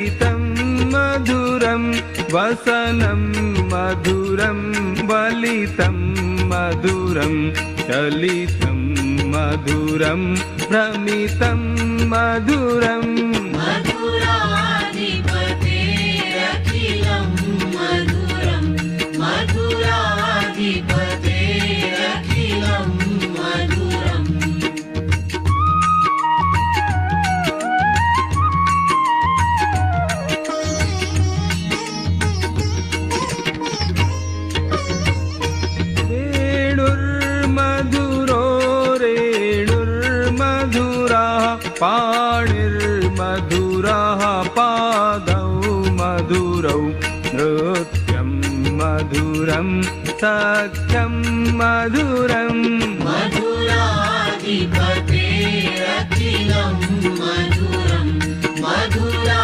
तं मधुरं वसनं मधुरं वलितं मधुरं चलितं मधुरं भ्रमितं मधुरं मधुराधिपतेरखिलं मधुरं मधुराधिपतेरखिलं मधुरम् पाणिर्मधुरः पादौ मधुरौ नृत्यं मधुरं सख्यं मधुरम् मधुराधिपतेरखिलं मधुरं मधुराधिपतेरखिलं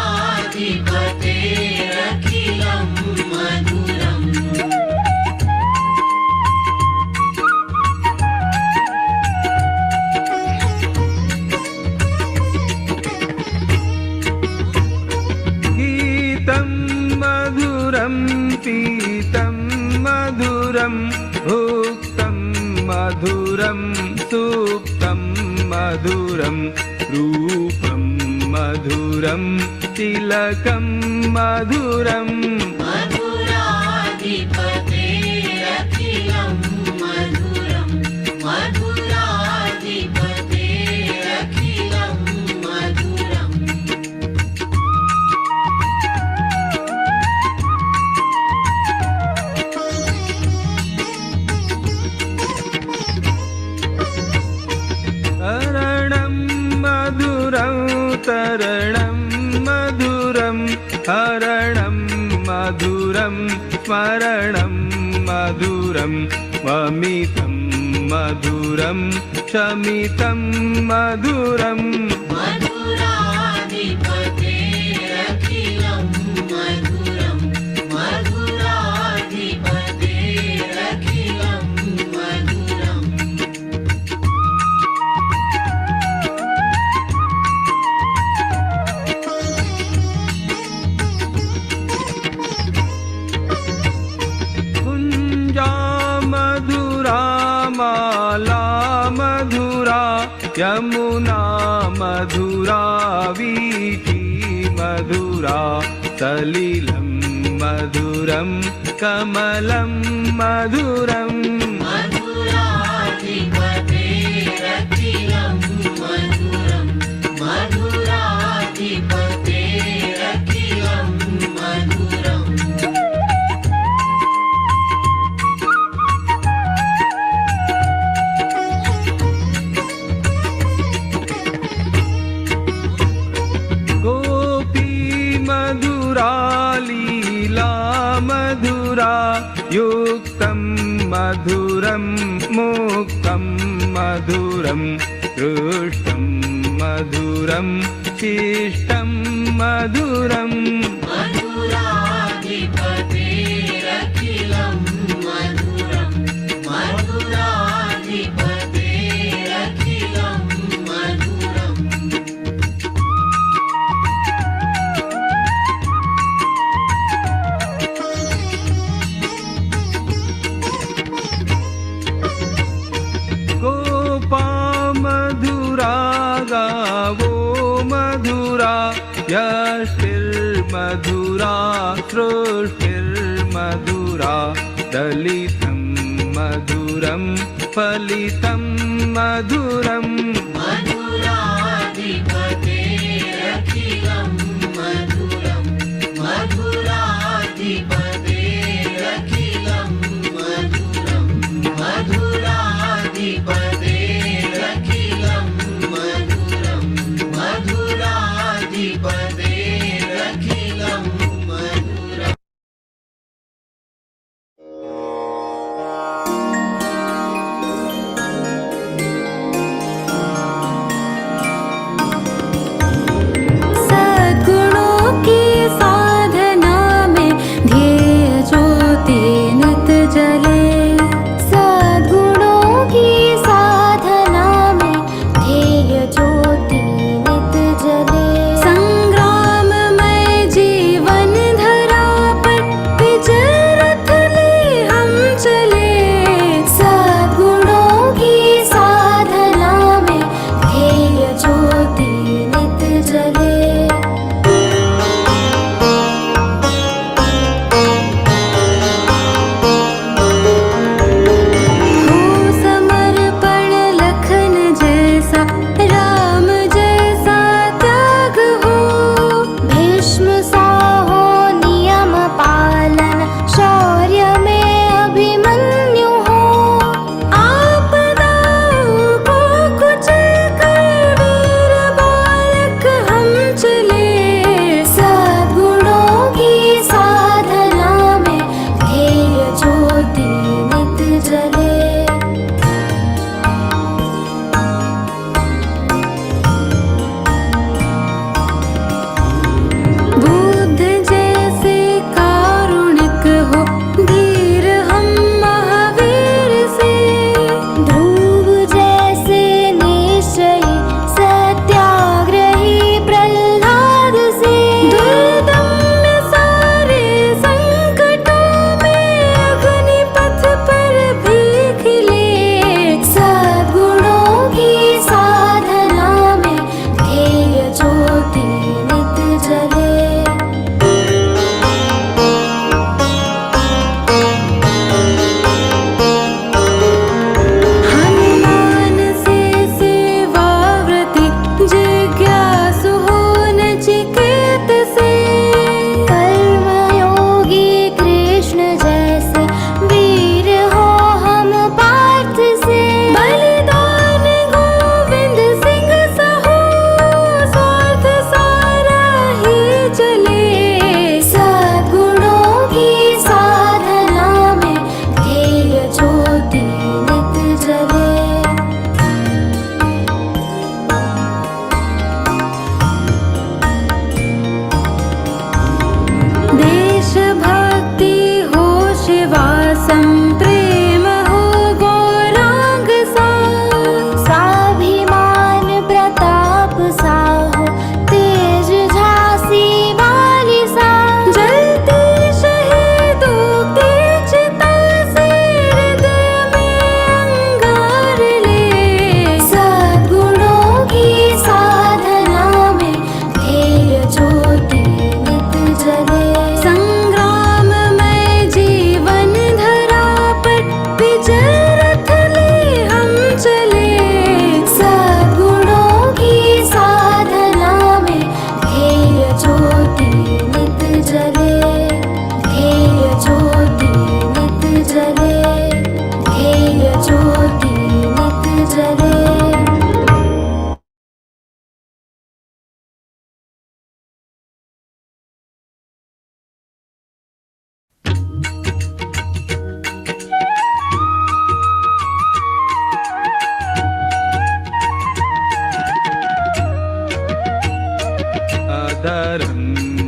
मधुरम् पीतं मधुरं भुक्तं मधुरं सुप्तं मधुरं रूपं मधुरं तिलकं मधुरं मधुराधिपतेरखिलं मधुरं मधुराधिपतेरखिलं मधुरम् तरणं मधुरं हरणं मधुरं स्मरणं मधुरं वमितं मधुरं शमितं मधुरं मधुराधिपतेरखिलं मधुरं मधुराधिपतेरखिलं मधुरम् माला मधुरा यमुना मधुरा वीथी मधुरा सलिलं मधुरं कमलं मधुरं मधुराधिपतेरखिलं मधुरं मधुराधिपतेरखिलं मधुरम् लीला मधुरा युक्तं मधुरं मुक्तं मधुरं दृष्टं मधुरं शिष्टं मधुरं मधुराधिपतेरखिलं मधुरं मधुराधिपतेरखिलं मधुरम् गावो मधुरा यष्टिर्मधुरा सृष्टिर्मधुरा दलितं मधुरं फलितं मधुरम् मधुराधिपतेरखिलं मधुरं मधुराधिपतेरखिलं मधुरं मधुराधिपतेरखिलं मधुरं मधुराधिपतेरखिलं मधुरम्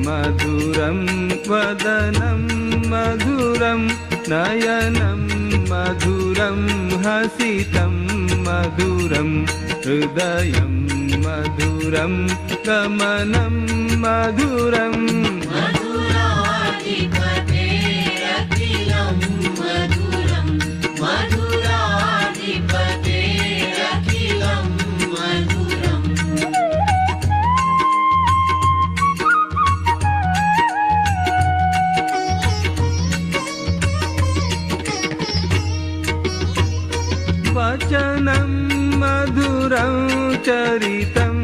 मधुरं वदनं मधुरं नयनं मधुरं हसितं मधुरं हृदयं मधुरं गमनं मधुरम् मधुराधिपतेरखिलं मधुरं मधुराधिपतेरखिलं मधुरम् वचनं मधुरं चरितं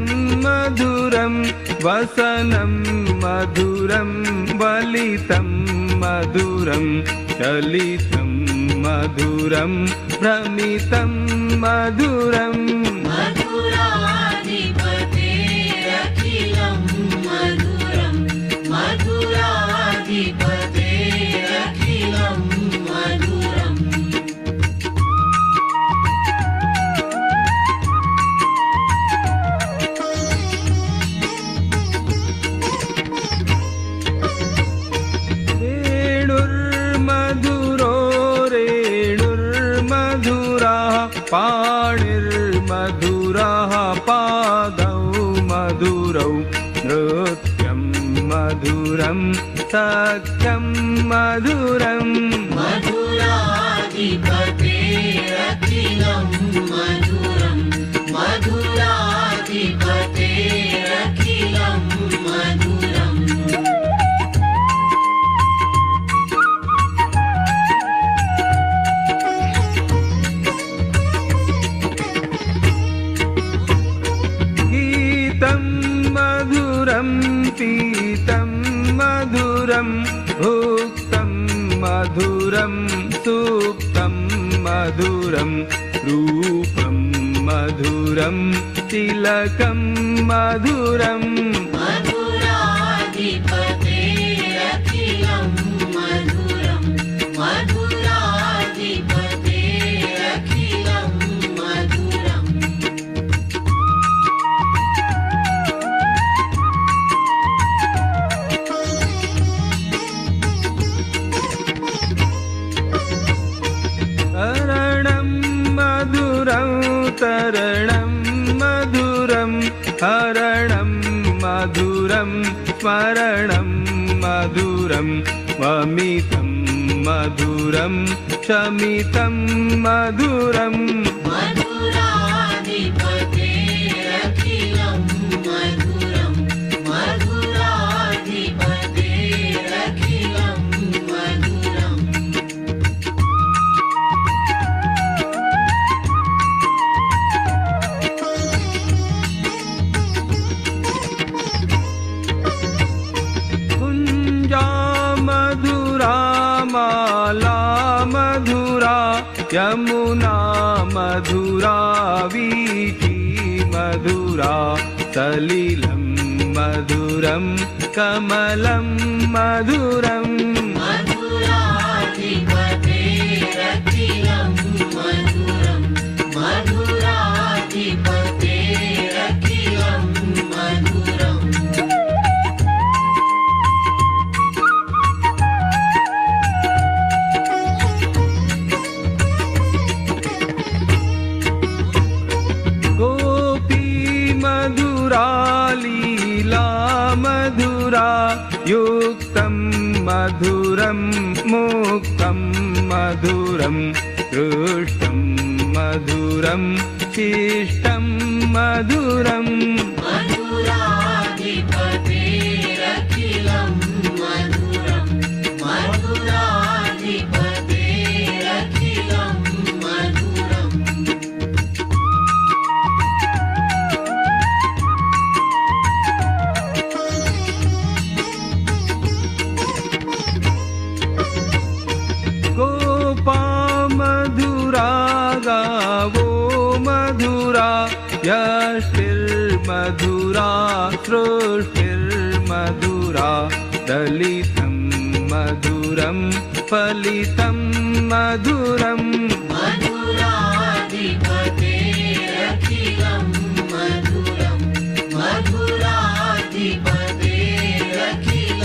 मधुरं वसनं मधुरं वलितं मधुरं चलितं मधुरं भ्रमितं मधुरम् मधुराधिपतेरखिलं मधुरं मधुराधिपतेरखिलं मधुरम् रेणुर्मधुरो रेणुर्मधुराः पाणिर्मधुराः पादौ मधुरौ नृत्यं मधुरं सख्यं मधुरम् मधुराधिपतेरखिलं मधुरं मधुराधिपतेरखिलं मधुरम् गीतं मधुरं पीतं मधुरं भुक्तं मधुरं सुप्तं मधुरं रूपं मधुरं तिलकं मधुरम् मधुराधिपतेरखिलं मधुरं मधुराधिपतेरखिलं मधुरम् तरणं मधुरं तरणं मधुरं हरणं मधुरं स्मरणं मधुरं वमितं मधुरं शमितं मधुरम् मधुराधिपतेरखिलं मधुरं मधुराधिपतेरखिलं मधुरम् कुञ्जा मधुरा माला मधुरा यमुना मधुरा वीथी मधुरा सलिलं मधुरं कमलं मधुरम् मधुराधिपतेरखिलं मधुरं मधुराधिपतेरखिलं मधुरम् गोपी मधुरा लीला मधुरा युक्तं मधुरं मुक्तं मधुरं हृष्टं मधुरं शिष्टं मधुरम् मधुराधिपतेरखिलं मधुरं मधुराधिपतेरखिलं मधुरम् गोपा मधुरा गावो मधुरा यष्टिर्मधुरा सृष्टिर्मधुरा दलितं मधुरं फलितं मधुरम् मधुराधिपतेरखिलं मधुरं मधुराधिपतेरखिलं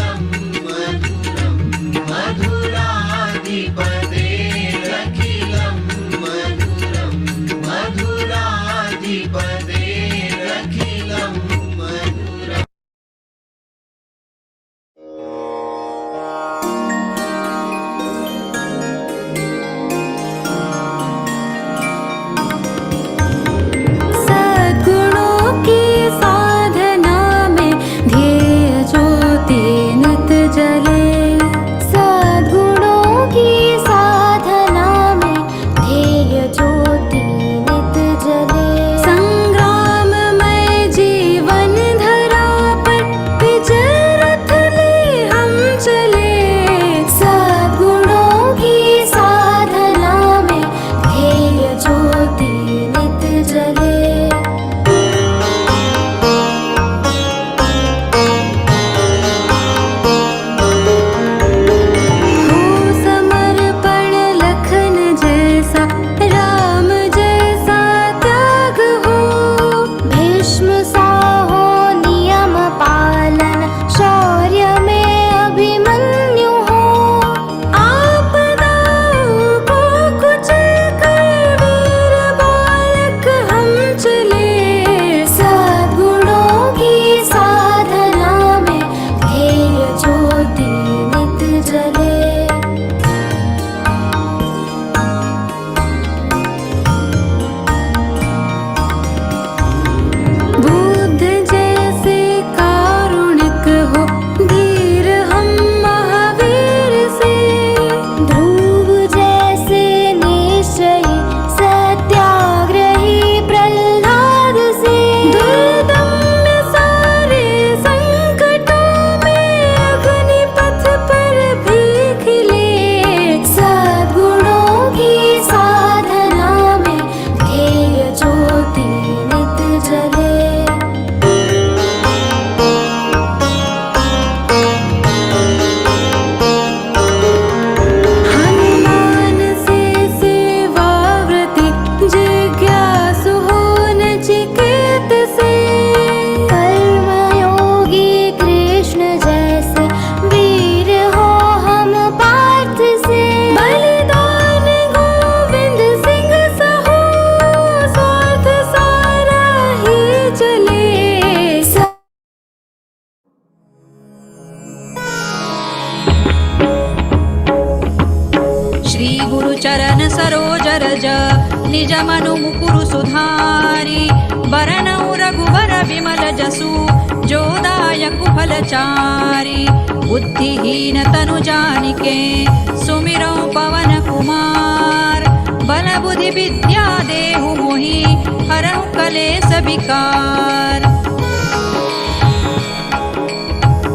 चरण सरोज रज निज मनु मुकुरु सुधारी बरनउ रघुबर विमल जसु जो दायक फलचारी बुद्धिहीन तनु जानिके सुमिरौ पवन कुमार बल बुद्धि विद्या देहु मोहि हरहु कलेस विकार।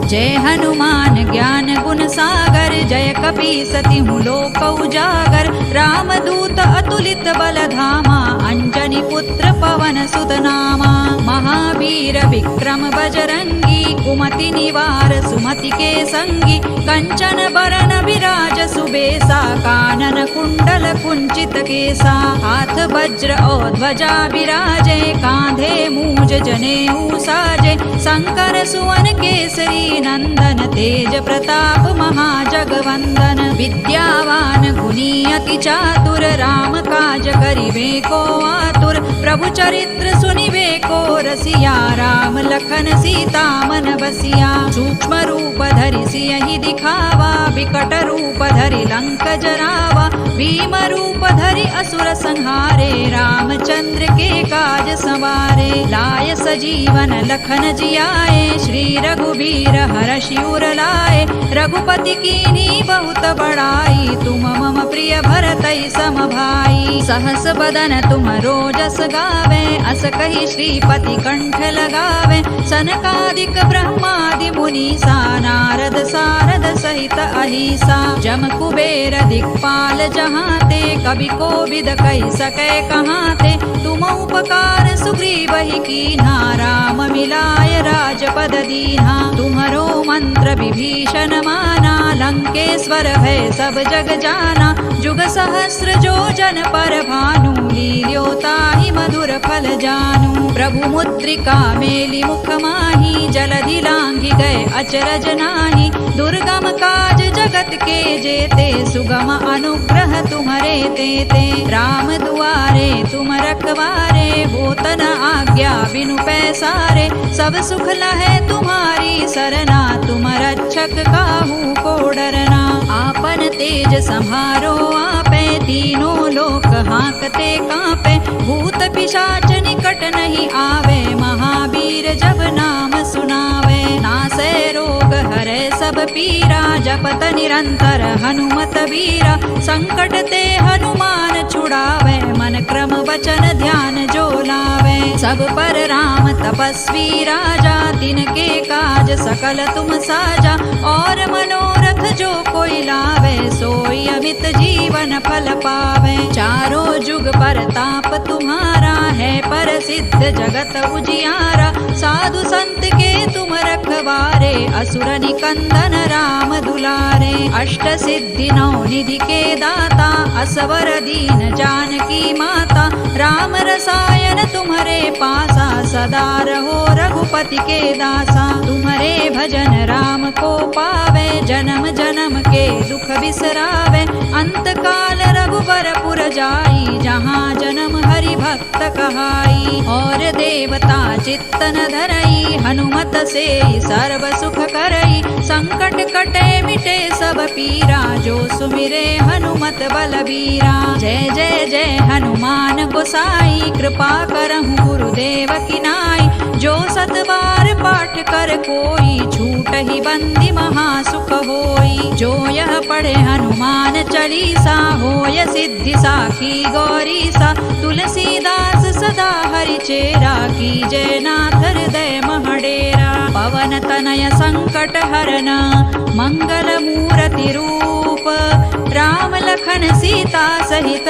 जय हनुमान ज्ञान गुण सागर जय कपीसति लोक उजागर रामदूत अतुलित बल धामा अंजनी पुत्र पवन सुत नामा महावीर विक्रम बजरंगी कुमति निवार सुमति के संगी कंचन बरन विराज सुबेसा कानन कुंडल कुंचित केसा हाथ वज्र और ध्वजा विराजे कांधे मूज जनेऊ साजे शंकर सुवन केसरी नंदन तेज प्रताप महाजगवंदन विद्यावान गुणी अति चातुर राम काज करिबे को आतुर प्रभु चरित्र सुनिबे को रसिया राम लखन सीता मन बसिया सूक्ष्म रूप धरि सियहि दिखावा विकट रूप धरि लंक जरावा भीम रूप धरि असुर संहारे रामचंद्र के काज संवारे लाय सजीवन लखन जियाए श्री रघुबीर हरषि उर लाए रघुपति कीन्ही बहुत बड़ाई तुम मम प्रिय भरतहि सम भाई सहस बदन तुम रोजस गावे अस कहि श्रीपति कंठ लगावे सनकादिक ब्रह्मादि मुनीसा नारद सारद सहित अहिसा जम कुबेर दिक्पाल जहाते कवि कोविद कहि सकै कहाते तुम उपकार सुग्रीवहि कीन्हा राम मिलाय राजपद दीन्हा तुम्हरो मंत्र विभीषण माना लंकेश्वर भय सब जग जाना जुग सहस्र जो जन पर भानु लील्योताहि मधुर फल जानू प्रभु मुद्रिका मेलि मुख माहि जलधि लांघि गए अचरज नाही दुर्गम काज जगत के जेते सुगम अनुग्रह तुम्हरे तेते राम दुआरे तुम रखवारे होत न आज्ञा बिनु पैसारे सब सुख लहै तुम्हारी सरना तुम रक्षक काहू को डरना आपन तेज संभारो आपे तीनों लोक हांकते कांपे भूत पिशाच निकट नहीं आवे महावीर जब नाम सुनावे नासै रोग हरै सब पीरा जपत निरंतर हनुमत वीरा संकट ते हनुमान छुड़ावे मन क्रम वचन ध्यान जो लावे सब पर राम तपस्वी राजा तिनके काज सकल तुम साजा और मनोरथ जो कोई लावे सोई अमित जीवन फल पावे चारों जुग पर ताप तुम्हारा है प्रसिद्ध जगत उजियारा साधु संत के तुम रखवारे असुर निकंदन राम दुलारे अष्ट सिद्धि नौ निधि के दाता असवर दीन जानकी माता राम रसायन तुम्हारे पासा सदा रहो रघुपति के दासा तुम्हारे भजन राम को पावे जन्म जन्म के दुख बिसरावे अंत काल रघुबर पुर जाई जहाँ जन्म हरि भक्त कहाई और देवता चित्तन धरई हनुमत से सर्व सुख करई संकट कटे मिटे सब पीरा जो सुमिरे हनुमत बलबीरा जय जय जय हनुमान गोसाई कृपा करहु गुरुदेव की नाई जो सत बार पाठ कर कोई छूट ही बंदी महासुख होई जो यह पढ़े हनुमान चालीसा होय सिद्धि साखी गौरीसा तुलसीदास सदा हरि चेरा की जय नाथ हृदय महडेरा पवन तनय संकट हरन मंगल मूर्ति रूप राम लखन सीता सहित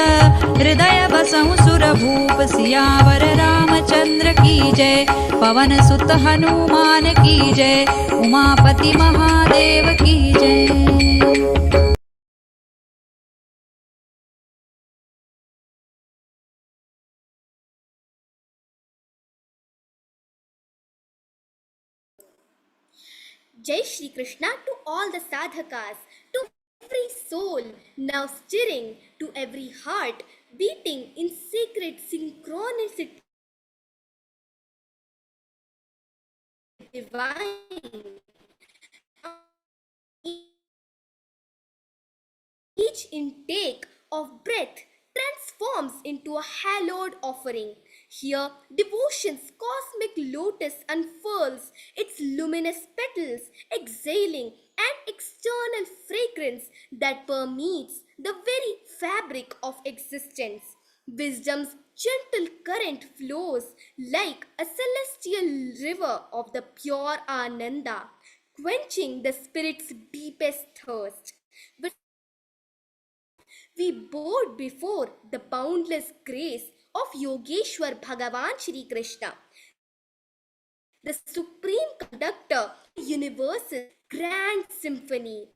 हृदय बसहु सुर भूप सियावर रामचंद्र की जय पवन सुत हनुमान की जय उमापति महादेव की जय। Jai Shri Krishna to all the sadhakas, to every soul now stirring, to every heart beating in sacred synchronicity divine. Each intake of breath transforms into a hallowed offering. Here, devotion's cosmic lotus unfurls its luminous petals, exhaling an external fragrance that permeates the very fabric of existence. Wisdom's gentle current flows like a celestial river of the pure Ananda, quenching the spirit's deepest thirst. But we bowed before the boundless grace of Yogeshwar Bhagavan Shri Krishna, the supreme conductor of the universe's grand symphony,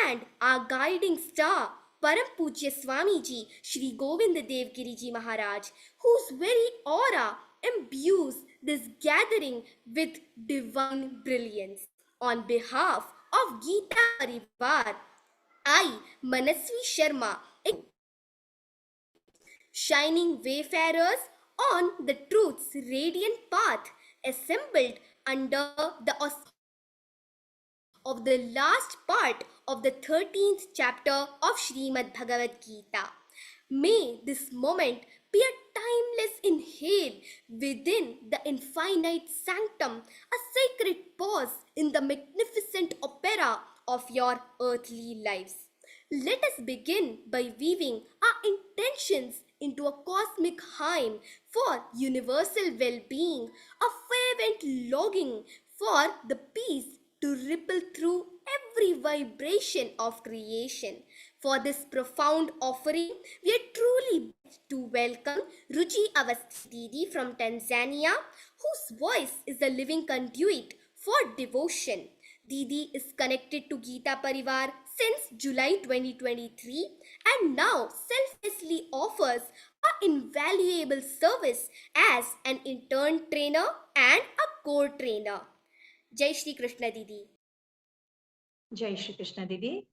and our guiding star, Param Pujya Swamiji Shri Govinda Dev Giriji Maharaj, whose very aura imbues this gathering with divine brilliance. On behalf of Geeta Pariwar, I, Manasvi Sharma, shining wayfarers on the truth's radiant path, assembled under the auspices of the last part of the 13th chapter of Śrīmad-Bhagavadgītā. May this moment be a timeless inhale within the infinite sanctum, a sacred pause in the magnificent opera of your earthly lives. Let us begin by weaving our intentions into a cosmic hymn for universal well-being, a fervent longing for the peace to ripple through every vibration of creation. For this profound offering, we are truly blessed to welcome Ruchi Avasthi Didi from Tanzania, whose voice is a living conduit for devotion. Didi is connected to Geeta Pariwar since July 2023 and now selflessly offers an invaluable service as an intern trainer and a core trainer. Jai Shri Krishna Didi. Jai Shri Krishna Didi.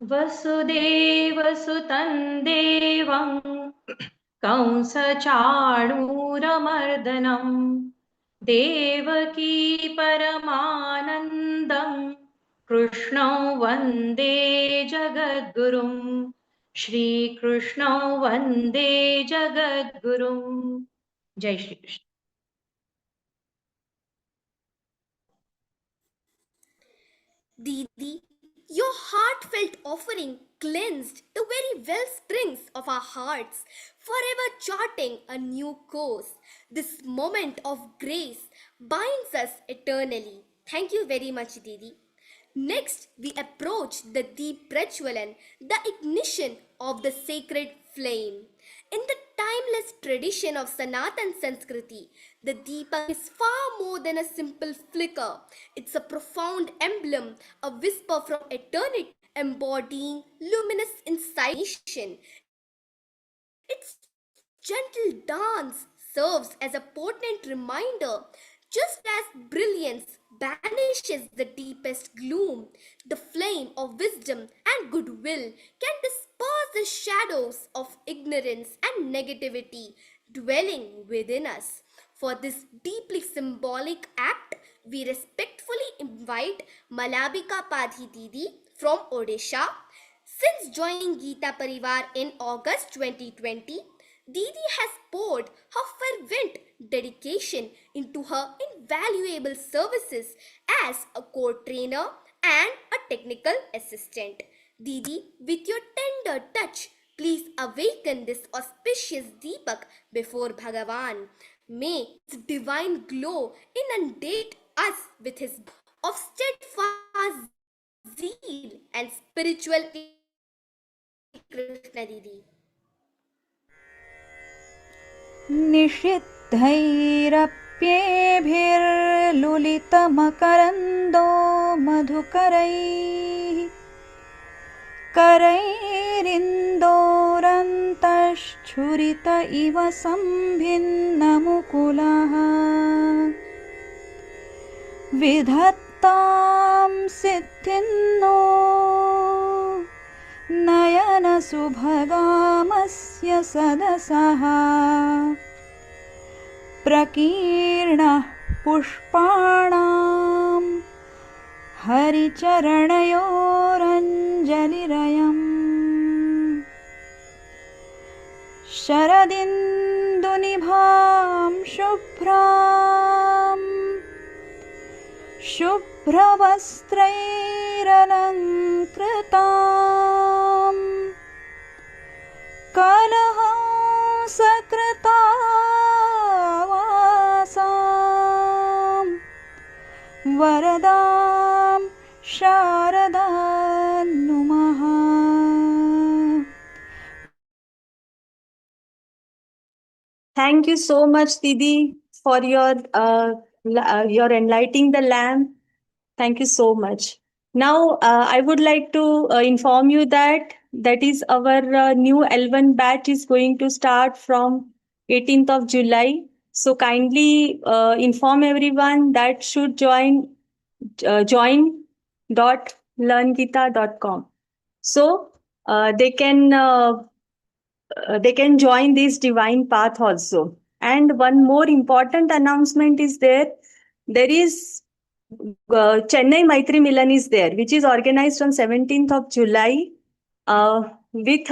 Vasudeva Devam Kamsa Chanūramardhanam Devaki Paramanandam Krishnam Vande Jagadgurum Shri Krishnam Vande Jagadgurum. Jai Shri Krishna. Didi, your heartfelt offering cleansed the very well springs of our hearts, forever charting a new course. This moment of grace binds us eternally. Thank you very much, Didi. Next, we approach the deep Prajwalan, the ignition of the sacred flame. In the timeless tradition of Sanatan Sanskriti, the Deepak is far more than a simple flicker. It's a profound emblem, a whisper from eternity, embodying luminous inspiration. Its gentle dance serves as a potent reminder. Just as brilliance banishes the deepest gloom, the flame of wisdom and goodwill can disperse the shadows of ignorance and negativity dwelling within us. For this deeply symbolic act, we respectfully invite Malabika Padhi Didi from Odisha. Since joining Geeta Pariwar in August 2020, Didi has poured her fervent dedication into her invaluable services as a core trainer and a technical assistant. Didi, with your tender touch, please awaken this auspicious Deepak before Bhagavan. May its divine glow inundate us with his of steadfast zeal and spiritual Krishna Didi. निषिद्धैरप्येभिर्लुलितमकरन्दो मधुकरैः करैरिन्दोरन्तश्छुरित इव सम्भिन्नमुकुलः विधत्तां सिद्धिन्नो नयनसुभगामस्य सदसः प्रकीर्णः पुष्पाणां हरिचरणयोरञ्जनसुधया निरयम् शरदिन्दुनिभां शुभ्राम् शुभ्रवस्त्रैरलङ्कृताम् कलहंसकृतावासाम् वरदां शारदां नुमः. Thank you so much, Didi, for your enlightening the lamp. Thank you so much. Now, I would like to inform you that is our new L1 batch is going to start from 18th of July. So kindly inform everyone that should join join.learngeeta.com. So they can join this divine path also. And one more important announcement is there. There is Chennai Maitri Milan is there, which is organized on 17th of July with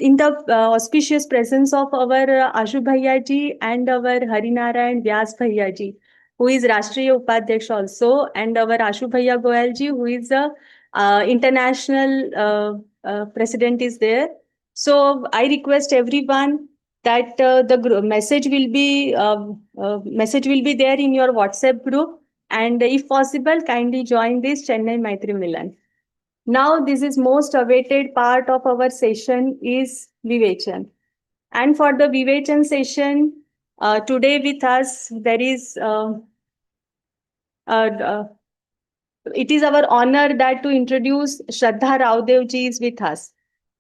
in the auspicious presence of our Ashu Bhaiya ji and our Harinarayan Vyas Bhaiya ji, who is Rashtriya Upadhyaksh also, and our Ashu Bhaiya Goyal ji, who is the international president is there. So I request everyone that the message will be there in your WhatsApp group, and if possible, kindly join this Chennai Maitri Milan. Now, this is most awaited part of our session is Vivechan. And for the Vivechan session, today with us, there is it is our honor that to introduce Shraddha Raodeo ji is with us,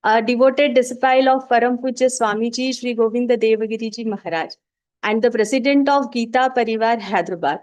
a devoted disciple of Param Pujya Swamiji Shri Govinda Devagiri ji Maharaj, and the president of Geeta Pariwar, Hyderabad.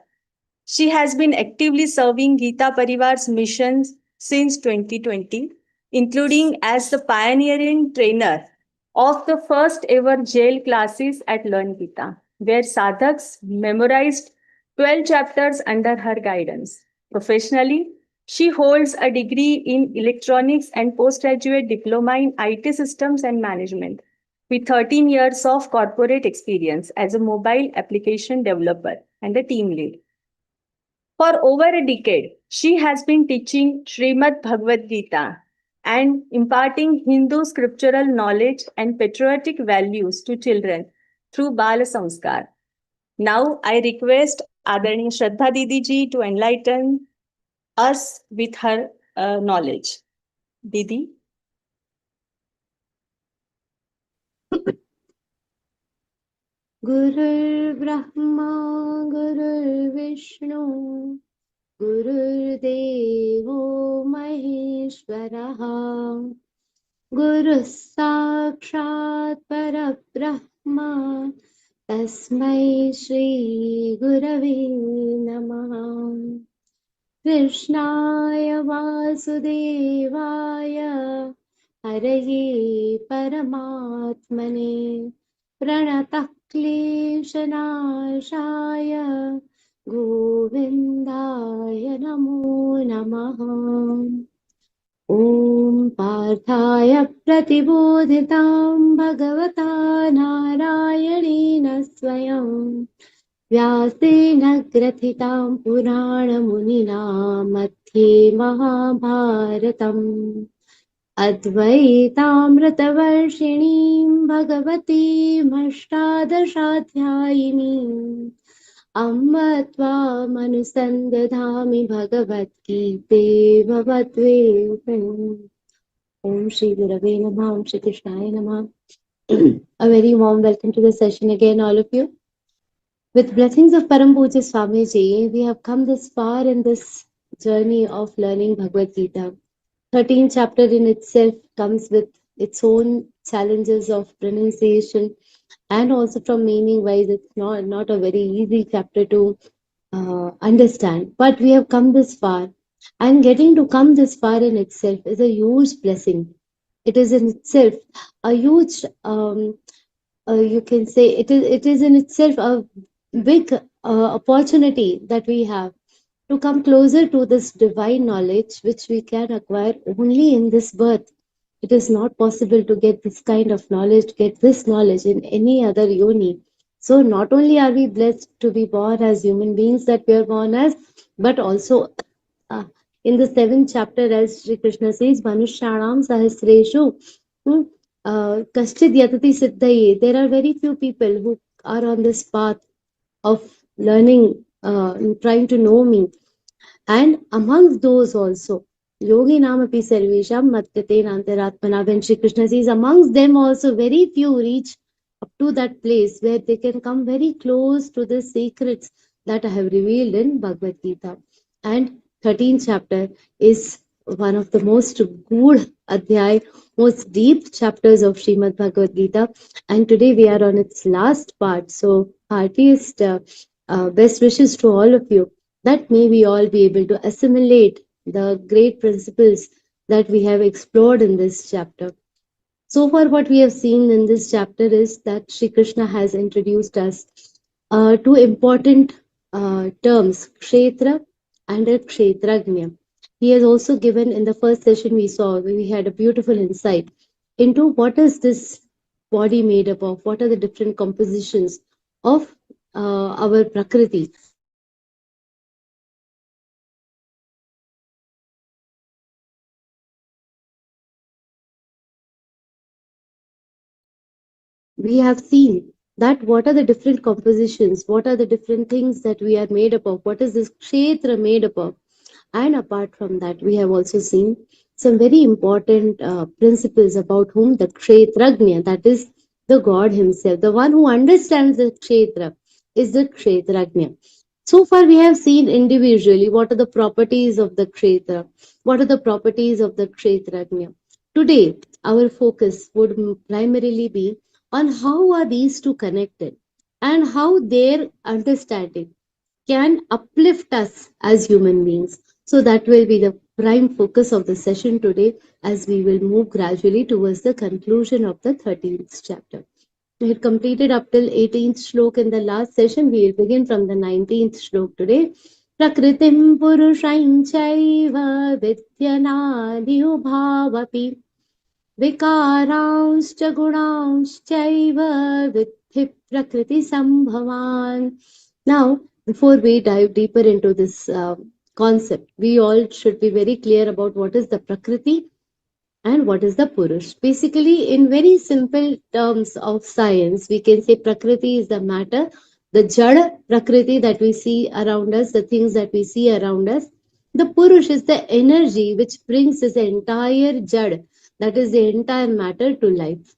She has been actively serving Geeta Pariwar's missions since 2020, including as the pioneering trainer of the first ever jail classes at Learngeeta, where sadhaks memorized 12 chapters under her guidance. Professionally, she holds a degree in electronics and postgraduate diploma in IT systems and management, with 13 years of corporate experience as a mobile application developer and a team lead. For over a decade, she has been teaching Śrīmad-Bhagavadgītā and imparting Hindu scriptural knowledge and patriotic values to children through Bala Samskar. Now, I request Adarni Shraddha Didi ji to enlighten us with her knowledge. Didi. Gurur Brahma, Gurur Vishnu, Gurur Devo Maheshwaraha, Guru Sakshat Parabrahma, Tasmai Shri Gurave Namaha. Krishnaya Vasudevaya, Haraye Paramatmane, Pranatah क्लेशनाशाय गोविन्दाय नमो नमः. ॐ पार्थाय प्रतिबोधितां भगवता नारायणेन स्वयं व्यासेन ग्रथितां पुराणमुनिना मध्ये महाभारतम् अद्वैतामृतवर्षिणीं भगवतीमष्टादशाध्यायिनीम् अम्ब त्वामनुसन्दधामि भगवद्गीते भवद्वेषिणीम्. Om Shri Gurave Namaha, Om Shri Krishnaya Namaha. A very warm welcome to the session again, all of you. With blessings of Param Pujya Swamiji, we have come this far in this journey of learning Bhagavad Gita. 13th chapter in itself comes with its own challenges of pronunciation, and also from meaning wise, it's not a very easy chapter to understand. But we have come this far, and getting to come this far in itself is a huge blessing. It is in itself a huge, you can say, it is in itself a big opportunity that we have to come closer to this divine knowledge which we can acquire only in this birth. It is not possible to get this kind of knowledge, get this knowledge in any other yoni. So not only are we blessed to be born as human beings that we are born as, but also uh, in the 7th chapter, as Sri Krishna says, Manushyanam Sahasreshu Kaschid Yatati Siddhaye. There are very few people who are on this path of learning, trying to know me. And amongst those also, Yogi Namapi Sarvesham Matyate Nantaratmana, when Shri Krishna says, amongst them also very few reach up to that place where they can come very close to the secrets that I have revealed in Bhagavad Gita. And 13th chapter is one of the most good adhyay, most deep chapters of Śrīmad-Bhagavadgītā. And today we are on its last part. So heartiest best wishes to all of you, that may we all be able to assimilate the great principles that we have explored in this chapter. So far, what we have seen in this chapter is that Shri Krishna has introduced us two important terms, Kshetra and a Kshetrajna. He has also given, in the first session we saw, we had a beautiful insight into what is this body made up of, what are the different compositions of our Prakriti. We have seen that what are the different compositions, what are the different things that we are made up of, what is this kshetra made up of. And apart from that, we have also seen some very important principles about whom the kshetrajna, that is the God himself, the one who understands the kshetra, is the kshetrajna. So far, we have seen individually what are the properties of the kshetra, what are the properties of the kshetrajna. Today, our focus would primarily be on how are these two connected and how their understanding can uplift us as human beings. So that will be the prime focus of the session today, as we will move gradually towards the conclusion of the 13th chapter. We had completed up till 18th shlok in the last session. We will begin from the 19th shlok today. Prakritim Purushaim Chaiva Vidyanadi Ubhavapi Vikaranshcha Gunanshchaiva Vidhi Prakriti Sambhavan. Now, before we dive deeper into this concept, we all should be very clear about what is the Prakriti and what is the Purush. Basically, in very simple terms of science, we can say Prakriti is the matter, the Jada Prakriti that we see around us, the things that we see around us. The Purush is the energy which brings this entire Jada, that is the entire matter, to life.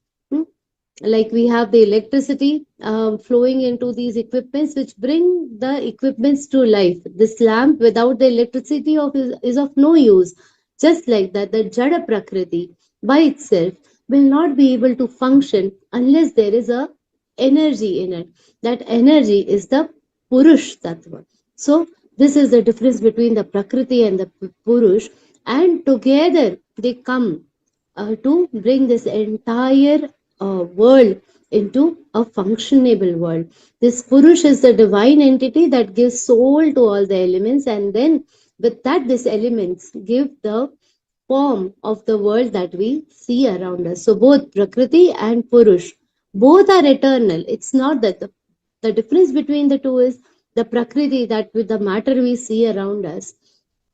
Like we have the electricity flowing into these equipments which bring the equipments to life. This lamp without the electricity is of no use. Just like that, the Jada Prakriti by itself will not be able to function unless there is a energy in it. That energy is the Purush Tattva. So this is the difference between the Prakriti and the Purush, and together they come to bring this entire world into a functionable world. This Purush is the divine entity that gives soul to all the elements, and then with that, these elements give the form of the world that we see around us. So both Prakriti and Purush, both are eternal. It's not that the difference between the two is the Prakriti, that with the matter we see around us,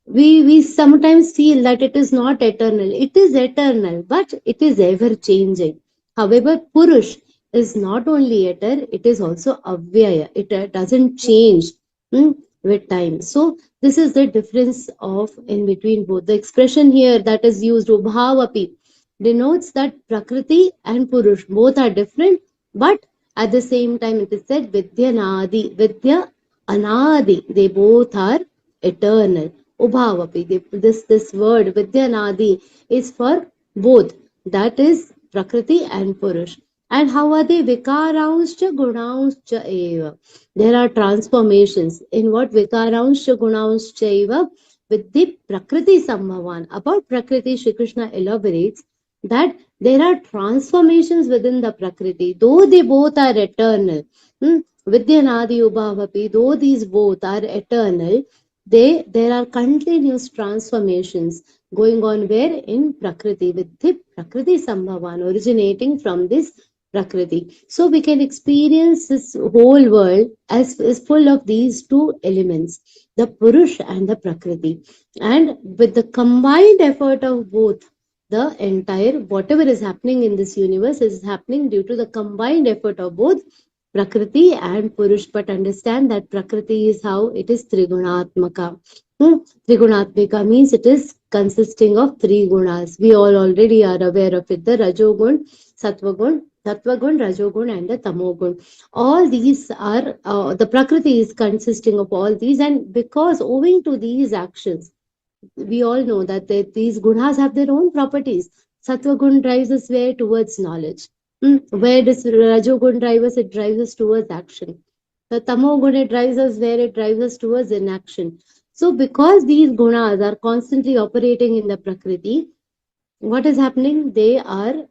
we sometimes feel that it is not eternal. It is eternal, but it is ever changing. However, Purush is not only eternal, it is also avyaya. It doesn't change with time. So this is the difference of in between both. The expression here that is used, ubhavapi, denotes that Prakriti and Purush both are different, but at the same time it is said vidyanadi, vidya anadi, they both are eternal. Ubhavapi, this word vidyanadi is for both, that is Prakriti and Purush. And how are they? Vikaranscha gunanscha eva. There are transformations. In what? Vikaranscha gunanscha eva. With the Prakriti Sambhavan. About Prakriti, Shri Krishna elaborates that there are transformations within the Prakriti, though they both are eternal. Vidyanadi Ubhavapi, though these both are eternal, there are continuous transformations going on where in Prakriti, with the Prakriti Sambhavan originating from this Prakriti. So we can experience this whole world as is full of these two elements, the Purusha and the Prakriti. And with the combined effort of both, the entire whatever is happening in this universe is happening due to the combined effort of both Prakriti and Purush. But understand that Prakriti is how it is Trigunatmaka. Trigunatmaka means it is consisting of three gunas. We all already are aware of it: the Rajogun, Sattvagun, Rajogun, and the Tamogun. All these are the Prakriti is consisting of all these, and because owing to these actions, we all know that these gunas have their own properties. Sattva gun drives us where towards knowledge. Where does Rajogun drive us? It drives us towards action. The Tamo guna drives us where it drives us towards inaction. So because these gunas are constantly operating in the Prakriti, what is happening? They are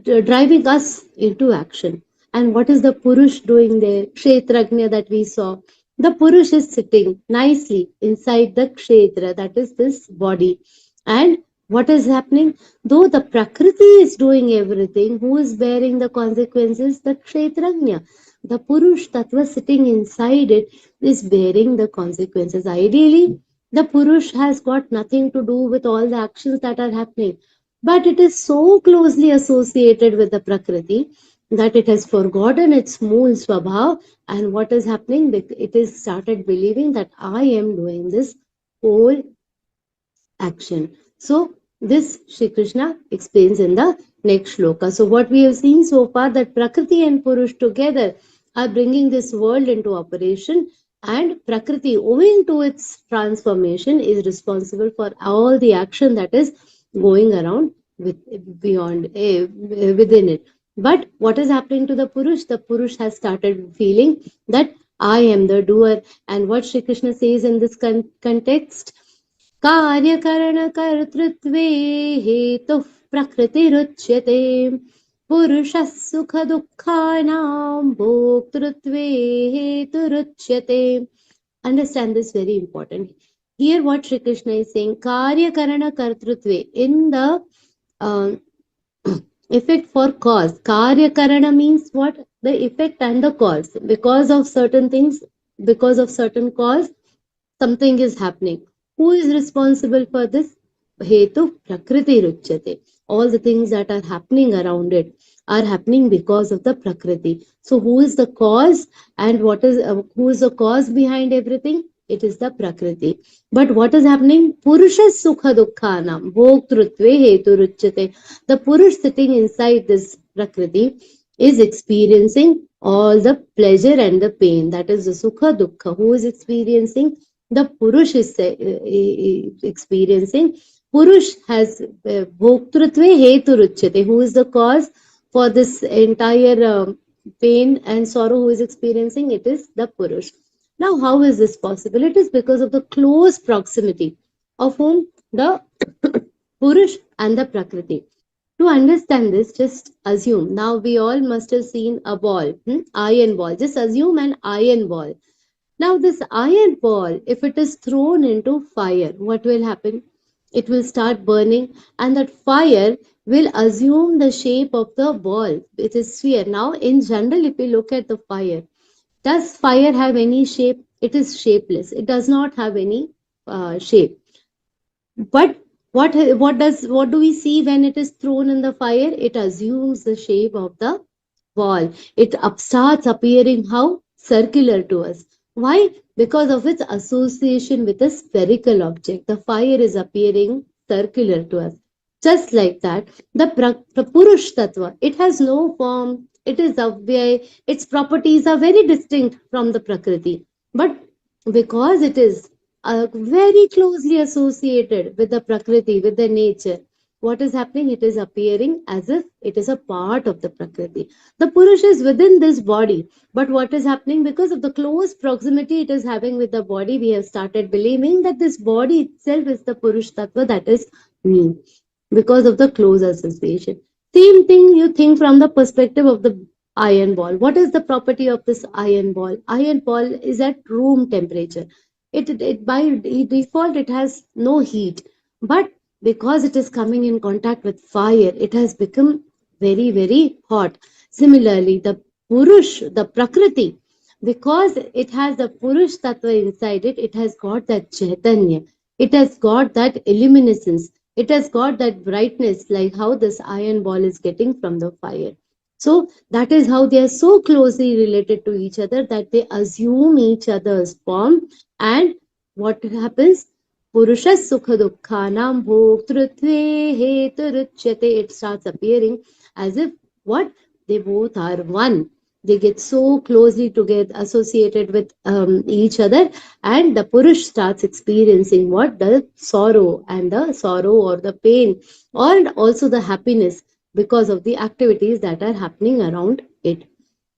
driving us into action. And what is the Purush doing there? Kshetrajna that we saw. The Purush is sitting nicely inside the Kshetra, that is this body. And what is happening? Though the Prakriti is doing everything, who is bearing the consequences? The Kshetrajna. The Purush Tattva sitting inside it is bearing the consequences. Ideally, the Purush has got nothing to do with all the actions that are happening. But it is so closely associated with the Prakriti that it has forgotten its mool swabhav, and what is happening? It is started believing that I am doing this whole action. So this Shri Krishna explains in the next shloka. So what we have seen so far, that Prakriti and Purush together are bringing this world into operation, and Prakriti, owing to its transformation, is responsible for all the action that is going around within it. But what is happening to the Purush? The Purush has started feeling that I am the doer. And what Shri Krishna says in this context, Karya Karana Kartrutve Hetu Prakriti Ruchyate Purusha Sukha Dukkhanam Bhoktrutve Hetu Ruchyate. Understand this, very important. Here what Shri Krishna is saying, Karya Karana Kartrutve, in the effect for cause. Karya Karana means what? The effect and the cause. Because of certain things, because of certain cause, something is happening. Who is responsible for this? Hetu Prakriti Ruchyate. All the things that are happening around it are happening because of the Prakriti. So who is the cause, and what is who is the cause behind everything? It is the Prakriti. But what is happening? Purusha Sukha Dukkhanam Bhoktrutve Hetu Ruchyate. The Purush sitting inside this Prakriti is experiencing all the pleasure and the pain. That is the Sukha Dukkha. Who is experiencing? The Purush is experiencing. Purush has Bhoktrutve Hetu Ruchyate. Who is the cause for this entire pain and sorrow? Who is experiencing? It is the Purush. Now, how is this possible? It is because of the close proximity of whom? The Purush and the Prakriti. To understand this, just assume. Now, we all must have seen a ball, iron ball. Just assume an iron ball. Now, this iron ball, if it is thrown into fire, what will happen? It will start burning, and that fire will assume the shape of the ball. It is sphere. Now, in general, if we look at the fire, does fire have any shape? It is shapeless. It does not have any shape. But what do we see when it is thrown in the fire? It assumes the shape of the ball. It starts appearing how? Circular to us. Why? Because of its association with a spherical object. The fire is appearing circular to us. Just like that, the Purush Tattva, it has no form. It is away. Its properties are very distinct from the Prakriti. But because it is very closely associated with the Prakriti, with the nature, what is happening? It is appearing as if it is a part of the Prakriti. The Purusha is within this body. But what is happening? Because of the close proximity it is having with the body, we have started believing that this body itself is the Purush Tattva, that is me. Because of the close association. Same thing you think from the perspective of the iron ball. What is the property of this iron ball? Iron ball is at room temperature. it by default it has no heat, but because it is coming in contact with fire, it has become very, very hot. Similarly, the Purush, the Prakriti, because it has the Purush Tattva inside it, it has got that Chaitanya, it has got that illuminescence, it has got that brightness, like how this iron ball is getting from the fire. So that is how they are so closely related to each other that they assume each other's form. And what happens? Purusha Sukha Dukkhanam Bhoktrutve Heturuchyate. It starts appearing as if what? They both are one. They get so closely together, associated with each other, and the Purush starts experiencing what? The sorrow, and the sorrow or the pain, or also the happiness because of the activities that are happening around it.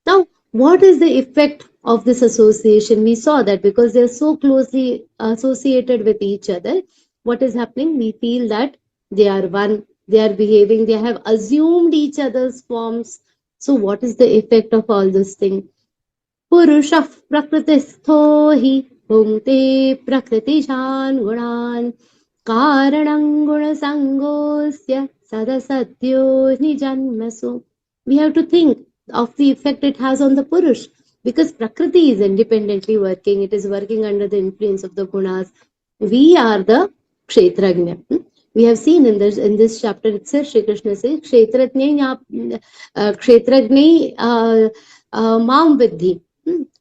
Now, what is the effect of this association? We saw that because they're so closely associated with each other, what is happening? We feel that they are one, they are behaving, they have assumed each other's forms. So, what is the effect of all this thing? Purusha Prakritistho hi bhungte Prakritishan gunan karanam guna sangosya sadasatyo nijanmasu. We have to think of the effect it has on the Purush, because Prakriti is independently working, it is working under the influence of the gunas. We are the Kshetrajna. We have seen in this chapter itself, Shri Krishna says, Kshetrajna Mam Vidhi.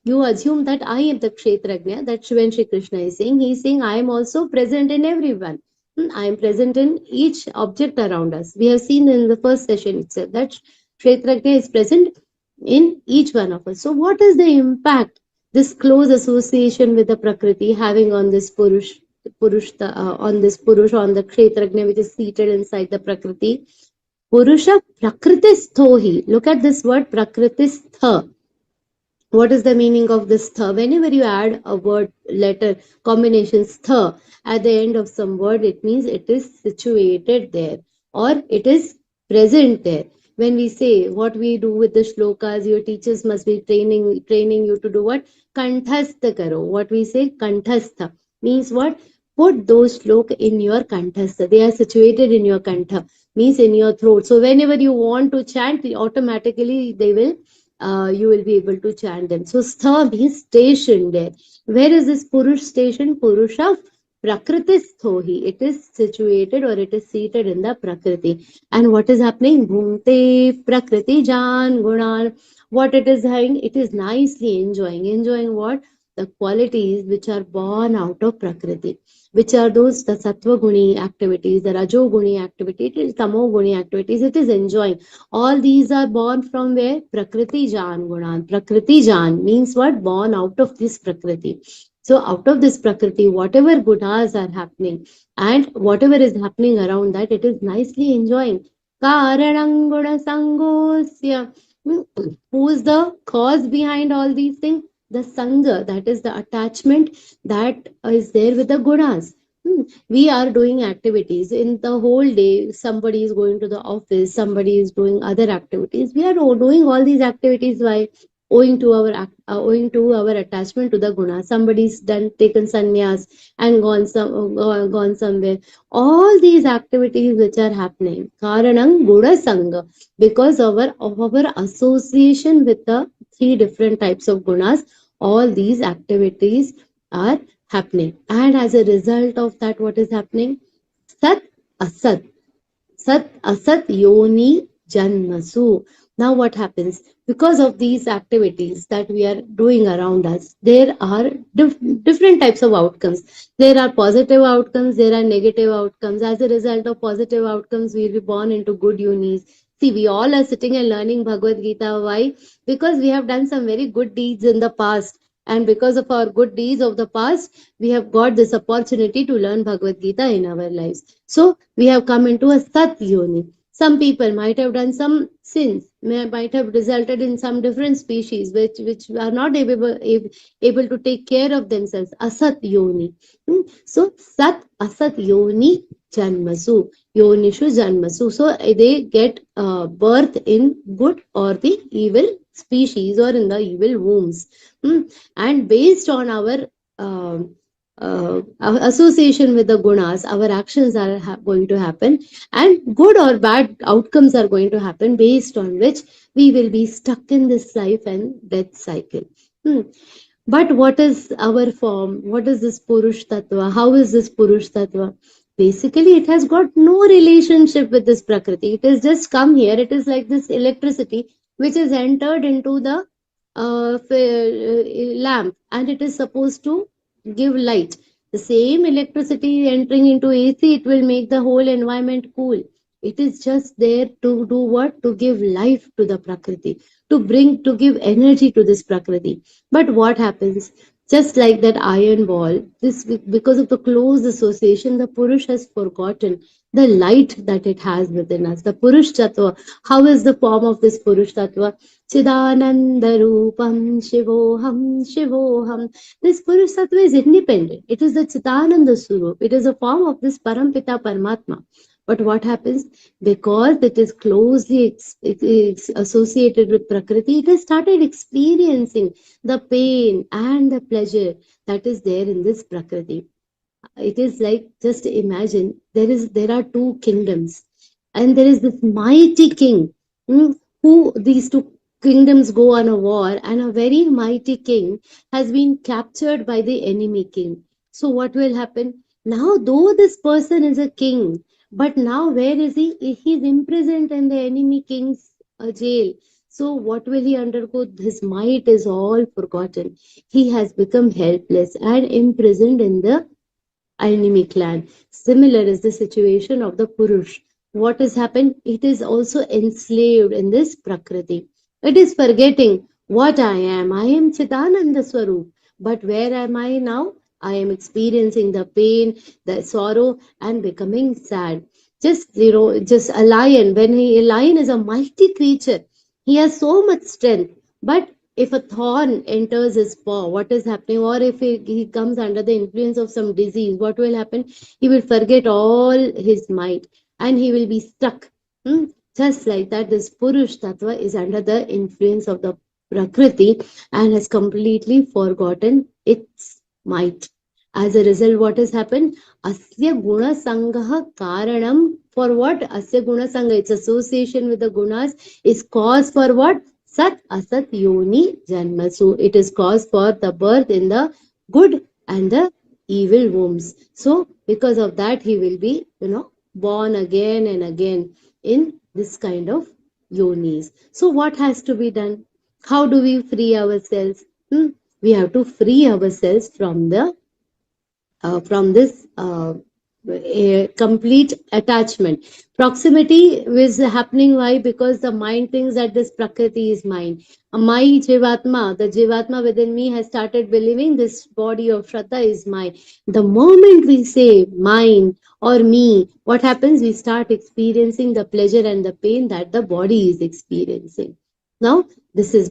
You assume that I am the Kshetrajna. That's when Shri Krishna is saying. He is saying, I am also present in everyone. I am present in each object around us. We have seen in the first session itself that Kshetrajna is present in each one of us. So what is the impact this close association with the Prakriti having on this Purush, on this Purush, on the Kshetrajna which is seated inside the Prakriti? Purusha Prakritisthohi. Look at this word Prakritistha. What is the meaning of this tha? Whenever you add a word, letter, combination tha at the end of some word, it means it is situated there or it is present there. When we say what we do with the shlokas, your teachers must be training you to do what? Kanthastha karo. What we say, kanthastha means what? Put those shloka in your kanthastha. They are situated in your kantha, means in your throat. So whenever you want to chant, automatically they will you will be able to chant them. So stha means stationed there. Where is this Purush station? Purusha Prakritisthohi. It is situated or it is seated in the Prakriti. And what is happening? Bhunte Prakriti Jan Gunan. What it is having? It is nicely enjoying. Enjoying what? The qualities which are born out of Prakriti. Which are those, the Sattva Guni activities, the Rajo Guni activities, it is Tamo Guni activities, it is enjoying. All these are born from where? Prakriti Jan Gunan. Prakriti Jan means what? Born out of this Prakriti. So out of this Prakriti, whatever gunas are happening and whatever is happening around that, it is nicely enjoying. Karanam Guna Sangosya. Who is the cause behind all these things? The Sangha, that is the attachment that is there with the gunas. We are doing activities in the whole day. Somebody is going to the office, somebody is doing other activities. We are doing all these activities why? Owing to our attachment to the guna. Somebody's taken sannyas and gone somewhere. All these activities which are happening, karanam guna sangha, because of our association with the three different types of gunas, all these activities are happening. And as a result of that, what is happening? Sat asat. Sat asat yoni janmasu. Now what happens? Because of these activities that we are doing around us, there are different types of outcomes. There are positive outcomes, there are negative outcomes. As a result of positive outcomes, we will be born into good yonis. See, we all are sitting and learning Bhagavad-Gītā. Why? Because we have done some very good deeds in the past. And because of our good deeds of the past, we have got this opportunity to learn Bhagavad-Gītā in our lives. So, we have come into a Sat Yoni. Some people might have done some sins, might have resulted in some different species which are not able to take care of themselves. Asat Yoni. So, Sat Asat Yoni Janmasu. Yonishu Janmasu. So, they get birth in good or the evil species or in the evil wombs. And based on our association with the gunas, our actions are going to happen, and good or bad outcomes are going to happen, based on which we will be stuck in this life and death cycle. But what is our form? What is this Purush Tattva? How is this Purush Tattva? Basically, it has got no relationship with this Prakriti. It has just come here. It is like this electricity which is entered into the lamp, and it is supposed to give light. The same electricity entering into AC, it will make the whole environment cool. It is just there to do what? To give life to the Prakriti, to give energy to this Prakriti. But what happens? Just like that iron ball, this, because of the close association, the Purush has forgotten the light that it has within us. The Purush Tattva. How is the form of this Purush Tattva? Chidananda Rupam Shivoham Shivoham. This Purush Tattva is independent. It is the Chidananda Surup. It is a form of this Parampita Paramatma. But what happens? Because it is closely associated with Prakriti, it has started experiencing the pain and the pleasure that is there in this Prakriti. It is like, just imagine, there are two kingdoms, and there is this mighty king, who these two kingdoms go on a war, and a very mighty king has been captured by the enemy king. So what will happen? Now, though this person is a king, but now where is he? He's imprisoned in the enemy king's jail. So what will he undergo? His might is all forgotten. He has become helpless and imprisoned in the enemy clan. Similar is the situation of the Purush. What has happened? It is also enslaved in this Prakriti. It is forgetting what I am. I am Chidananda Swarup. But where am I now? I am experiencing the pain, the sorrow, and becoming sad. Just a lion. A lion is a mighty creature. He has so much strength. But if a thorn enters his paw, what is happening? Or if he comes under the influence of some disease, what will happen? He will forget all his might, and he will be stuck. Just like that, this Purush Tattva is under the influence of the Prakriti and has completely forgotten its might. As a result, what has happened? Asya Guna Sangaha Karanam. For what? Asya Guna Sangha, its association with the gunas, is cause for what? Sat Asat Yoni Janma. So it is cause for the birth in the good and the evil wombs. So because of that, he will be, born again and again in this kind of yonis. So what has to be done? How do we free ourselves? We have to free ourselves from this complete attachment. Proximity is happening. Why? Because the mind thinks that this Prakriti is mine. My Jivatma, the Jivatma within me, has started believing this body of Shraddha is mine. The moment we say mine or me, what happens? We start experiencing the pleasure and the pain that the body is experiencing. Now, this is,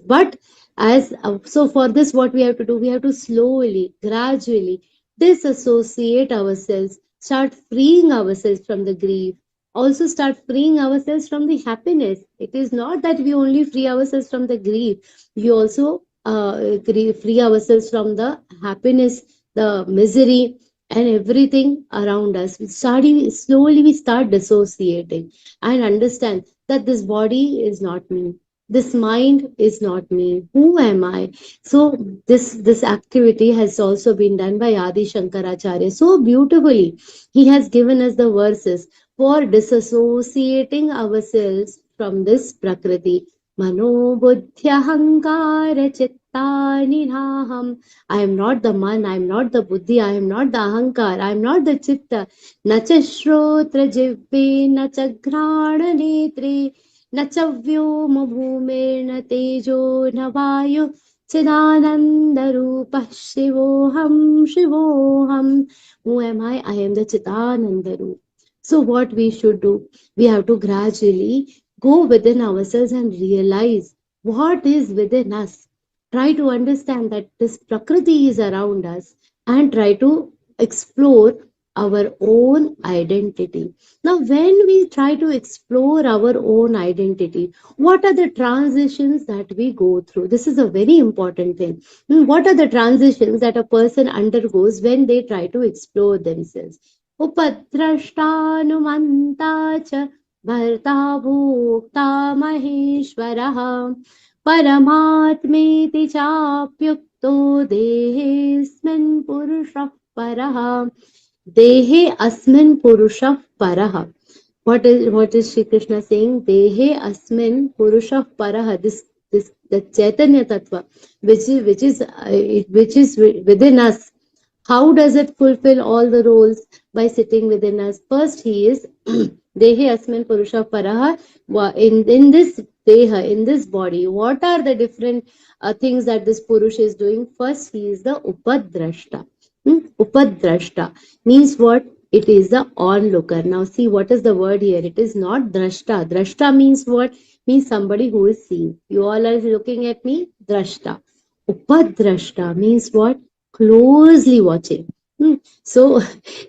so for this, what we have to do? We have to slowly, gradually disassociate ourselves, start freeing ourselves from the grief, also start freeing ourselves from the happiness. It is not that we only free ourselves from the grief, we also free ourselves from the happiness, the misery, and everything around us. Slowly we start dissociating and understand that this body is not me. This mind is not me. Who am I? So this activity has also been done by Adi Shankaracharya so beautifully. He has given us the verses for disassociating ourselves from this Prakriti. Mano buddhya hankara chitta niraham. I am not the man, I am not the buddhi, I am not the ahankar, I am not the chitta. Nacha shrotra jivve, nacha grana netre. न च व्योम भूमिर्न तेजो न वायु चिदानन्दरूपः शिवोऽहं शिवोऽहं. Who am I? I am the Chidanandarup. So what we should do? We have to gradually go within ourselves and realize what is within us. Try to understand that this Prakriti is around us and try to explore our own identity. Now, when we try to explore our own identity, what are the transitions that we go through? This is a very important thing. What are the transitions that a person undergoes when they try to explore themselves? Upadrashtanumanta cha bharta bhokta maheshwarah परमात्मेति चाप्युक्तो देहेऽस्मिन् पुरुषः परः देहे अस्मिन् पुरुषः परः. What is Shri Krishna saying? Dehe asmin purushah parah. This the Chaitanya Tattva, which is within us. How does it fulfill all the roles? By sitting within us. First, he is Dehe asmin purusha paraha. In this deha, in this body, what are the different things that this Purusha is doing? First, he is the upadrashta. Upadrashta means what? It is the onlooker. Now see, what is the word here? It is not drashta. Drashta means what? Means somebody who is seeing. You all are looking at me. Drashta. Upadrashta means what? Closely watching. So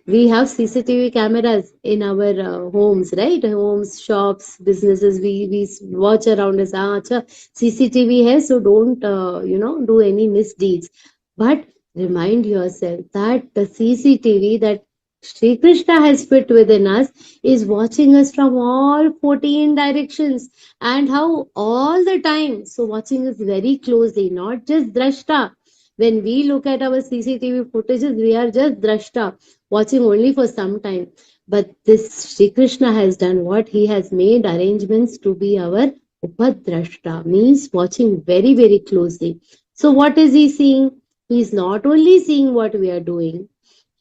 we have CCTV cameras in our homes, right? Homes, shops, businesses. We watch around us. Acha, CCTV hai, so don't do any misdeeds. But remind yourself that the CCTV that Shri Krishna has put within us is watching us from all 14 directions, and how all the time. So watching us very closely, not just drashta. When we look at our CCTV footages, we are just drashta, watching only for some time. But this Shri Krishna has done what? He has made arrangements to be our upadrashta, means watching very, very closely. So what is he seeing? He is not only seeing what we are doing,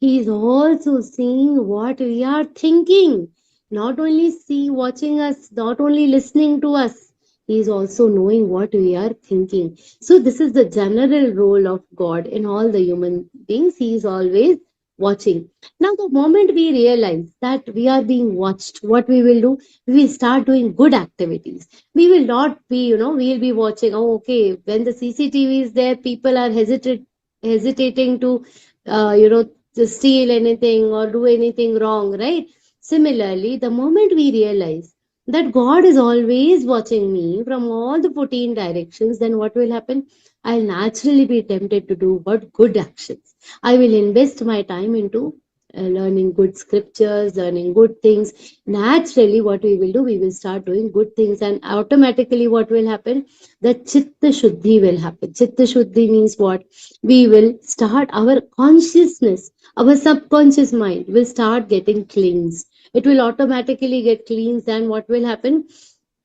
he is also seeing what we are thinking. Not only watching us, not only listening to us, he is also knowing what we are thinking. So this is the general role of God in all the human beings. He is always watching. Now, the moment we realize that we are being watched, what we will do? We will start doing good activities. We will not be, we will be watching, oh, okay, when the CCTV is there, people are hesitating to, to steal anything or do anything wrong, right? Similarly, the moment we realize that God is always watching me from all the 14 directions, then what will happen? I'll naturally be tempted to do what? Good actions. I will invest my time into learning good scriptures, learning good things. Naturally, what we will do? We will start doing good things, and automatically what will happen? The chitta shuddhi will happen. Chitta shuddhi means what? We will start our consciousness, our subconscious mind will start getting cleansed. It will automatically get cleansed, and what will happen?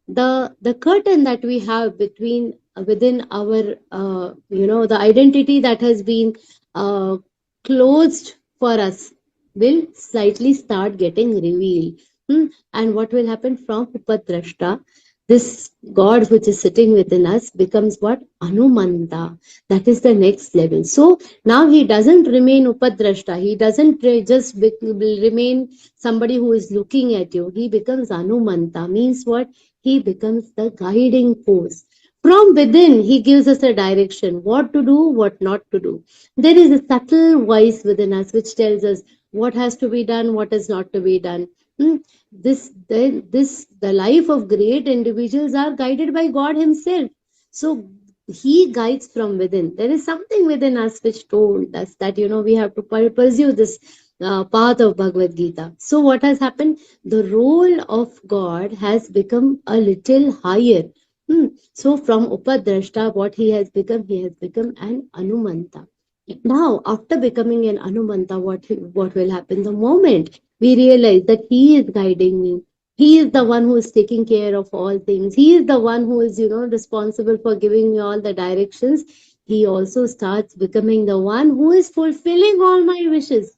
The curtain that we have within our the identity that has been closed for us will slightly start getting revealed. And what will happen? From upadrashta, this God which is sitting within us becomes what? Anumanta. That is the next level. So now he doesn't remain upadrashta. He doesn't just remain somebody who is looking at you. He becomes Anumanta. Means what? He becomes the guiding force. From within, he gives us a direction, what to do, what not to do. There is a subtle voice within us which tells us what has to be done, what is not to be done. The life of great individuals are guided by God himself. So he guides from within. There is something within us which told us that, we have to pursue this path of Bhagavad Gita. So what has happened? The role of God has become a little higher. So from Upadrashta, what he has become an Anumanta. Now, after becoming an Anumanta, what will happen? The moment we realize that he is guiding me, he is the one who is taking care of all things, he is the one who is, responsible for giving me all the directions, he also starts becoming the one who is fulfilling all my wishes.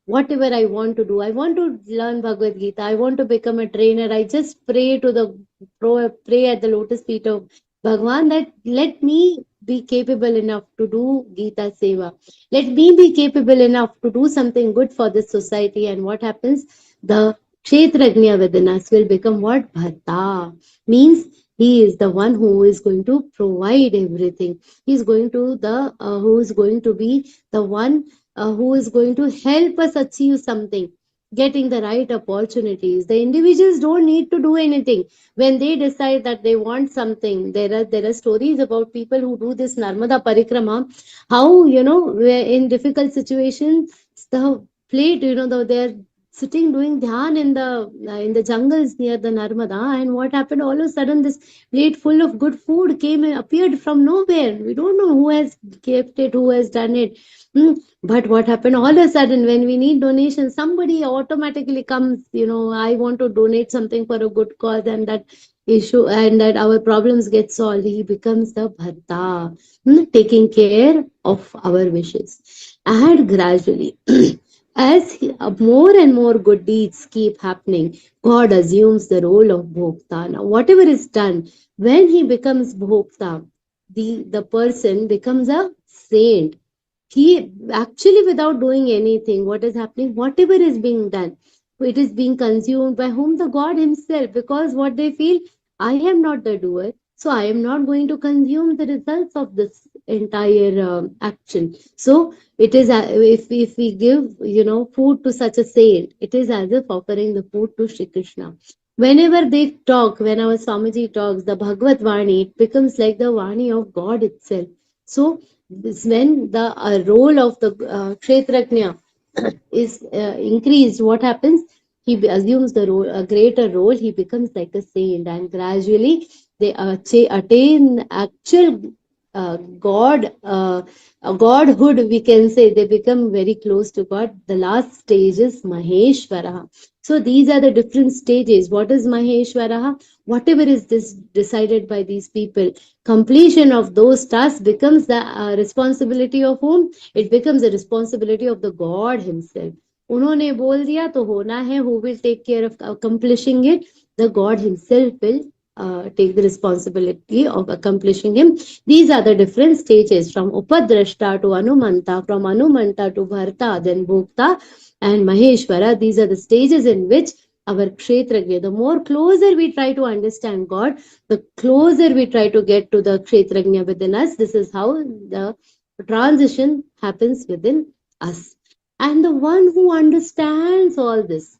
Whatever I want to do, I want to learn Bhagavad Gita, I want to become a trainer, I just pray at the lotus feet of Bhagwan that let me be capable enough to do Gita Seva. Let me be capable enough to do something good for this society. And what happens? The Kshetrajna within us will become what? Bharta. Means he is the one who is going to provide everything. He is going to who is going to be the one who is going to help us achieve something, getting the right opportunities. The individuals don't need to do anything. When they decide that they want something, there are stories about people who do this Narmada Parikrama, how, where in difficult situations, the plate, they're sitting doing dhyan in the jungles near the Narmada, and what happened? All of a sudden, this plate full of good food came and appeared from nowhere. We don't know who has kept it, who has done it. But what happened? All of a sudden, when we need donation, somebody automatically comes, I want to donate something for a good cause, and that issue and that our problems get solved. He becomes the Bharta, taking care of our wishes. And gradually, more and more good deeds keep happening, God assumes the role of Bhokta. Now, whatever is done, when he becomes Bhokta, the person becomes a saint. He actually, without doing anything, what is happening? Whatever is being done, it is being consumed by whom? The God himself, because what they feel, I am not the doer, so I am not going to consume the results of this entire action. So it is if we give food to such a saint, it is as if offering the food to Shri Krishna. Whenever they talk, when our Swamiji talks, the Bhagavad Vani, it becomes like the Vani of God itself. So this, when the role of the Kshetrajna is increased, what happens? He assumes the role, a greater role. He becomes like a saint, and gradually they attain actual godhood. We can say they become very close to God. The last stage is Maheshwara. So these are the different stages. What is Maheshwara? Whatever is this decided by these people, completion of those tasks becomes the responsibility of whom? It becomes the responsibility of the God himself. उन्होंने बोल दिया तो होना है. Who will take care of accomplishing it? The God himself will take the responsibility of accomplishing him. These are the different stages, from Upadrashta to Anumanta, from Anumanta to Bharta, then Bhokta and Maheshwara. These are the stages in which our Kshetrajna, the more closer we try to understand God, the closer we try to get to the Kshetrajna within us. This is how the transition happens within us. And the one who understands all this,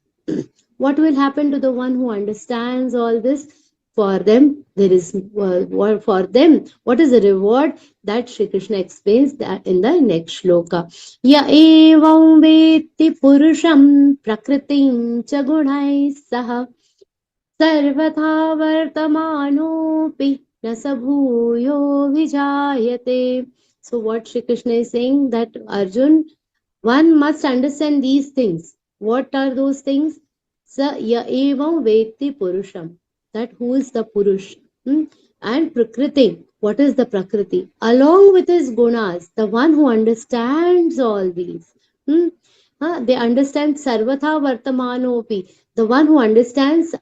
what will happen to the one who understands all this? For them, there is for them, what is the reward? That Shri Krishna explains that in the next shloka. Ya evam veti purusham prakritim cha gunai saha sarvatha vartamanopi nasabhuyo vijayate. So what Shri Krishna is saying, that Arjun, one must understand these things. What are those things? Sa ya evam veti purusham, that who is the Purush, and Prakriti, what is the Prakriti, along with his gunas, the one who understands all these. They understand Sarvatha Vartamanopi, the one who understands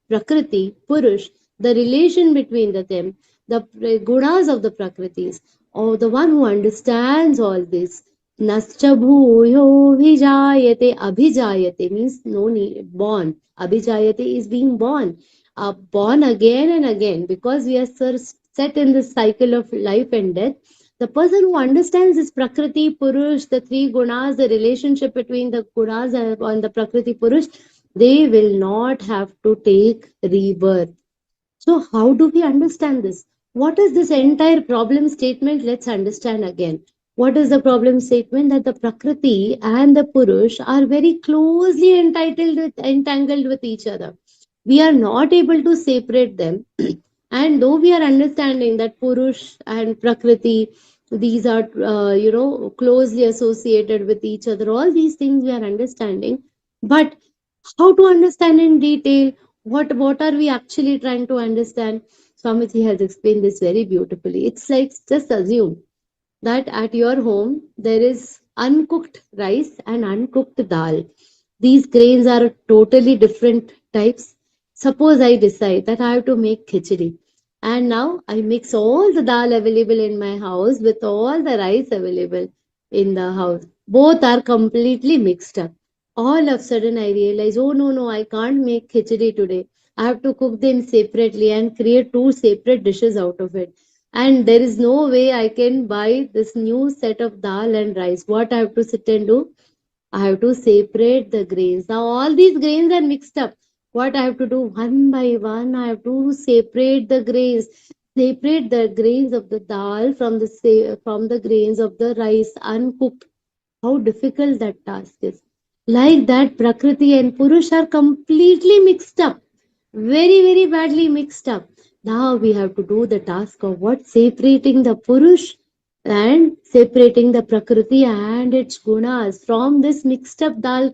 Prakriti, Purush, the relation between them, the gunas of the Prakritis, or the one who understands all this. Nascha bhuyo vijayate. Abhijayate means no need, born. Abhijayate is being born. Born again and again, because we are set in this cycle of life and death. The person who understands this Prakriti, Purush, the three gunas, the relationship between the gunas and the Prakriti, Purush, they will not have to take rebirth. So how do we understand this? What is this entire problem statement? Let's understand again. What is the problem statement? That the Prakriti and the Purush are very closely entangled with each other. We are not able to separate them. And though we are understanding that Purush and Prakriti, these are, closely associated with each other, all these things we are understanding. But how to understand in detail? What are we actually trying to understand? Swamiji has explained this very beautifully. It's like, just assume that at your home, there is uncooked rice and uncooked dal. These grains are totally different types. Suppose I decide that I have to make khichdi, and now I mix all the dal available in my house with all the rice available in the house. Both are completely mixed up. All of a sudden I realize, oh no, I can't make khichdi today. I have to cook them separately and create two separate dishes out of it. And there is no way I can buy this new set of dal and rice. What I have to sit and do? I have to separate the grains. Now all these grains are mixed up. What I have to do? One by one, I have to separate the grains. Separate the grains of the dal from the grains of the rice uncooked. How difficult that task is. Like that, Prakriti and Purusha are completely mixed up. Very, very badly mixed up. Now we have to do the task of what? Separating the Purush and separating the Prakriti and its gunas from this mixed up dal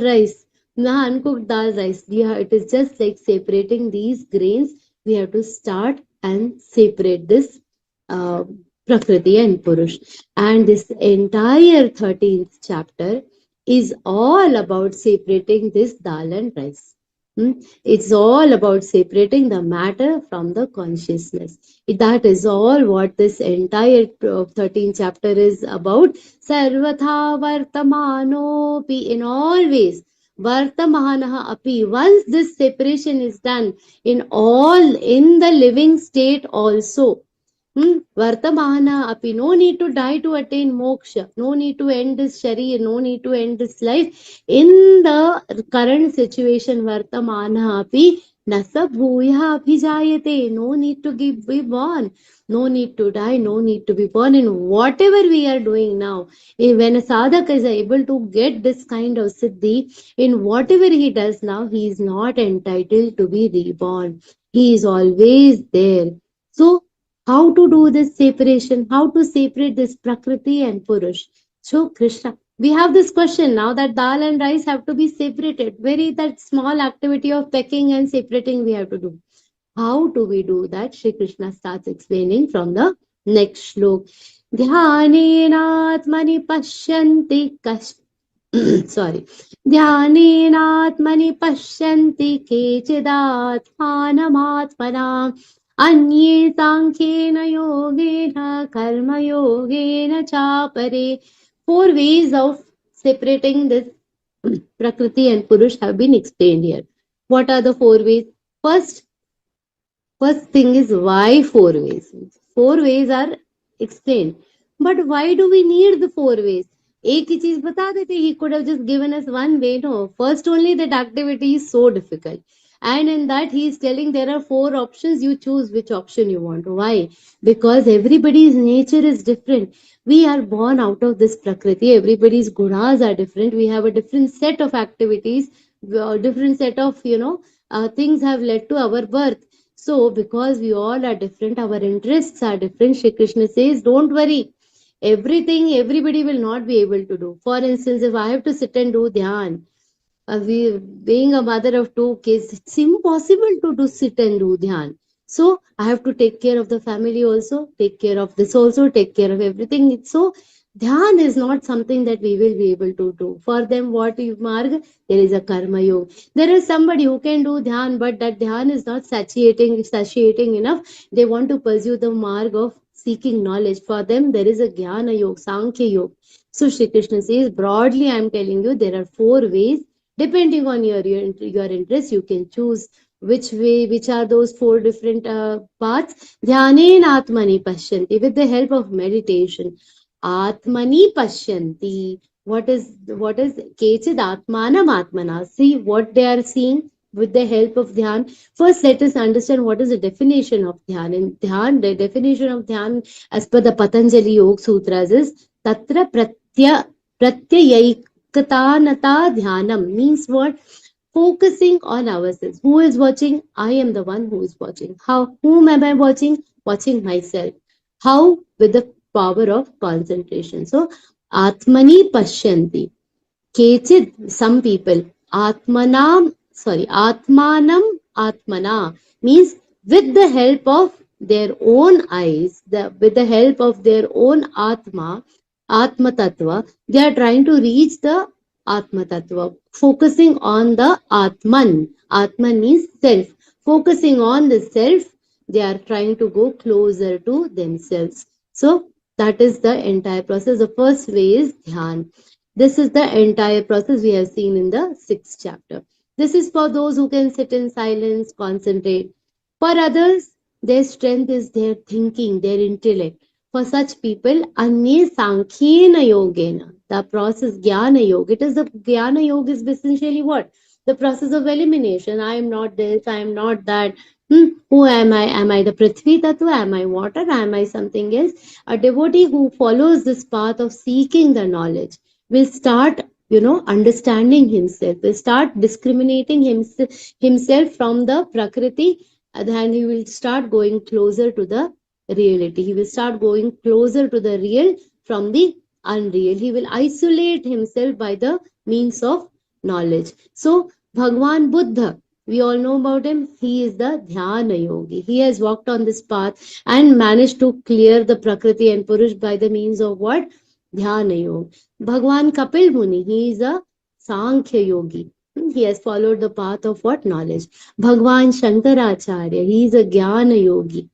rice. Now uncooked dal rice. Yeah, it is just like separating these grains. We have to start and separate this Prakriti and Purush. And this entire 13th chapter is all about separating this dal and rice. It's all about separating the matter from the consciousness. That is all what this entire 13th chapter is about. Sarvatha vartamanopi, in all ways. Vartamanaha api. Once this separation is done in the living state also. Vartamana api, no need to die to attain moksha, no need to end this sharir, no need to end this life. In the current situation, Vartamana api nasa bhuya abhijayate, no need to be born, no need to die, no need to be born. In whatever we are doing now, when a sadhaka is able to get this kind of siddhi, in whatever he does now, he is not entitled to be reborn. He is always there. So, how to do this separation? How to separate this Prakriti and Purush? So, Krishna, we have this question now that dal and rice have to be separated. That small activity of pecking and separating we have to do. How do we do that? Shri Krishna starts explaining from the next shlok. Dhyanenatmani pashyanti sorry. Dhyanenatmani pashyanti kechidatmanamatmana. Anye sankhena yogena karma yogena chapare. 4 ways of separating this Prakriti and Purush have been explained here. What are the 4 ways? First thing is why 4 ways. 4 ways are explained. But why do we need the 4 ways? एक ही चीज बता देते, he could have just given us 1 way. No, first only that activity is so difficult. And in that he is telling there are 4 options, you choose which option you want. Why? Because everybody's nature is different. We are born out of this Prakriti, everybody's gunas are different, we have a different set of activities, different set of things have led to our birth. So because we all are different, our interests are different, Shri Krishna says don't worry, everybody will not be able to do. For instance, if I have to sit and do dhyan, being a mother of 2 kids, it's impossible to sit and do dhyan. So I have to take care of the family also, take care of this also, take care of everything. So dhyan is not something that we will be able to do. For them, what marg? There is a karma yoga. There is somebody who can do dhyan, but that dhyan is not satiating enough. They want to pursue the marg of seeking knowledge. For them, there is a jnana yoga, sankhya yoga. So Shri Krishna says, broadly I am telling you, there are 4 ways. Depending on your interest, you can choose which are those 4 different paths. Dhyanen atmani pashyanti, with the help of meditation. Atmani pashyanti. What is kechid atmanam atmana? See what they are seeing with the help of dhyan. First, let us understand what is the definition of dhyan. In dhyan, the definition of dhyan as per the Patanjali Yoga Sutras is tatra pratyayik Katanata dhyanam, means what? Focusing on ourselves. Who is watching? I am the one who is watching. How? Whom am I watching? Watching myself. How? With the power of concentration. So, Atmani pashyanti. Kechid, some people. Atmanam atmana means with the help of their own eyes, with the help of their own Atma Tattva, they are trying to reach the Atma Tattva, focusing on the Atman. Atman means self. Focusing on the self, they are trying to go closer to themselves. So, that is the entire process. The first way is dhyan. This is the entire process we have seen in the 6th chapter. This is for those who can sit in silence, concentrate. For others, Their strength is their thinking, their intellect. For such people, anye sankhena yogena, the process jnana yoga. It is the jnana yoga is essentially what? The process of elimination. I am not this, I am not that. Who am I? Am I the Prithvi Tattva? Am I water? Am I something else? A devotee who follows this path of seeking the knowledge will start, understanding himself, will start discriminating himself from the Prakriti, and he will start going closer to the reality. He will start going closer to the real from the unreal. He will isolate himself by the means of knowledge. So, Bhagwan Buddha, we all know about him. He is the Dhyana Yogi. He has walked on this path and managed to clear the Prakriti and Purusha by the means of what? Dhyana Yoga. Bhagwan Kapil Muni, he is a Sankhya Yogi. He has followed the path of what? Knowledge. Bhagwan Shankaracharya, he is a Jnana Yogi.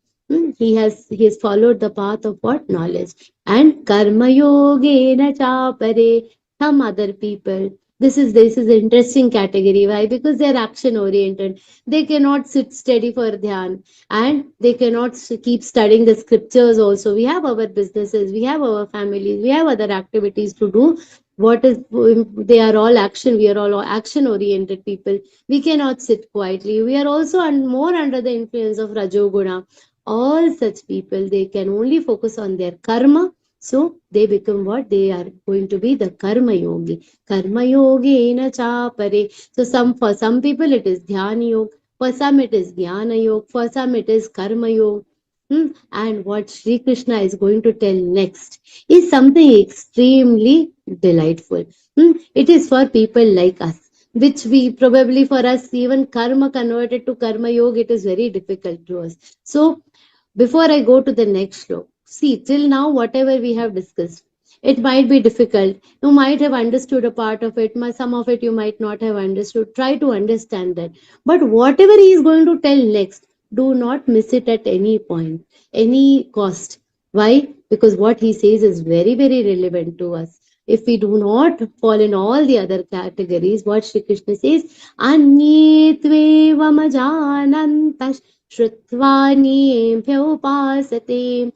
He has followed the path of what? Knowledge. And Karma Yogena Chapare, some other people. This is an interesting category. Why? Because they are action oriented. They cannot sit steady for dhyan, and they cannot keep studying the scriptures also. We have our businesses, we have our families, we have other activities to do. They are all action. We are all action oriented people. We cannot sit quietly. We are also more under the influence of Rajoguna. All such people, they can only focus on their karma. So they become what? They are going to be the karma yogi. Karma yogena chapare. So for some people it is dhyana yoga. For some it is jnana yoga. For some it is karma yoga. And what Sri Krishna is going to tell next is something extremely delightful. It is for people like us, which we probably, for us, even karma converted to karma yoga, it is very difficult to us. So before I go to the next sloka, see, till now, whatever we have discussed, it might be difficult. You might have understood a part of it, some of it you might not have understood. Try to understand that. But whatever he is going to tell next, do not miss it at any point, any cost. Why? Because what he says is very, very relevant to us. If we do not fall in all the other categories, what Shri Krishna says, Anye tvevamajanantash Shrutvaniebhyopasate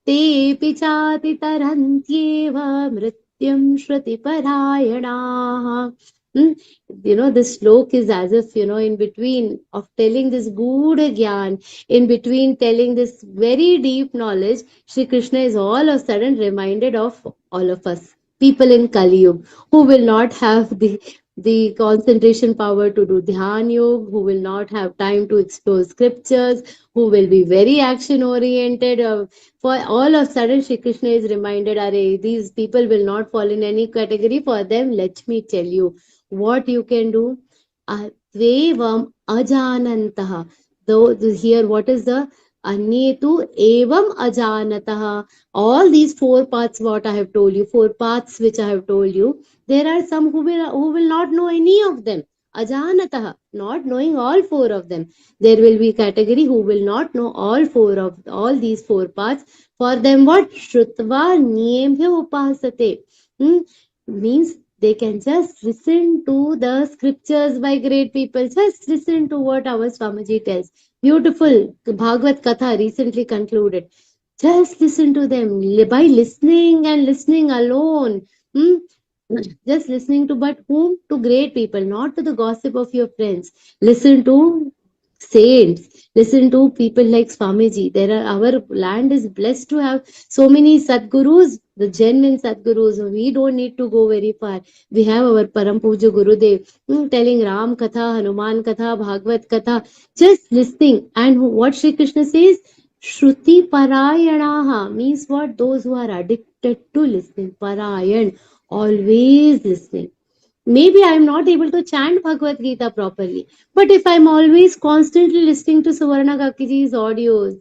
Tepi chati tarantyeva mrityam shruti parayanaha. This sloka is as if, in between of telling this Gudha Gyan, in between telling this very deep knowledge, Shri Krishna is all of a sudden reminded of all of us, people in Kali Yuga, who will not have the concentration power to do Dhyan Yoga, who will not have time to explore scriptures, who will be very action oriented. For all of a sudden, Shri Krishna is reminded, these people will not fall in any category. For them, let me tell you what you can do. Atvevam ajanantaha. Though here, what is the Anyetu evam ajanataha. All these four paths, what I have told you, four paths which I have told you, there are some who will not know any of them. Ajanataha, not knowing all four of them. There will be category who will not know all these four paths. For them, what? Shrutva niyembhya upasate. Means they can just listen to the scriptures by great people. Just listen to what our Swamiji tells. Beautiful Bhagavad Katha recently concluded. Just listen to them by listening and listening alone. Just listening to, but whom? To great people, not to the gossip of your friends. Listen to saints. Listen to people like Swamiji. Our land is blessed to have so many Sadgurus, the genuine Sadgurus. We don't need to go very far. We have our Param Puja Gurudev telling Ram Katha, Hanuman Katha, Bhagavad Katha. Just listening. And what Shri Krishna says, Shruti Parayanaha means what? Those who are addicted to listening. Parayan, always listening. Maybe I am not able to chant Bhagavad Gita properly, but if I am always constantly listening to Suvarna Kakiji's audios,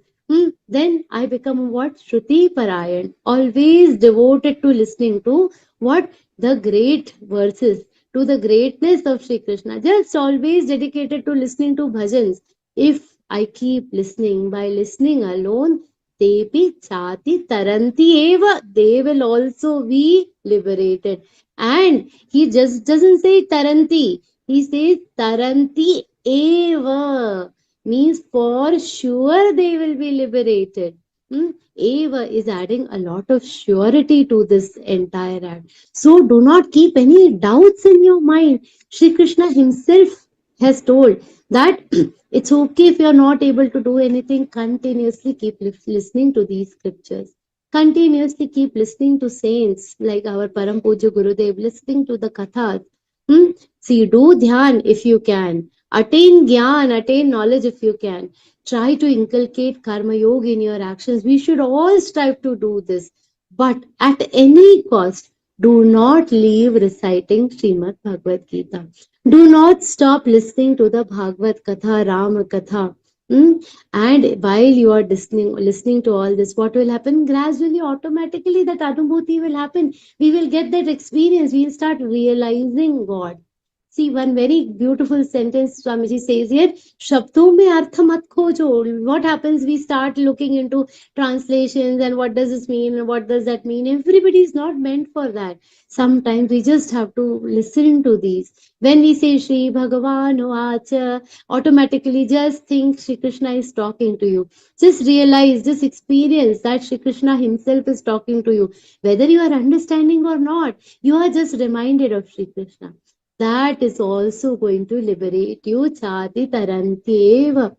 then I become what? Shruti Parayan, always devoted to listening to what? The great verses, to the greatness of Shri Krishna, just always dedicated to listening to bhajans. If I keep listening, by listening alone, Tepi chati taranti eva, they will also be liberated. And he just doesn't say taranti, he says taranti eva. means for sure they will be liberated. Eva is adding a lot of surety to this entire act. So do not keep any doubts in your mind. Shri Krishna himself has told that it's okay if you are not able to do anything. Continuously keep listening to these scriptures. Continuously keep listening to saints like our Param Puja Gurudev, listening to the kathas. See, do dhyan if you can. Attain gyan, attain knowledge if you can. Try to inculcate karma yoga in your actions. We should all strive to do this. But at any cost, do not leave reciting Śrīmad-Bhagavadgītā. Do not stop listening to the Bhagavad Katha, Rama Katha. And while you are listening to all this, what will happen? Gradually, automatically, that anubhuti will happen. We will get that experience. We will start realizing God. See, one very beautiful sentence Swamiji says here, Shabdon mein artha mat khojo. What happens? We start looking into translations and what does this mean and what does that mean? Everybody is not meant for that. Sometimes we just have to listen to these. When we say Shri Bhagavan Vacha, automatically just think Shri Krishna is talking to you. Just realize, just experience that Shri Krishna himself is talking to you. Whether you are understanding or not, you are just reminded of Shri Krishna. That is also going to liberate you. Chati tarantyeva.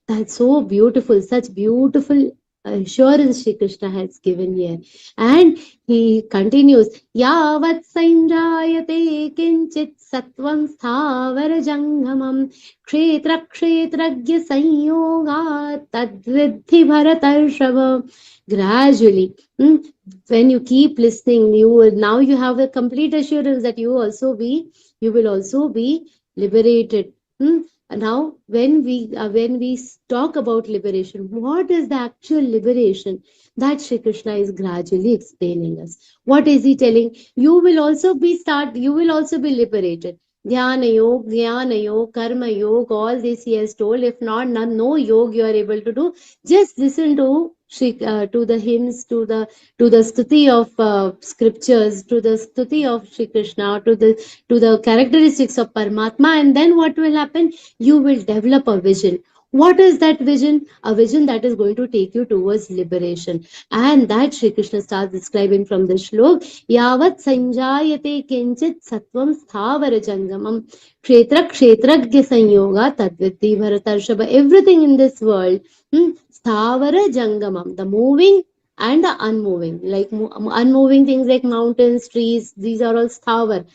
That's so beautiful. Such beautiful assurance Shri Krishna has given here. And he continues, Yavat sainjayate kinchit satvam sthavara jangamam kshetra kshetragya sanyoga tadvidhi bharatarshava. Gradually, when you keep listening, now you have a complete assurance that you will also be liberated. Now, when we talk about liberation, what is the actual liberation that Shri Krishna is gradually explaining us? What is he telling? You will also be liberated. Dhyana yoga, jnana yoga, karma yoga, all this he has told. If not, no yoga you are able to do. Just listen to the hymns, to the stuti of scriptures, to the stuti of Shri Krishna, to the characteristics of Paramatma, and then what will happen? You will develop a vision. What is that vision? A vision that is going to take you towards liberation. And that Shri Krishna starts describing from the shlok. Yavat sanjayate kinchit sattvam sthavara jangamam kshetra kshetragya sanyoga tadvidhi bharatarshava. Everything in this world, sthavara jangamam, the moving and the unmoving. Like unmoving things like mountains, trees, these are all sthavar.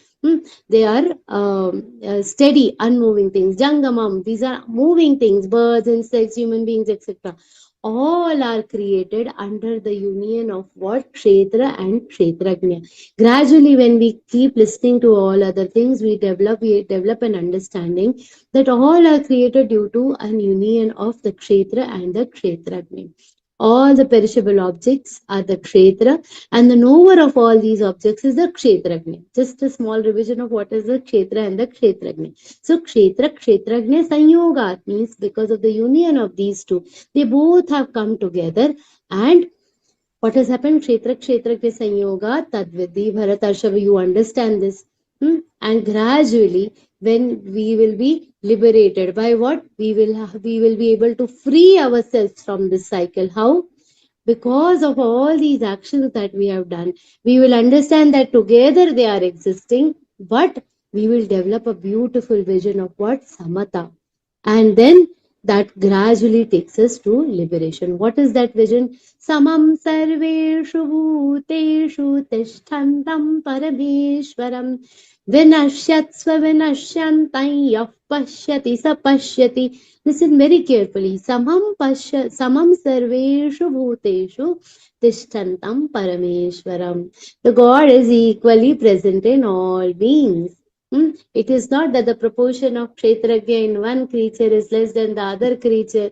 They are steady, unmoving things. Jangamam, these are moving things, birds, insects, human beings, etc. All are created under the union of what? Kshetra and Kshetrajna. Gradually, when we keep listening to all other things, we develop an understanding that all are created due to an union of the Kshetra and the Kshetrajna. All the perishable objects are the kshetra, and the knower of all these objects is the kshetrajna. Just a small revision of what is the kshetra and the kshetrajna. So kshetra kshetrajna sanyoga means because of the union of these two, they both have come together. And what has happened? Kshetra kshetrajna sanyoga tadvidhi bharatarshava. You understand this, and gradually, when we will be liberated by what? We will be able to free ourselves from this cycle. How? Because of all these actions that we have done, we will understand that together they are existing, but we will develop a beautiful vision of what? Samata. And then that gradually takes us to liberation. What is that vision? Samam sarveshu bhuteshu tishthantam parameshwaram vinashyatsva vinashyantam yah pashyati sa pashyati. Listen very carefully. Samam sarveshu bhuteshu tishthantam parameshwaram. The God is equally present in all beings. It is not that the proportion of kshetrajna in one creature is less than the other creature.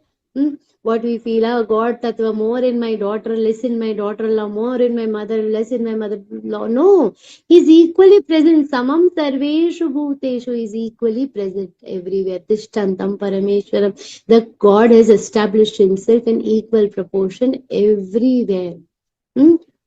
What we feel, God tattva more in my daughter, less in my daughter-in-law, more in my mother, less in my mother-in-law. No, he is equally present. Samam sarveshu bhuteshu is equally present everywhere. Tishtantam parameshwaram. The God has established himself in equal proportion everywhere.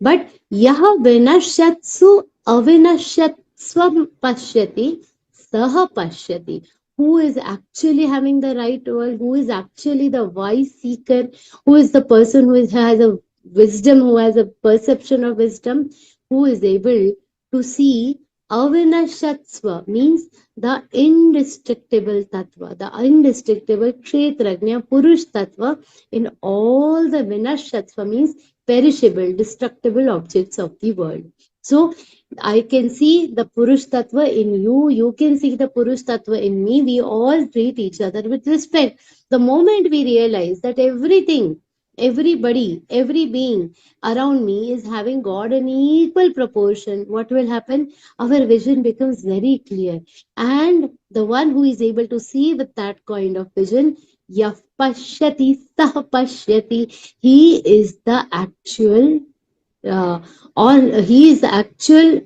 But yaha vinashyatsu avinashyat Swam pashyati, saha pashyati. who is actually having the right word, who is actually the wise seeker, who is the person who has a wisdom, who has a perception of wisdom, who is able to see avinashatsva, means the indestructible tattva, the indestructible kshetrajna purush tattva in all the vinashatsva, means perishable, destructible objects of the world. So I can see the Purush Tattva in you, you can see the Purush Tattva in me. We all treat each other with respect. The moment we realize that everything, everybody, every being around me is having God in equal proportion, what will happen? Our vision becomes very clear. And the one who is able to see with that kind of vision, Yaf Pashyati Sah Pashyati, he is the actual he is the actual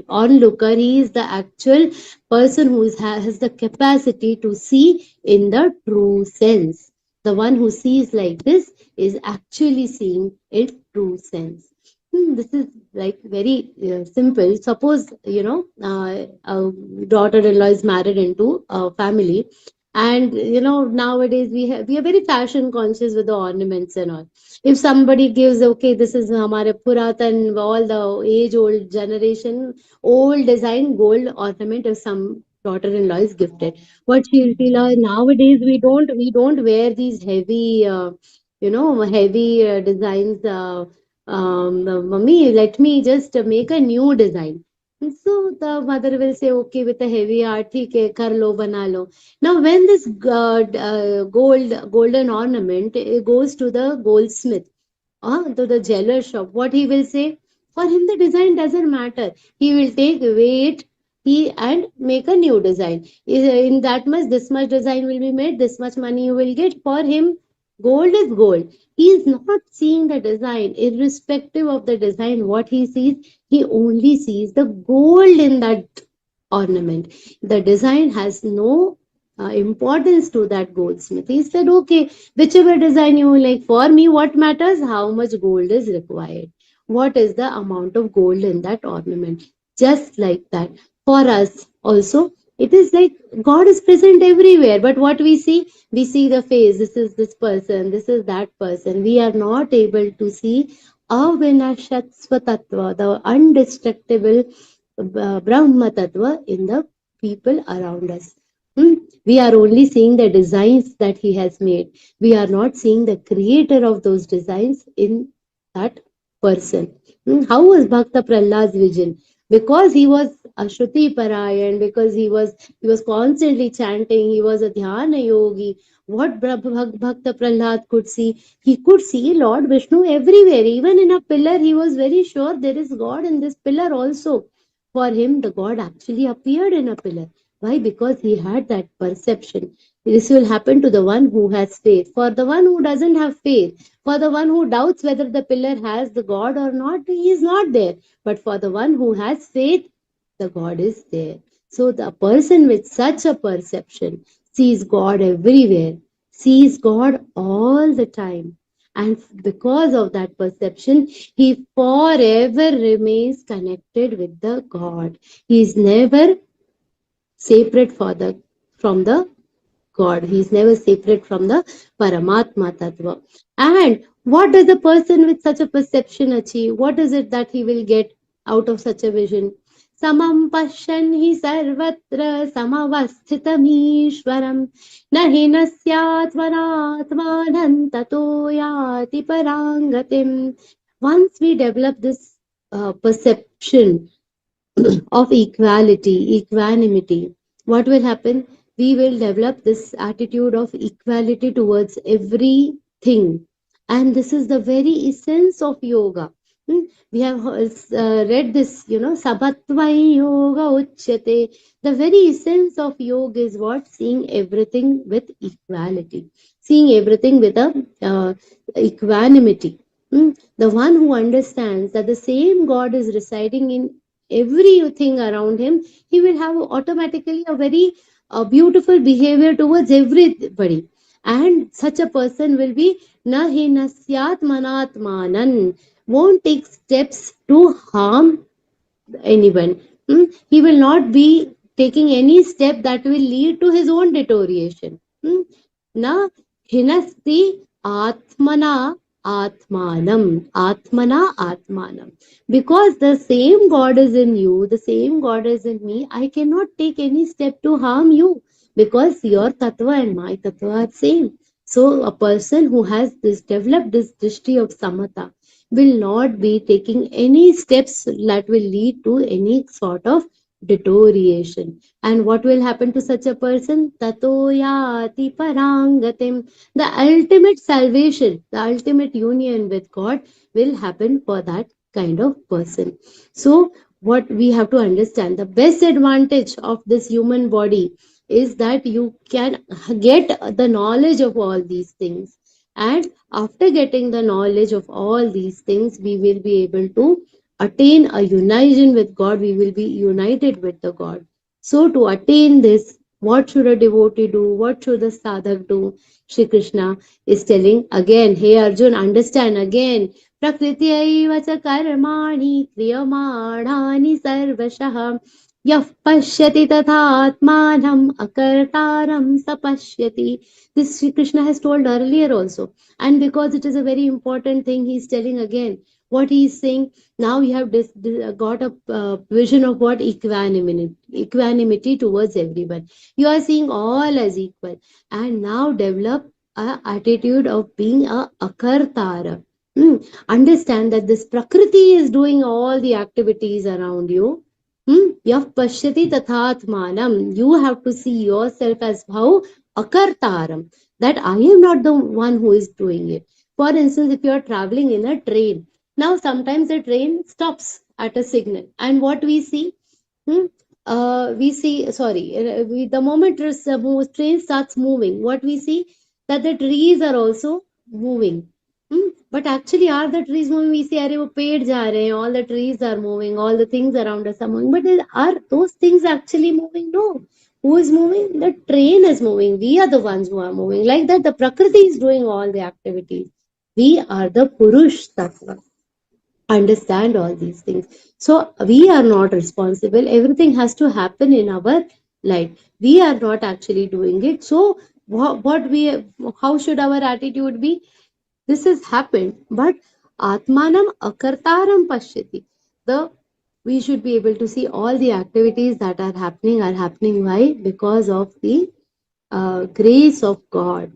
onlooker, he is the actual person who has the capacity to see in the true sense. The one who sees like this is actually seeing in true sense. This is like very simple. Suppose, a daughter-in-law is married into a family, and nowadays we are very fashion conscious with the ornaments and all. If somebody gives, okay, this is hamare puratan, all the age old generation, old design gold ornament, if some daughter-in-law is gifted, what she'll feel, nowadays we don't wear these heavy heavy designs. Mummy, let me just make a new design. So the mother will say, okay, with a heavy heart, theek hai, kar lo, bana lo. Now, when this golden ornament goes to the goldsmith, to the jeweler shop, what he will say? For him, the design doesn't matter. He will take weight and make a new design. In that much, this much design will be made, this much money you will get. For him, gold is gold. He is not seeing the design, irrespective of the design. What he sees, he only sees the gold in that ornament. The design has no importance to that goldsmith. He said, okay, whichever design you like. For me, what matters? How much gold is required? What is the amount of gold in that ornament? Just like that. For us also, it is like God is present everywhere. But what we see the face. This is this person, this is that person. We are not able to see avinashatsva tattva, the indestructible Brahma tattva in the people around us. We are only seeing the designs that he has made. We are not seeing the creator of those designs in that person. How was Bhakta Prahlad's vision? Because he was a Shruti Parayan, because he was constantly chanting, he was a Dhyana yogi. What Bhakta Prahlad could see? He could see Lord Vishnu everywhere. Even in a pillar, he was very sure there is God in this pillar also. For him, the God actually appeared in a pillar. Why? Because he had that perception. This will happen to the one who has faith. For the one who doesn't have faith, for the one who doubts whether the pillar has the God or not, he is not there. But for the one who has faith, the God is there. So the person with such a perception sees God everywhere, sees God all the time. And because of that perception, he forever remains connected with the God. He is never separate from the God. He is never separate from the Paramatma Tattva. And what does a person with such a perception achieve? What is it that he will get out of such a vision? Samam pashyan hi sarvatra samavasthitam ishwaram nahi nasyat varatmanan tato yati parangatim. Once we develop this perception of equality, equanimity, what will happen? We will develop this attitude of equality towards everything. And this is the very essence of yoga. We have read this, Sabatvai Yoga Uchyate. The very essence of yoga is what? Seeing everything with equality. Seeing everything with a equanimity. The one who understands that the same God is residing in everything around him, he will have automatically a very beautiful behavior towards everybody. And such a person will be nahi nasyat manatmanan, won't take steps to harm anyone. He will not be taking any step that will lead to his own deterioration. Na hinasti atmana atmanam. Atmana atmanam. Because the same God is in you, the same God is in me, I cannot take any step to harm you because your tattva and my tattva are same. So a person who has this developed this drishti of samatha will not be taking any steps that will lead to any sort of deterioration. And what will happen to such a person? Tato yati parangatim. The ultimate salvation, the ultimate union with God will happen for that kind of person. So what we have to understand, the best advantage of this human body is that you can get the knowledge of all these things, and after getting the knowledge of all these things we will be able to attain a union with God. We will be united with the God. So to attain this, what should a devotee do? What should the sadhak do? Shri Krishna is telling again, hey Arjun, understand again. Prakriti aivacha karmani kriyamadhani sarvashah yah pashyati tathatmanam akartaram sapashyati. This Shri Krishna has told earlier also. And because it is a very important thing, he is telling again. What he is saying, now you have got a vision of what equanimity towards everyone. You are seeing all as equal, and now develop a attitude of being a akartara. Understand that this Prakriti is doing all the activities around you. Yav pashyati tathatmanam. You have to see yourself as how akartaram. That I am not the one who is doing it. For instance, if you are traveling in a train, now sometimes the train stops at a signal, and what we see, the moment the train starts moving, what we see that the trees are also moving. But actually, are the trees moving? We see, are ped ja rahe hain, all the trees are moving, all the things around us are moving. But are those things actually moving? No. Who is moving? The train is moving. We are the ones who are moving. Like that, the Prakriti is doing all the activities. We are the Purush Tattva. Understand all these things. So we are not responsible. Everything has to happen in our light. We are not actually doing it. So how should our attitude be? This has happened, but Atmanam Akartaram Pashyati. We should be able to see all the activities that are happening. Why? Because of the grace of God.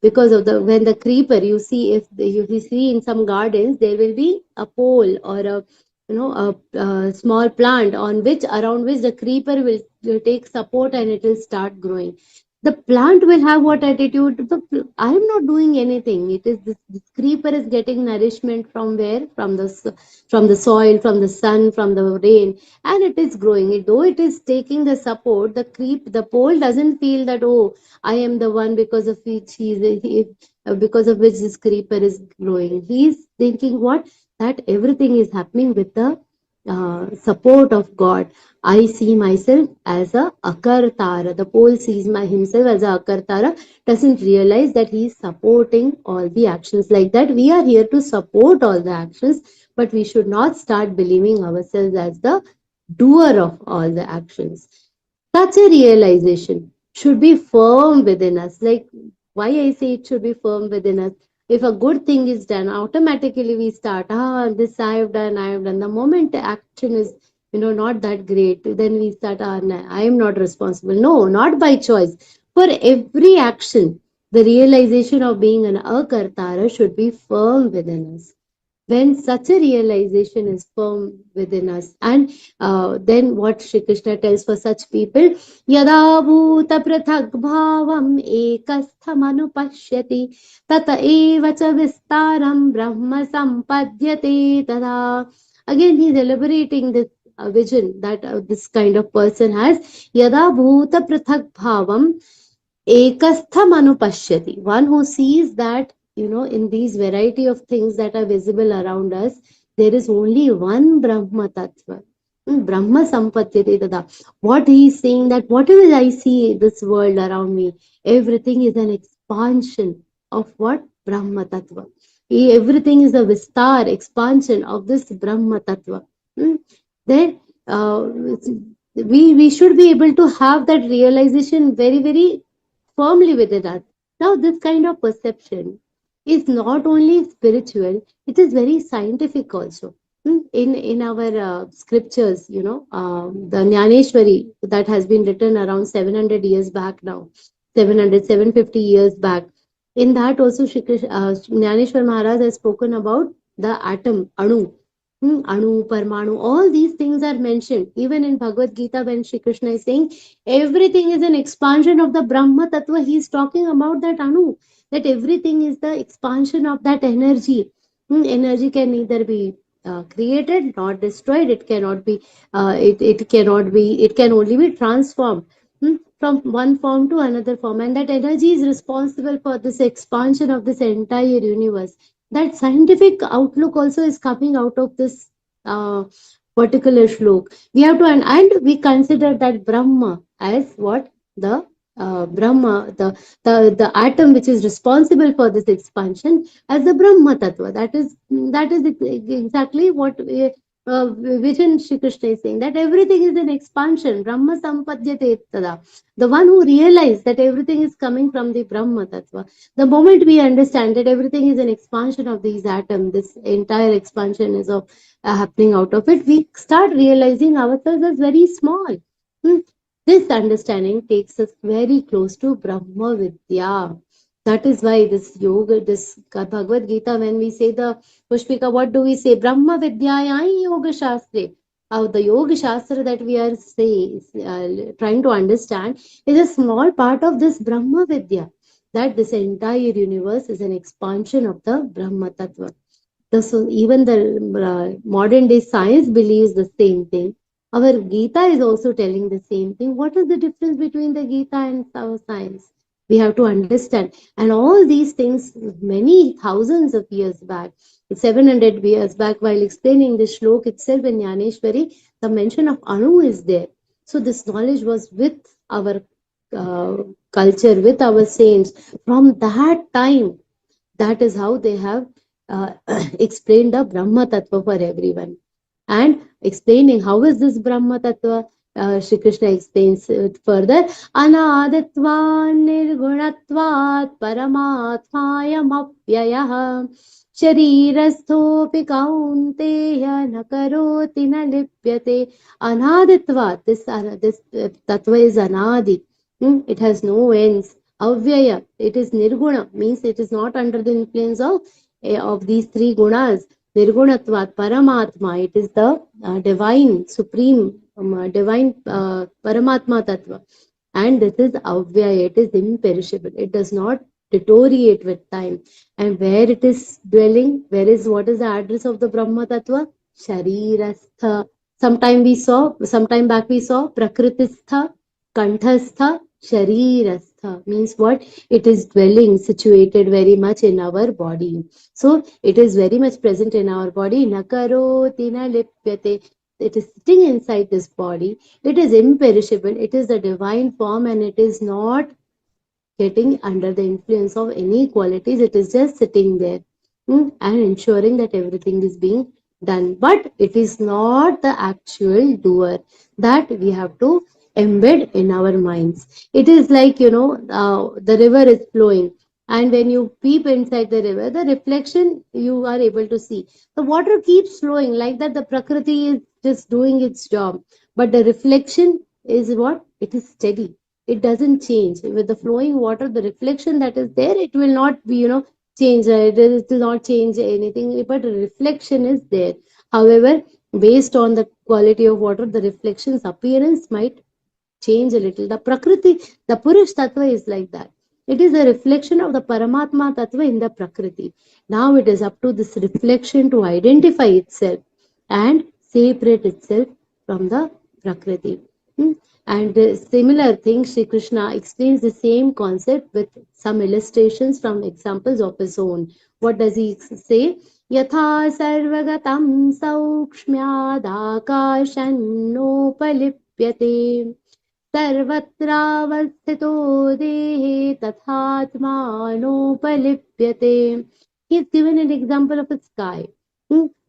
Because of when the creeper, you see, if you see in some gardens, there will be a pole or a small plant around which the creeper will take support and it will start growing. The plant will have what attitude? I am not doing anything. It is this creeper is getting nourishment from where? From the soil, from the sun, from the rain, and it is growing. Though it is taking the support, the pole doesn't feel that, oh, I am the one because of which because of which this creeper is growing. He is thinking what? That everything is happening with the support of God. I see myself as a akartara. The pole sees himself as a akartara, doesn't realize that he is supporting all the actions. Like that, we are here to support all the actions, but we should not start believing ourselves as the doer of all the actions. Such a realization should be firm within us. Like why I say it should be firm within us. If a good thing is done, automatically we start, this I have done. The moment the action is, not that great, then we start, no, I am not responsible. No, not by choice. For every action, the realization of being an akartara should be firm within us. When such a realization is firm within us, and then what Shri Krishna tells for such people, yada bhuta prathak bhavam ekastham anupashyati tata eva cha vistaram brahma sampadyate tada. Again, he is elaborating this vision that this kind of person has. Yada bhuta prathak bhavam ekastham anupashyati. One who sees that, in these variety of things that are visible around us, there is only one Brahma Tattva. Brahma Sampatyate Tada. What he is saying, that whatever I see this world around me, everything is an expansion of what? Brahma Tattva. Everything is a vistar, expansion of this Brahma Tattva. Then we should be able to have that realization very, very firmly within us. Now, this kind of perception is not only spiritual, it is very scientific also. In our scriptures, the Jnaneshwari that has been written around 700 years back now, 750 years back. In that also, Jnaneshwar Maharaj has spoken about the atom, Anu. Anu, Parmanu, all these things are mentioned. Even in Bhagavad Gita, when Shri Krishna is saying everything is an expansion of the Brahma Tattva, he is talking about that Anu, that everything is the expansion of that energy. Energy can neither be created nor destroyed. It cannot be. It cannot be. It can only be transformed from one form to another form, and that energy is responsible for this expansion of this entire universe. That scientific outlook also is coming out of this particular shlok. We have to, and we consider that Brahma as what the Brahma, the atom which is responsible for this expansion, as the Brahma Tattva. That is exactly what Vision Shri Krishna is saying, that everything is an expansion. Brahma Sampadyate Tada. The one who realized that everything is coming from the Brahma Tattva. The moment we understand that everything is an expansion of these atoms, this entire expansion is of happening out of it, we start realizing ourselves as very small. This understanding takes us very close to Brahma Vidya. That is why this yoga, this Bhagavad Gita, when we say the Pushpika, what do we say? Brahma Vidyayai Yoga Shastre. The Yoga Shastra that we are trying to understand is a small part of this Brahma Vidya. That this entire universe is an expansion of the Brahma Tattva. So even the modern day science believes the same thing. Our Gita is also telling the same thing. What is the difference between the Gita and our science? We have to understand. And all these things, many thousands of years back, 700 years back, while explaining the shlok itself in Jnaneshwari, the mention of Anu is there. So this knowledge was with our culture, with our saints. From that time, that is how they have explained the Brahma Tattva for everyone. And explaining how is this Brahma Tattva, Shri Krishna explains it further. Anadatva nirgunatvat paramatmayam apyayah sharirasthopi kaunteya nakaroti na lipyate. Anaditva, this tattva is anadi. It has no ends. Avyaya, it is nirguna, means it is not under the influence of these three gunas. Nirgunatvat Paramatma, it is the divine, supreme, divine Paramatma Tattva. And this is Avyaya, it is imperishable. It does not deteriorate with time. And where it is dwelling, what is the address of the Brahma Tattva? Sharirastha. Sometime back we saw Prakritistha, Kanthastha, Sharirastha. Means what? It is dwelling, situated very much in our body. So it is very much present in our body. Nakaroti na lipyate. It is sitting inside this body. It is imperishable. It is the divine form, and it is not getting under the influence of any qualities. It is just sitting there and ensuring that everything is being done. But it is not the actual doer that we have to embed in our minds. It is like, the river is flowing. And when you peep inside the river, the reflection you are able to see. The water keeps flowing like that. The Prakriti is just doing its job. But the reflection is what? It is steady. It doesn't change. With the flowing water, the reflection that is there, it will not be, change. It will not change anything, but the reflection is there. However, based on the quality of water, the reflection's appearance might change a little. The Prakriti, the Purusha Tattva is like that. It is a reflection of the Paramatma Tattva in the Prakriti. Now it is up to this reflection to identify itself and separate itself from the Prakriti. And similar thing, Shri Krishna explains the same concept with some illustrations from examples of his own. What does he say? Yatha sarvagatam saukshmyadakashanopalipyate sarvatravastito dehe tathatmanopalipyate. He is given an example of a sky.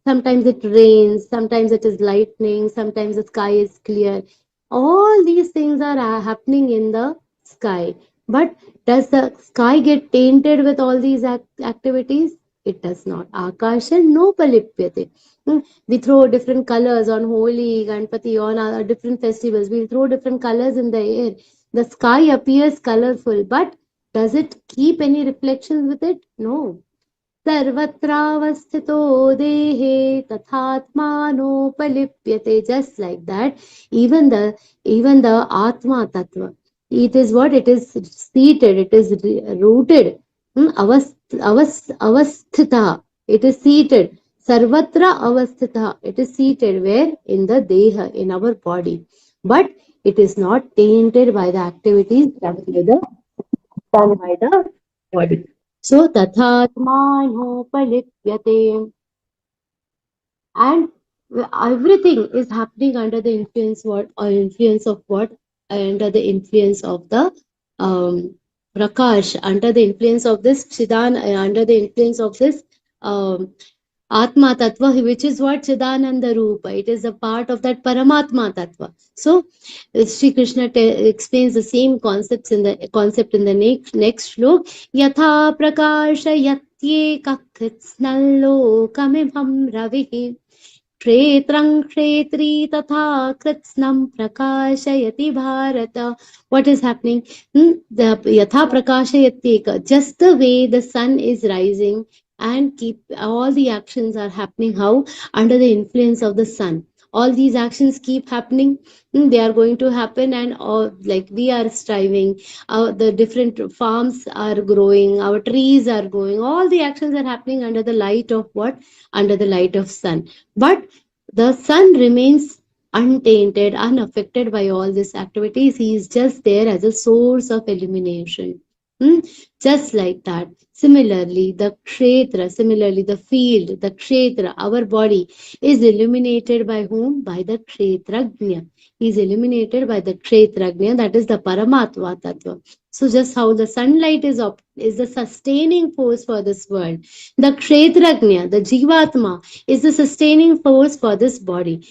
Sometimes it rains, sometimes it is lightning, sometimes the sky is clear. All these things are happening in the sky. But does the sky get tainted with all these activities? It does not. Akasha no palipyate. We throw different colors on Holi, Ganpati, on other different festivals. We throw different colors in the air. The sky appears colorful, but does it keep any reflections with it? No. सर्वत्रावस्थितो देहे तथात्मानोपलिप्यते. Just like that, even the atma tattva, it is what? It is seated, it is rooted. Avasthita, it is seated. Sarvatra avasthita, it is seated where? In the deha, in our body. But it is not tainted by the activities done by the body. So tathatmanopalipyate. And everything is happening under the influence what? Or influence of what? Under the influence of the prakash, under the influence of this chidan, under the influence of this um, Atma Tattva, which is what? Chidananda Rupa. It is a part of that Paramatma Tattva. So, Sri Krishna explains the same concept in the next shlok. Yatha prakasha yatyeka kritsnallokamimham ravihi. Kshetrang kshetri tatha kritsnam prakashayati bharata. What is happening? The yatha prakashayatyeka. Just the way the sun is rising and keep all the actions are happening how? Under the influence of the sun. All these actions keep happening. They are going to happen, and all, like we are striving, the different farms are growing, our trees are growing, all the actions are happening under the light of what? Under the light of sun. But the sun remains untainted, unaffected by all these activities. He is just there as a source of illumination. Just like that. Similarly, the kshetra, similarly, the field, the kshetra, our body is illuminated by whom? By the kshetrajna. He is illuminated by the kshetrajna, that is the Paramatma Tattva. So just how the sunlight is the sustaining force for this world, the kshetrajna, the jivatma, is the sustaining force for this body.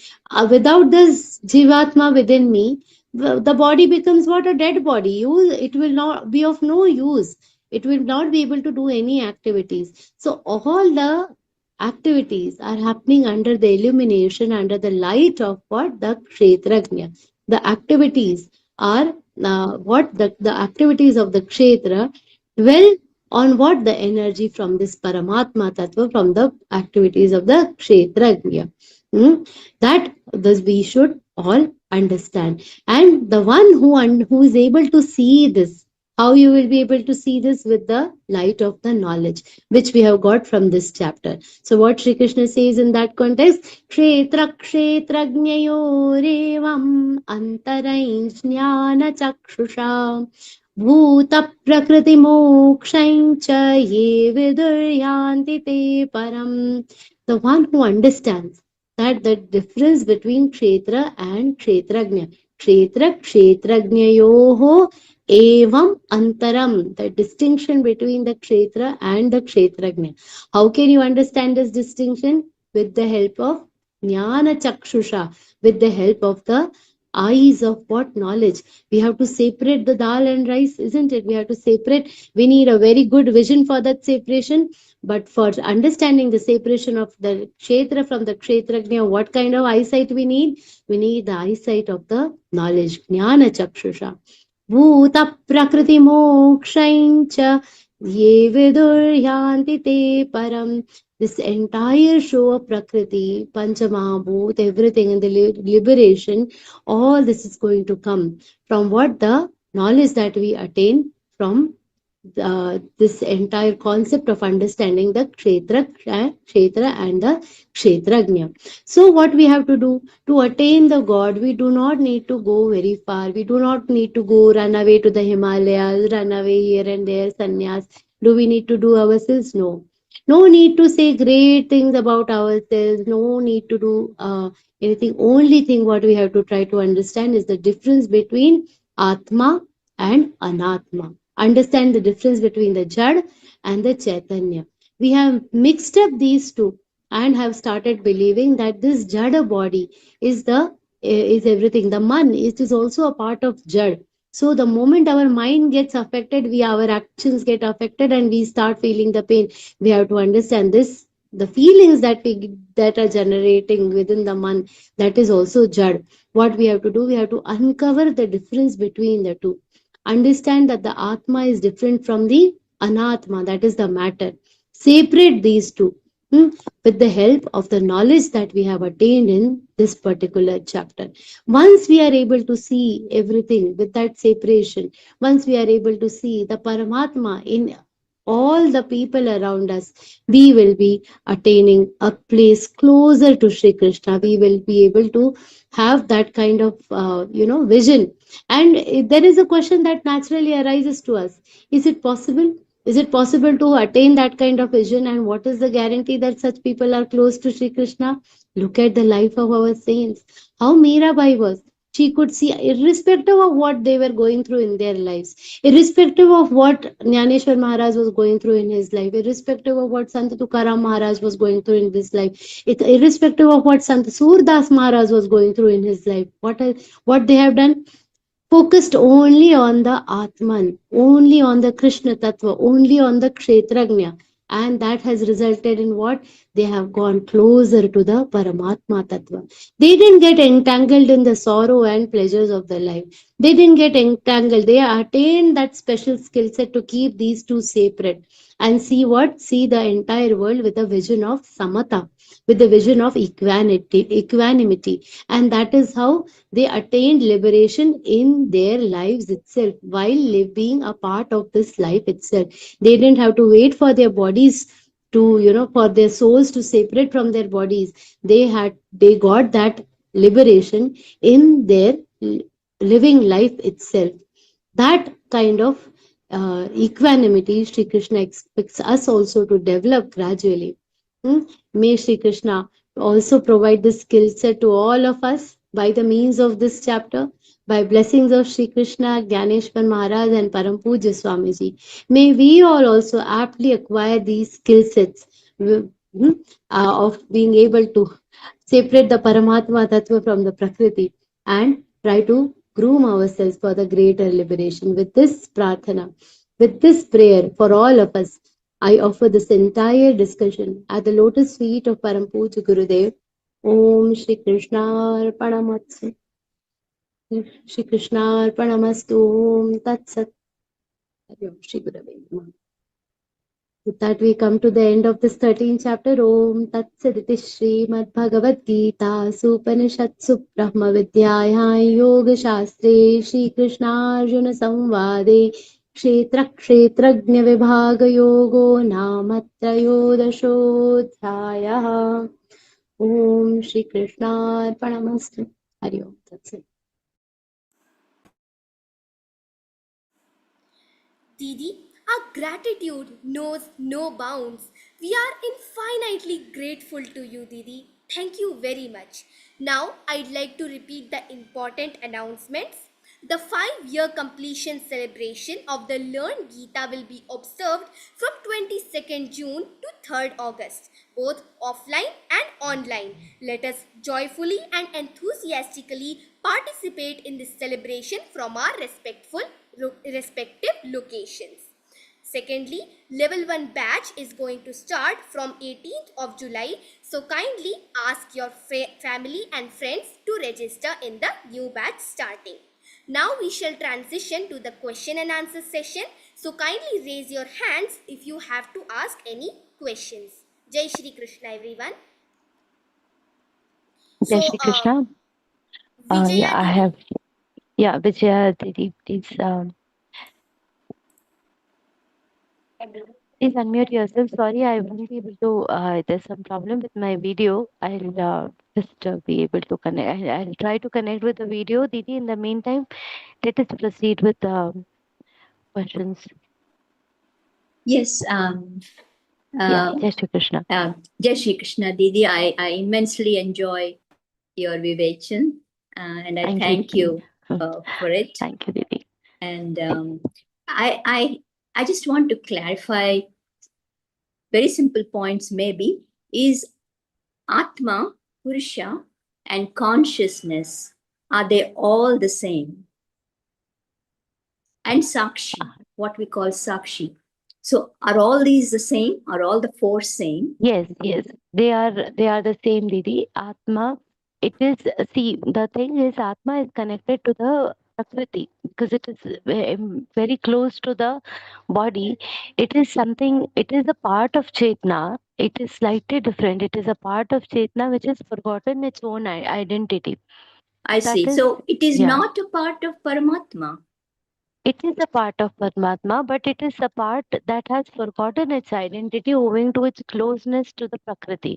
Without this jivatma within me, the body becomes what? A dead body. It will not be of no use. It will not be able to do any activities. So all the activities are happening under the illumination, under the light of what? The kshetrajna. The activities are what? The activities of the kshetra dwell on what? The energy from this Paramatma Tattva, from the activities of the kshetrajna. That thus we should all understand. And the one who is able to see this, how you will be able to see this? With the light of the knowledge which we have got from this chapter. So what Sri Krishna says in that context, kshetra kshetrajnayorevam antarajnana chakshusha bhuta prakriti mokshaincha ye viduryanti te param. The one who understands that the difference between kshetra and kshetrajna. Kshetra kshetrajnayoho evam antaram. The distinction between the kshetra and the kshetrajna. How can you understand this distinction? With the help of jnana chakshusha, with the help of the eyes of what? Knowledge. We have to separate the dal and rice, isn't it? We have to separate. We need a very good vision for that separation. But for understanding the separation of the kshetra from the kshetrajna, what kind of eyesight we need? We need the eyesight of the knowledge, jnana chakshusha. Bhuta prakriti mokshaincha ye viduryanti te param. This entire show of Prakriti, Panchamahabhut, everything in the liberation, all this is going to come from what? The knowledge that we attain from this entire concept of understanding the kshetra and the kshetrajna. So what we have to do to attain the God? We do not need to go very far. We do not need to go run away to the Himalayas, run away here and there, sannyas. Do we need to do ourselves? No. No need to say great things about ourselves. No need to do anything. Only thing what we have to try to understand is the difference between Atma and Anatma. Understand the difference between the Jad and the Chaitanya. We have mixed up these two and have started believing that this Jada body is the is everything. The man, it is also a part of Jad. So the moment our mind gets affected, our actions get affected and we start feeling the pain. We have to understand this. The feelings that are generating within the man, that is also Jad. What we have to do, we have to uncover the difference between the two. Understand that the Atma is different from the Anatma, that is the matter. Separate these two. With the help of the knowledge that we have attained in this particular chapter. Once we are able to see everything with that separation, once we are able to see the Paramatma in all the people around us, we will be attaining a place closer to Sri Krishna. We will be able to have that kind of vision. And there is a question that naturally arises to us: is it possible? Is it possible to attain that kind of vision? And what is the guarantee that such people are close to Sri Krishna? Look at the life of our saints. How Mirabai was. She could see, irrespective of what they were going through in their lives, irrespective of what Jnaneshwar Maharaj was going through in his life, irrespective of what Sant Tukaram Maharaj was going through in this life, irrespective of what Sant Surdas Maharaj was going through in his life, what they have done, focused only on the Atman, only on the Krishna Tattva, only on the Kshetrajna. And that has resulted in what? They have gone closer to the Paramatma Tattva. They didn't get entangled in the sorrow and pleasures of the life. They didn't get entangled. They attained that special skill set to keep these two separate and see what? See the entire world with a vision of Samata, with the vision of equanimity. And that is how they attained liberation in their lives itself while being a part of this life itself. They didn't have to wait for their bodies to, for their souls to separate from their bodies. They got that liberation in their living life itself. That kind of equanimity Sri Krishna expects us also to develop gradually. May Sri Krishna also provide this skill set to all of us by the means of this chapter, by blessings of Sri Krishna, Gyaneshwar Maharaj and Param Pujya Swamiji. May we all also aptly acquire these skill sets of being able to separate the Paramatma Tattva from the Prakriti and try to groom ourselves for the greater liberation. With this prarthana, with this prayer for all of us, I offer this entire discussion at the lotus feet of Param Pujya Gurudev. Om Shri Krishna Arpanamastu. Shri Krishna Arpanamastu. Om Tat Sat. Shri Gurave Namaha. With that, we come to the end of this 13th chapter. Om Tat Sat iti Śrīmad-Bhagavadgītā Supanishatsu Brahma Vidyāyā Yoga Shastre Shri Krishna Arjuna Samvade Kshetra Kshetrajna Vibhaga Yogo Namatrayodashodhyāyah. Om Shri Krishna Arpanamastu. Hari Om. That's it. Didi, our gratitude knows no bounds. We are infinitely grateful to you, Didi. Thank you very much. Now, I'd like to repeat the important announcements. The 5-year completion celebration of the Learngeeta will be observed from 22nd June to 3rd August, both offline and online. Let us joyfully and enthusiastically participate in this celebration from our respective locations. Secondly, level 1 batch is going to start from 18th of July, so kindly ask your family and friends to register in the new batch starting. Now we shall transition to the question and answer session, so kindly raise your hands if you have to ask any questions. Jai Shri Krishna, everyone. Jai Shri Krishna. Vijaya I Didi. have. Yeah, Vijaya Didi, please unmute yourself. Sorry, I won't be able to. There's some problem with my video. I'll just be able to connect. I'll try to connect with the video, Didi. In the meantime, let us proceed with questions. Yes. Yeah, Jai Shri Krishna. Jai Shri Krishna, Didi. I immensely enjoy your vivation, and I thank you for it. Thank you, Didi. And I just want to clarify very simple points. Maybe is Atma, Purusha, and consciousness, are they all the same? And Sakshi, what we call Sakshi. So are all these the same? Are all the four same? Yes, yes, they are the same, Didi. Atma, it is, see, the thing is, Atma is connected to the Prakriti because it is very close to the body. It is something, it is a part of Chetna. It is slightly different. It is a part of Chetna which has forgotten its own identity. I That see. is, So it is yeah. not a part of Paramatma. It is a part of Paramatma, but it is a part that has forgotten its identity owing to its closeness to the Prakriti.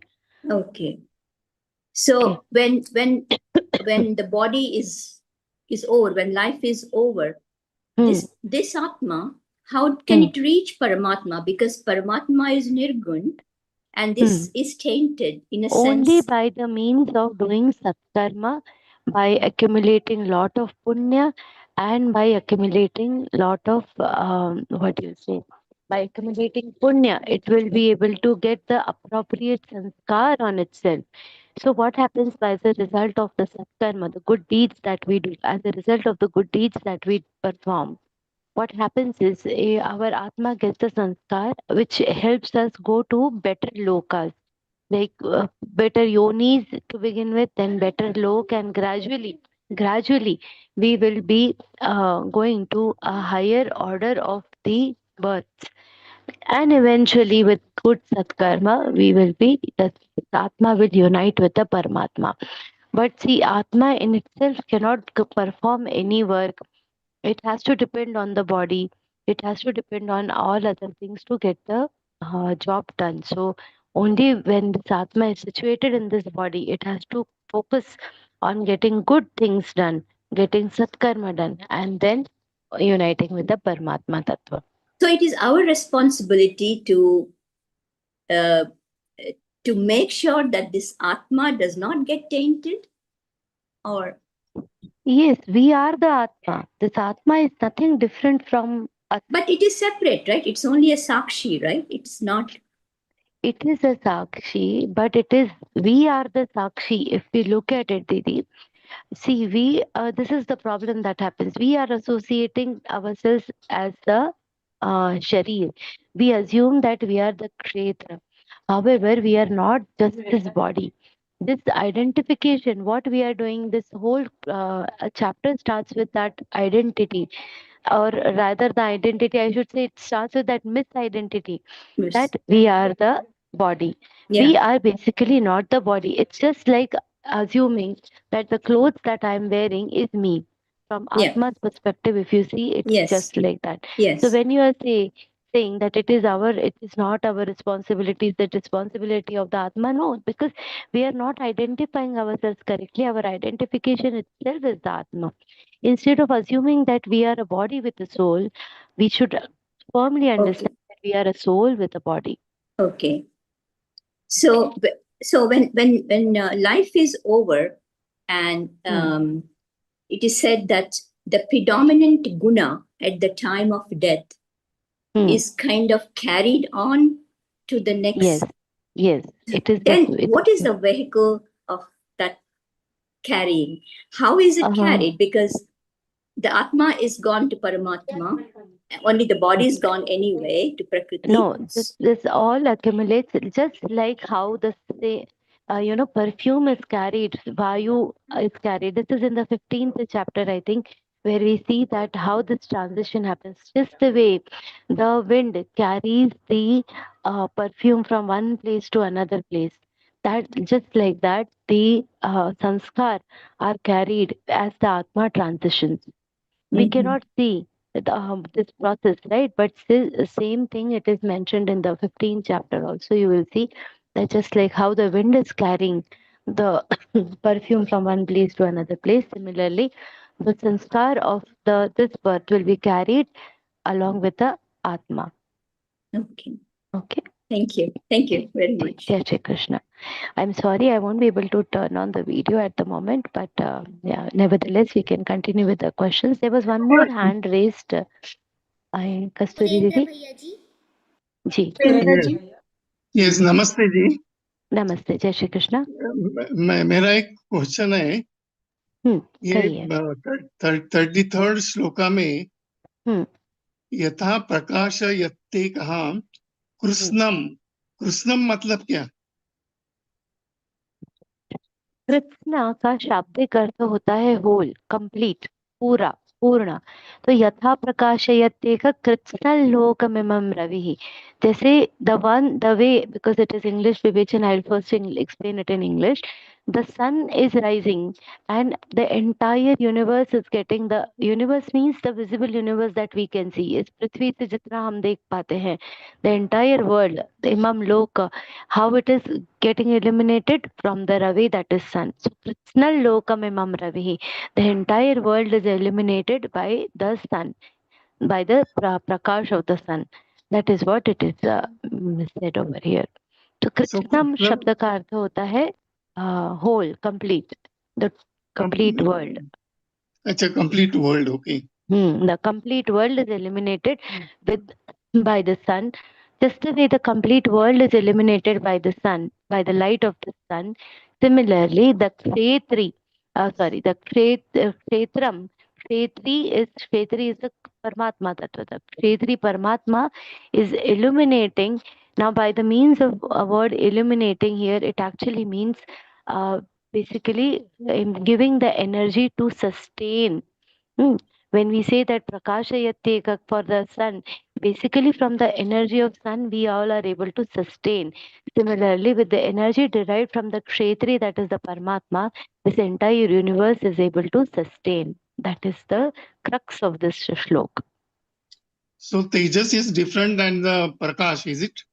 Okay. So when the body is over, when life is over, this Atma, how can it reach Paramatma? Because Paramatma is Nirgun, and this is tainted in a Only sense. by the means of doing satkarma, by accumulating lot of punya, and by accumulating lot of what do you say? By accumulating punya, it will be able to get the appropriate sanskar on itself. So what happens as a result of the satkarma, the good deeds that we do, as a result of the good deeds that we perform, what happens is our atma gets the sanskar which helps us go to better lokas, like better yonis to begin with, then better lok, and gradually we will be going to a higher order of the births, and eventually with good satkarma we will be, the atma will unite with the Paramatma. But see, atma in itself cannot perform any work. It has to depend on the body. It has to depend on all other things to get the job done. So only when this atma is situated in this body, it has to focus on getting good things done, getting satkarma done, and then uniting with the Paramatma Tattva. So it is our responsibility uh, to make sure that this Atma does not get tainted, or Yes, we are the atma. This atma is nothing different from us. but it is separate, right? It's only a Sakshi, right? It's not. It is a sakshi, but it is, we are the sakshi. If we look at it, Didi, see, this is the problem that happens. We are associating ourselves as the sharir. We assume that we are the kshetra. However, we are not just this body. This identification, what we are doing, this whole chapter starts with that identity, or rather, the identity, I should say, it starts with that misidentity that we are the body. We Yeah. are basically not the body. It's just like assuming that the clothes that I'm wearing is me. From Yeah. Atma's perspective, if you see, it's Yes. just like that. Yes. So when you are saying that it is not our responsibility, it's the responsibility of the Atma, no, because we are not identifying ourselves correctly. Our identification itself is the Atma. Instead of assuming that we are a body with a soul, we should firmly understand that we are a soul with a body. Okay. So when life is over, and it is said that the predominant guna at the time of death is kind of carried on to the next. Yes, it is. Then what is the vehicle of that carrying? How is it carried? Because the Atma is gone to Paramatma, only the body is gone anyway to Prakriti. No, this all accumulates just like how the perfume is carried, Vayu is carried. This is in the 15th chapter, I think, where we see that how this transition happens. Just the way the wind carries the perfume from one place to another place. That just like that, the sanskar are carried as the Atma transitions. We cannot see this process, right? But still, same thing, it is mentioned in the 15th chapter also. You will see that just like how the wind is carrying the perfume from one place to another place, similarly, the sanskar of this birth will be carried along with the Atma. Okay. Okay. Thank you. Thank you very much. Jai Shri Krishna. I'm sorry I won't be able to turn on the video at the moment, but yeah, nevertheless, we can continue with the questions. There was one more hand raised. Kasturi Surendra Didi. Bhaiya ji. Ji. Yes, Namaste ji. नमस्ते, जय श्री कृष्ण। मेरा एक question है, ये कहिए। 33rd shloka में हम्म। यथा प्रकाश यत्ते कहा कृष्णम, कृष्णम मतलब क्या? कृष्णा का शाब्दिक अर्थ होता है होल, कंप्लीट, पूरा, पूर्ण। तो यथा प्रकाशयत्येक कृत्स्नल लोकमिमं रविः, जैसे the way, because it is English vivaction, I'll first explain it in English. The sun is rising and the entire universe is getting, the universe means the visible universe that we can see, इस पृथ्वी से जितना हम देख पाते हैं, the entire world, the imam lok, how it is getting illuminated from the ravi, that is sun. So krishnal lokam imam ravi, the entire world is illuminated by the sun, by the prakash of the sun. That is what it is said over here. तो So कृष्णम शब्द का अर्थ होता है whole, complete, the complete world. अच्छा, complete world, okay. The complete world is illuminated with by the sun. Just the way the complete world is illuminated by the sun, by the light of the sun. Similarly, the Kshetri is the Paramatma Tattva. The Kshetri Paramatma is illuminating. Now, by the means of a word illuminating here, it actually means basically giving the energy to sustain. When we say that prakashayate for the sun, basically from the energy of sun, we all are able to sustain. Similarly, with the energy derived from the kshetri, that is the Paramatma, this entire universe is able to sustain. That is the crux of this shlok. So Tejas is different than the Prakash, is it?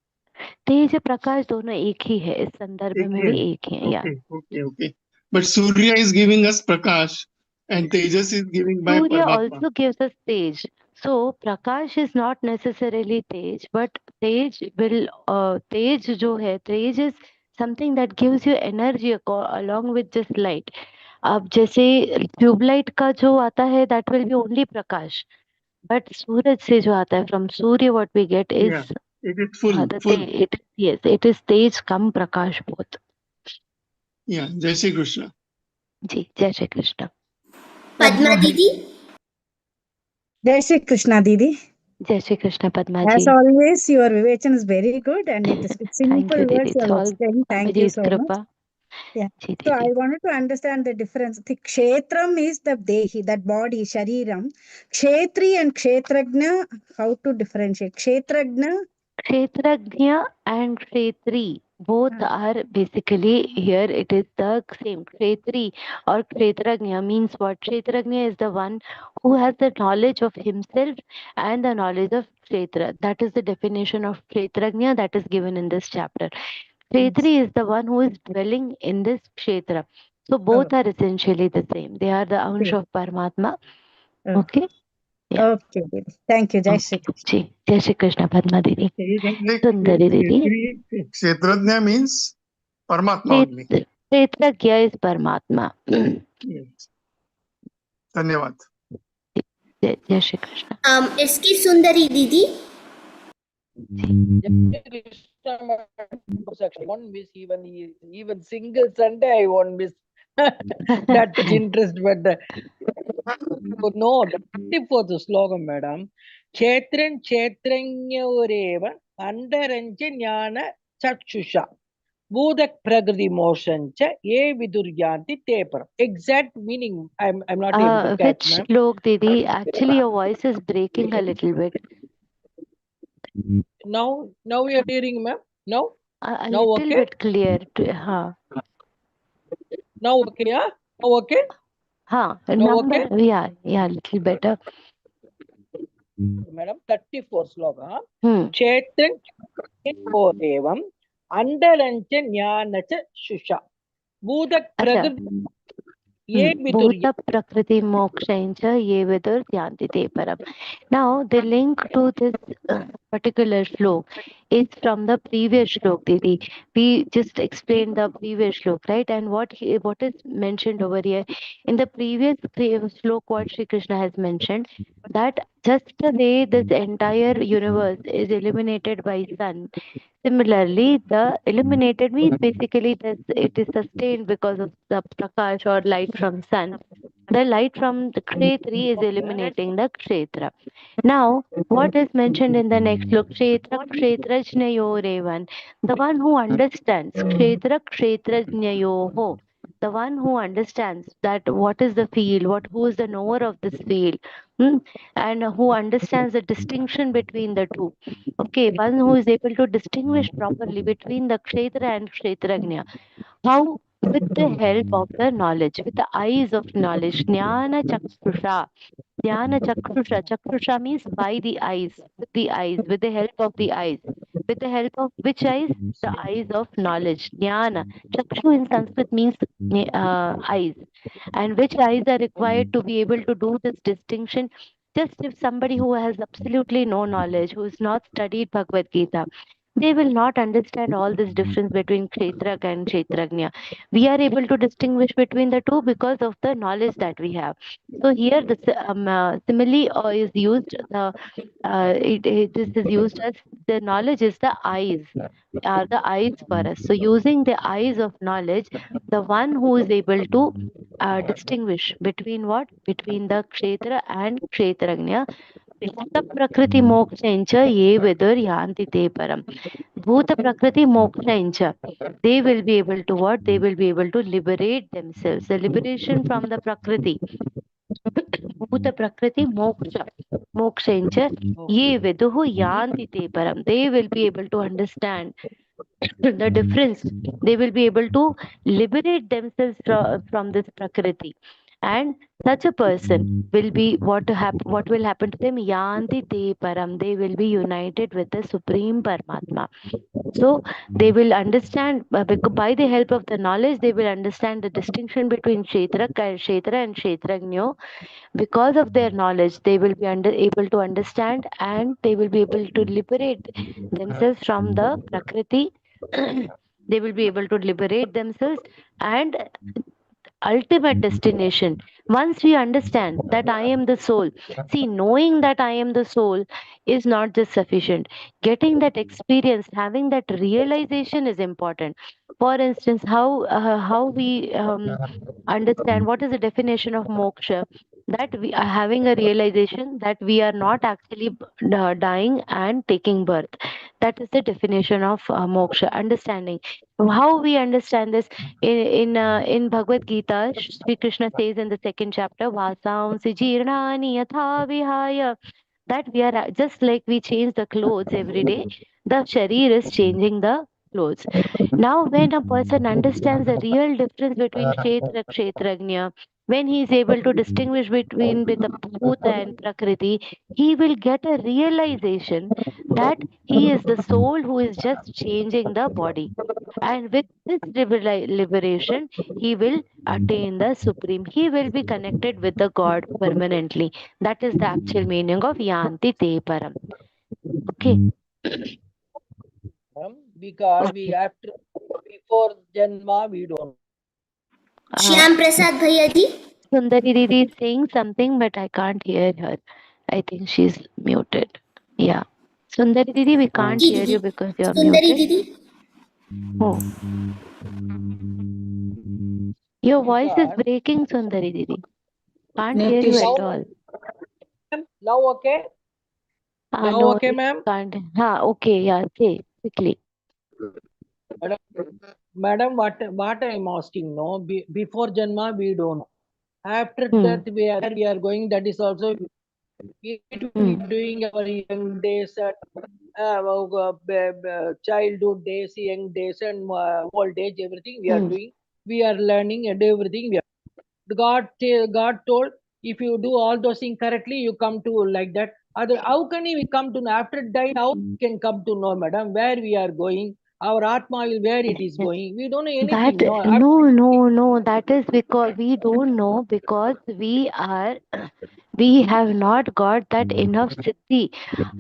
तेज प्रकाश दोनों एक ही है, इस संदर्भ में भी एक ही है. Okay, okay, okay. But Surya is giving us Prakash and Tejas is giving by Surya Paramatma. also gives us tej. So Prakash is not necessarily tej, but tej जो है, tej is something that gives you energy along with just light. अब जैसे tubelight का जो आता है, that will be only Prakash, but सूरज से जो आता है, from Surya what we get is Yeah, it is full. it is tej come Prakash both. Yeah, Jai Shri Krishna. जी, जय Shri Krishna. Padma Didi? Jai Shri Krishna Didi. जय Shri Krishna Padma As ji. always, your vivation is very good and it is with Thank simple you, words Didi. you It's have all explained. Thank you Swamiji's so much. kripa. Yeah. Ji, So I Didi. wanted to understand the difference. The kshetram is the dehi, that body, shariram. Kshetri and kshetrajna, how to differentiate? Kshetrajna. Kshetrajna and Kshetri, both are basically here. It is the same. Kshetri or Kshetrajna means what? Kshetrajna is the one who has the knowledge of himself and the knowledge of Kshetra. That is the definition of Kshetrajna that is given in this chapter. Kshetri is the one who is dwelling in this Kshetra. So both are essentially the same. They are the ansh of Paramatma. Okay? Yeah. Okay, Didi. Thank you. Jai Shri Krishna. जी, जय श्री कृष्ण पद्मा दीदी. सुंदरी दीदी. Kshetrajna means Paramatma only. क्षेत्रज्ञ is परमात्मा. Yes. धन्यवाद. जय Shri Krishna. SK Sundari Didi? Won't miss even single Sunday. I won't miss that much interest. But no, the 34th slogam, madam. Kshetran kshetranyureva andarancha jnana chakshusha bhudak prakriti mokshancha ye viduryanti teparam. Exact meaning I'm not able to catch, Which ma'am. slok didi? Actually your voice is breaking a little bit. Now we are hearing, ma'am. Now A now little okay. bit clear. हाँ. Now okay, yeah. Now okay. हाँ. Now Number. okay. Yeah, little better. Madam, 34 sloka. Kshetran evam andarancha jnanacha shusha bhudak prakriti ye vidurya. Bhuta prakriti mokshaincha ye vidur dhyanti te param. Now the link to this particular slok is from the previous slok, Didi. We just explained the previous slok, right? And what is mentioned over here in the previous slok, what Sri Krishna has mentioned, that just the way this entire universe is illuminated by sun, Similarly, the illuminated means basically that it is sustained because of the prakash or light from sun. The light from the Kshetri is illuminating the Kshetra. Now, what is mentioned in the next look? Kshetra Kshetrajnayorevan. The one who understands. Kshetra Kshetrajnayoho. The one who understands that what is the field, who is the knower of this field, and who understands the distinction between the two. Okay, one who is able to distinguish properly between the Kshetra and Kshetrajna. How? With the help of the knowledge, with the eyes of knowledge. Jnana Chakshusha. Jnana Chakshusha. Chakshusha means by the eyes, with the help of the eyes. With the help of which eyes? The eyes of knowledge. Jnana. Chakshu in Sanskrit means eyes. And which eyes are required to be able to do this distinction? Just if somebody who has absolutely no knowledge, who has not studied Bhagavad Gita, they will not understand all this difference between Kshetrak and Kshetrajna. We are able to distinguish between the two because of the knowledge that we have. So here the simile is used. This is used as the knowledge is the eyes, are the eyes for us. So using the eyes of knowledge, the one who is able to distinguish between what? Between the Kshetra and Kshetrajna. Bhuta Prakriti Mokshaincha ye vidur yanti te param. Bhuta Prakriti Mokshaincha. They will be able to what? They will be able to liberate themselves. The liberation from the Prakriti. Bhuta Prakriti Moksha. Mokshaincha ye viduhu yanti te param. They will be able to understand the difference. They will be able to liberate themselves from this Prakriti. And such a person will be what will happen to them? Yanti te param. They will be united with the Supreme Paramatma. So they will understand by the help of the knowledge, they will understand the distinction between Kshetra and Kshetrajno. Because of their knowledge, they will be able to understand and they will be able to liberate themselves from the Prakriti. They will be able to liberate themselves and ultimate destination. Once we understand that I am the soul, see, knowing that I am the soul is not just sufficient. Getting that experience, having that realization is important. For instance, how we understand what is the definition of moksha? That we are having a realization that we are not actually dying and taking birth. That is the definition of moksha. Understanding. How we understand this? In Bhagavad Gita, Sri Krishna says in the second chapter, Vasamsi jirnani yatha vihaya, that we are just like we change the clothes every day, the sharir is changing the clothes. Now, when a person understands the real difference between Kshetra, Kshetrajna, when he is able to distinguish between with the Bhuta and Prakriti, he will get a realization that he is the soul who is just changing the body. And with this liberation, he will attain the supreme. He will be connected with the God permanently. That is the actual meaning of Yanti Te Param. Okay. Because we after before Janma we don't. Shyam Prasad Bhaiya ji. Sundari Didi is saying something, but I can't hear her. I think she's muted. Yeah. Sundari Didi, we can't Ji hear Didi. you because you're Sundari muted. Didi. Oh. Your voice is Because breaking, Sundari Didi. Can't Net hear you is- at all. now okay? Now No, okay, we ma'am? can't. Okay, yeah, say quickly. Madam, what I am asking, no, before Janma we don't know. After Hmm. that we are going. That is also we need to be doing our young days, childhood days, young days, and old age. Everything we are doing. We are learning and everything. We are. God told, if you do all those things correctly, you come to like that. Other, how can we come to know after dying? How we can come to know, madam, where we are going? Our atma will where it is going. We don't know anything. No, that is because we don't know because we have not got that enough siddhi.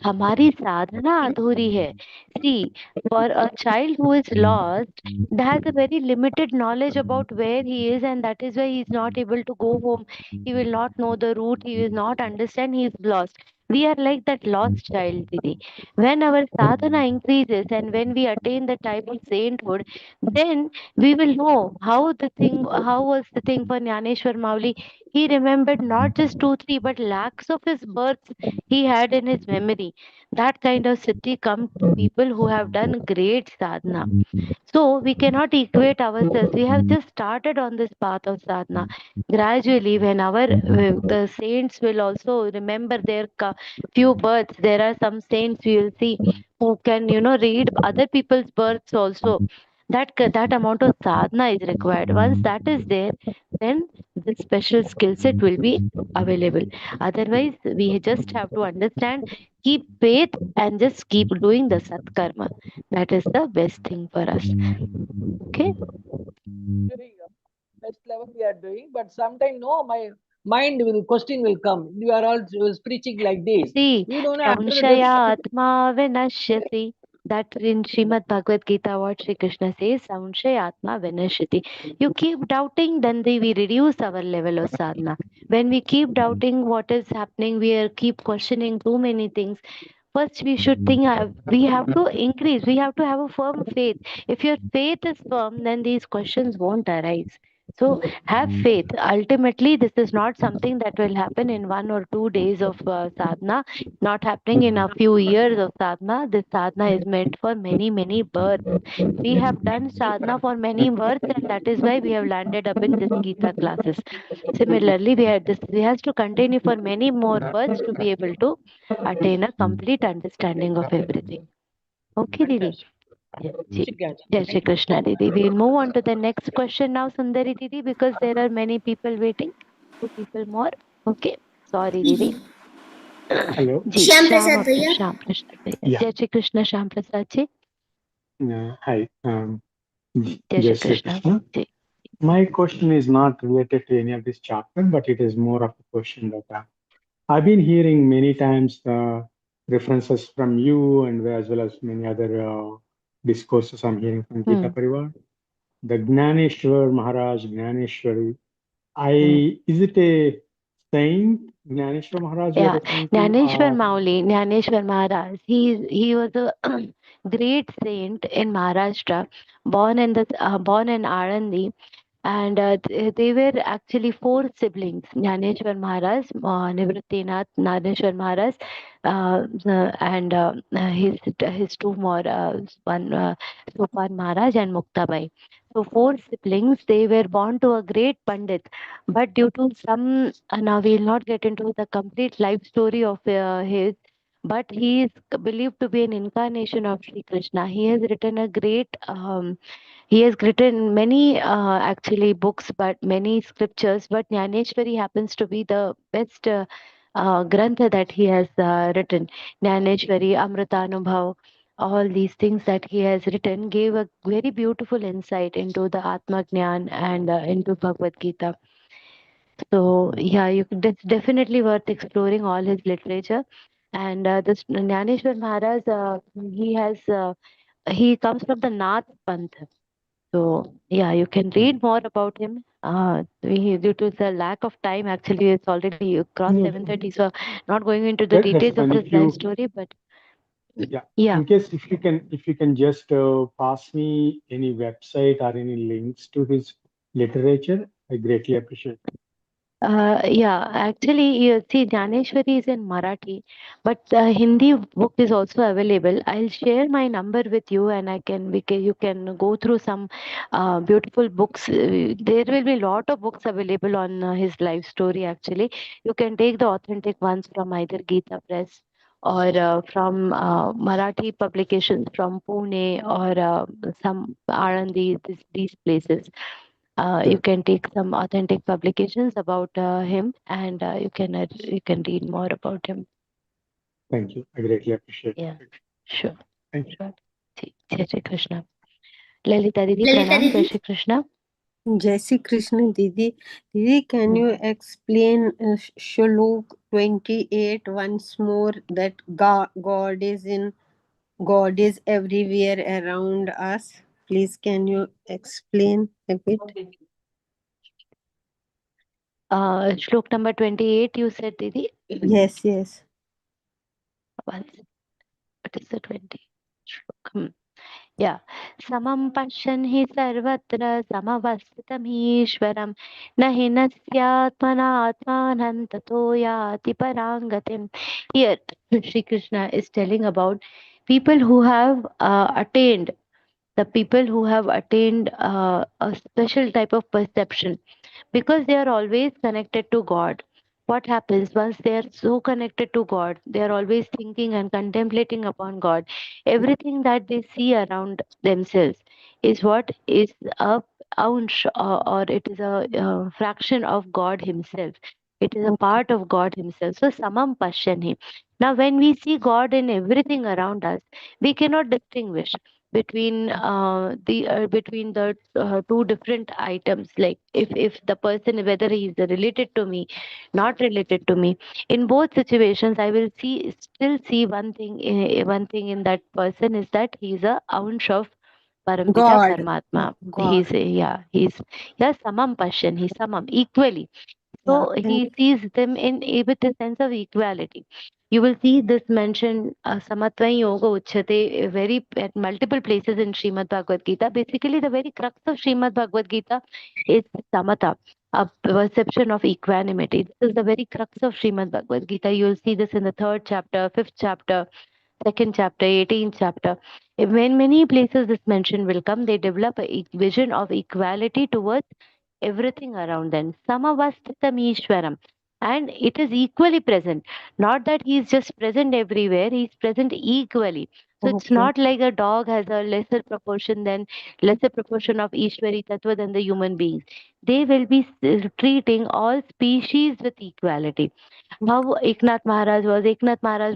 हमारी साधना अधूरी है. See, for a child who is lost, has a very limited knowledge about where he is, and that is why he is not able to go home. He will not know the route. He will not understand. He is lost. We are like that lost child, Didi. When our sadhana increases and when we attain the type of sainthood, then we will know how was the thing for Jnaneshwar Mauli. He remembered not just 2, 3, but lakhs of his births he had in his memory. That kind of siddhi comes to people who have done great sadhana. So we cannot equate ourselves. We have just started on this path of sadhana. Gradually, when the saints will also remember their few births, there are some saints we will see who can read other people's births also. That amount of sadhana is required. Once that is there, then the special skill set will be available. Otherwise, we just have to understand, keep faith, and just keep doing the satkarma. That is the best thing for us. Okay. Doing, best level we are doing, but sometimes no, my question will come. You are all preaching like this. See, We don't have Samshaya Atma Vinashyati. That in Śrīmad-Bhagavadgītā, what Sri Krishna says, Samshaya Atma Vinashyati. You keep doubting, then we reduce our level of sadhana. When we keep doubting what is happening, keep questioning too many things. First, we should think we have to increase. We have to have a firm faith. If your faith is firm, then these questions won't arise. So have faith. Ultimately, this is not something that will happen in 1 or 2 days of sadhana, not happening in a few years of sadhana. This sadhana is meant for many, many births. We have done sadhana for many births, and that is why we have landed up in this Gita classes. Similarly, we has to continue for many more births to be able to attain a complete understanding of everything. Okay, Didi. Jai Shri Krishna, Didi. We will move on to the next question now, Sundari Didi, because there are many people waiting. 2 people more. Okay. Sorry, Didi. Hello. Ji, Shyam Prasad Bhaiya. Shyam Prasad Bhaiya. Yeah. Jai Shri Krishna, Shyam Prasad ji. Hi. Jai Jai Shri Shri Krishna. Krishna. Ji. My question is not related to any of this chapter, but it is more of a question that I've been hearing many times references from you and as well as many other discourses I'm hearing from Geeta Pariwar. The Gnaneshwar Maharaj, Gnaneshwari. Is it a saint, Gnaneshwar Maharaj? Yeah, Jnaneshwar Mauli, Jnaneshwar Maharaj. He was a great saint in Maharashtra, born in Alandi, and they were actually 4 siblings: Jnaneshwar Maharaj, Nivrittinath Jnaneshwar Maharaj, and his 2 more, one Sopan Maharaj and Muktabai. So 4 siblings. They were born to a great Pandit, but due to some, now we will not get into the complete life story of his, but he is believed to be an incarnation of Sri Krishna. He has written many actually books, but many scriptures, but Jnaneshwari happens to be the best grantha that he has written. Jnaneshwari, Amritanubhav, all these things that he has written gave a very beautiful insight into the Atma Jnan and into Bhagavad Gita. So yeah, it's definitely worth exploring all his literature. And this Jnaneshwar Maharaj, he comes from the Nath Panth. So yeah, you can read more about him. Due to the lack of time, actually, it's already crossed 7:30. So not going into the details of his life story, but yeah. In case if you can just pass me any website or any links to his literature, I greatly appreciate it. Yeah, actually, you see, Jnaneshwari is in Marathi, but the Hindi book is also available. I'll share my number with you, and you can go through some beautiful books. There will be a lot of books available on his life story. Actually, you can take the authentic ones from either Geeta Press or from Marathi publications from Pune or some Alandi, these places. You can take some authentic publications about him, and you can read more about him. Thank you. I greatly appreciate Yeah, it. sure. Thank you. Sure. Jai Shri Krishna. Lalita Didi, pranam. Jai Shri Krishna. Jai Shri Krishna, Didi. Didi, can you explain Shlok 28 once more, that God is everywhere around us? Please, can you explain a bit? Shlok number 28, you said, Didi? Yes. What is the 20? Yeah. Samam pashan hi sarvatra samavasthitam na hi nasyatmana atmanan tato yati parangatim. Here, Shri Krishna is telling about people who have attained, the people who have attained a special type of perception because they are always connected to God. What happens once they are so connected to God? They are always thinking and contemplating upon God. Everything that they see around themselves is what is a ounce or it is a fraction of God Himself. It is a part of God Himself. So samam pashyani. Now, when we see God in everything around us, we cannot distinguish between the two different items, like if the person, whether he is related to me, not related to me, in both situations I will still see one thing in that person, is that he is a ounce of Parampita God. Paramatma. God. He's samam passion, he's samam equally. Yeah. So he sees them with a sense of equality. You will see this mentioned Samatva Yoga Uchyate very at multiple places in Śrīmad-Bhagavadgītā. Basically, the very crux of Śrīmad-Bhagavadgītā is Samata, a perception of equanimity. This is the very crux of Śrīmad-Bhagavadgītā. You will see this in the 3rd chapter, 5th chapter, 2nd chapter, 18th chapter. When many places this mention will come, they develop a vision of equality towards everything around them. Samavasthitam Ishwaram. And it is equally present. Not that he is just present everywhere, he is present equally. So it's not like a dog has a lesser proportion of Ishwari Tattva than the human beings. They will be treating all species with equality. How Eknath Maharaj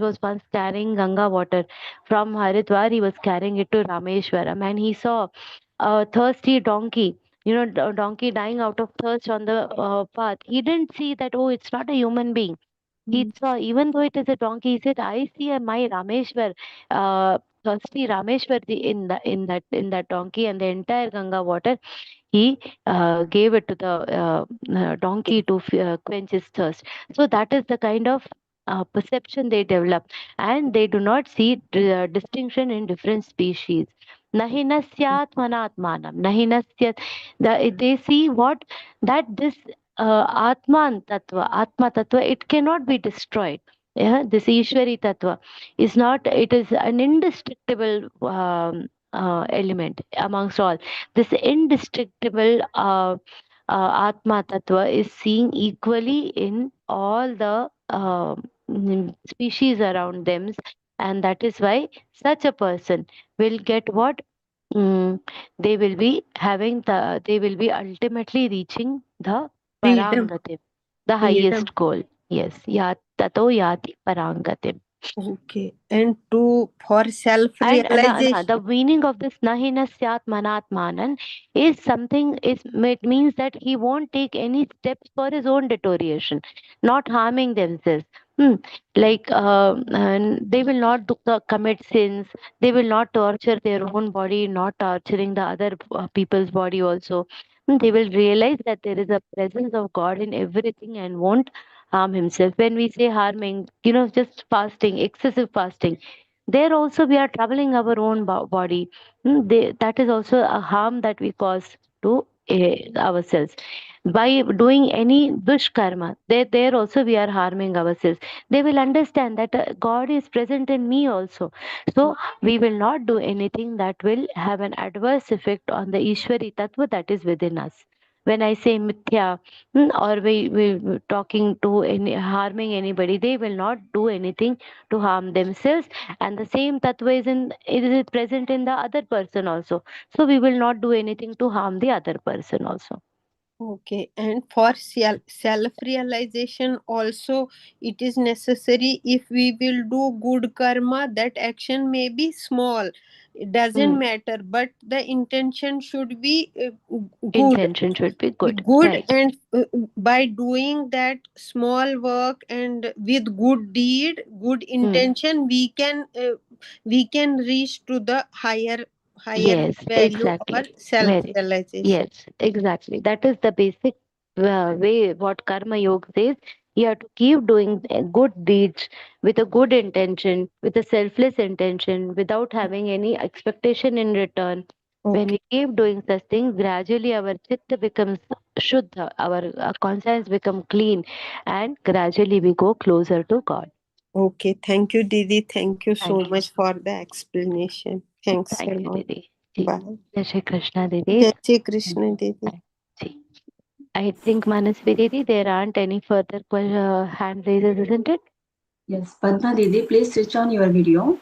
was once carrying Ganga water from Haridwar. He was carrying it to Rameshwaram, and he saw a thirsty donkey, donkey dying out of thirst on the path. He didn't see that, oh, it's not a human being. He saw, even though it is a donkey, he said, I see my Rameshwar, thirsty Rameshwar in that donkey, and the entire Ganga water he gave it to the donkey to quench his thirst. So that is the kind of perception they develop, and they do not see distinction in different species. Nahi nasyat manatmanam. Nahi nasyat. They see what that this Atma Tattva, it cannot be destroyed. Yeah, this Ishwari Tattva is not, it is an indestructible element amongst all. This indestructible Atma Tattva is seen equally in all the species around them, and that is why such a person will get what? They will be they will be ultimately reaching the Freedom. Parangatim, the Freedom. highest goal. Yes, Tato Yati Parangatim. Okay. And for And self-realization. the meaning of this Nahina Syat Manatmanan is something, it means that he won't take any steps for his own deterioration, not harming themselves. Like and they will not commit sins, they will not torture their own body, not torturing the other people's body also. They will realize that there is a presence of God in everything and won't harm himself. When we say harming, just fasting, excessive fasting, there also we are troubling our own body. That is also a harm that we cause to ourselves by doing any dushkarma. There also we are harming ourselves. They will understand that God is present in me also, so we will not do anything that will have an adverse effect on the Ishwari Tattva that is within us. When I say mithya, or we talking to harming anybody, they will not do anything to harm themselves, and the same tattva is present in the other person also, so we will not do anything to harm the other person also. Okay, and for self-realization also, it is necessary, if we will do good karma, that action may be small. It doesn't matter, but the intention should be good. Intention should be good. Good, Right. and by doing that small work and with good deed, good intention, we can reach to the higher Yes, value or exactly. self-realization. Yes, exactly. That is the basic way what Karma Yoga says. You have to keep doing good deeds with a good intention, with a selfless intention, without having any expectation in return. When we keep doing such things, gradually our chitta becomes shuddha, our conscience become clean, and gradually we go closer to God. Okay, thank you, Didi. Thank you so Thank you. much for the explanation. Thanks a Thank you, lot. Didi. Bye. Jai Shri Krishna, Didi. Jai Shri Krishna, Didi. I think Manasvi Didi, there aren't any further hand raises, isn't it? Yes, Padma Didi, please switch on your video.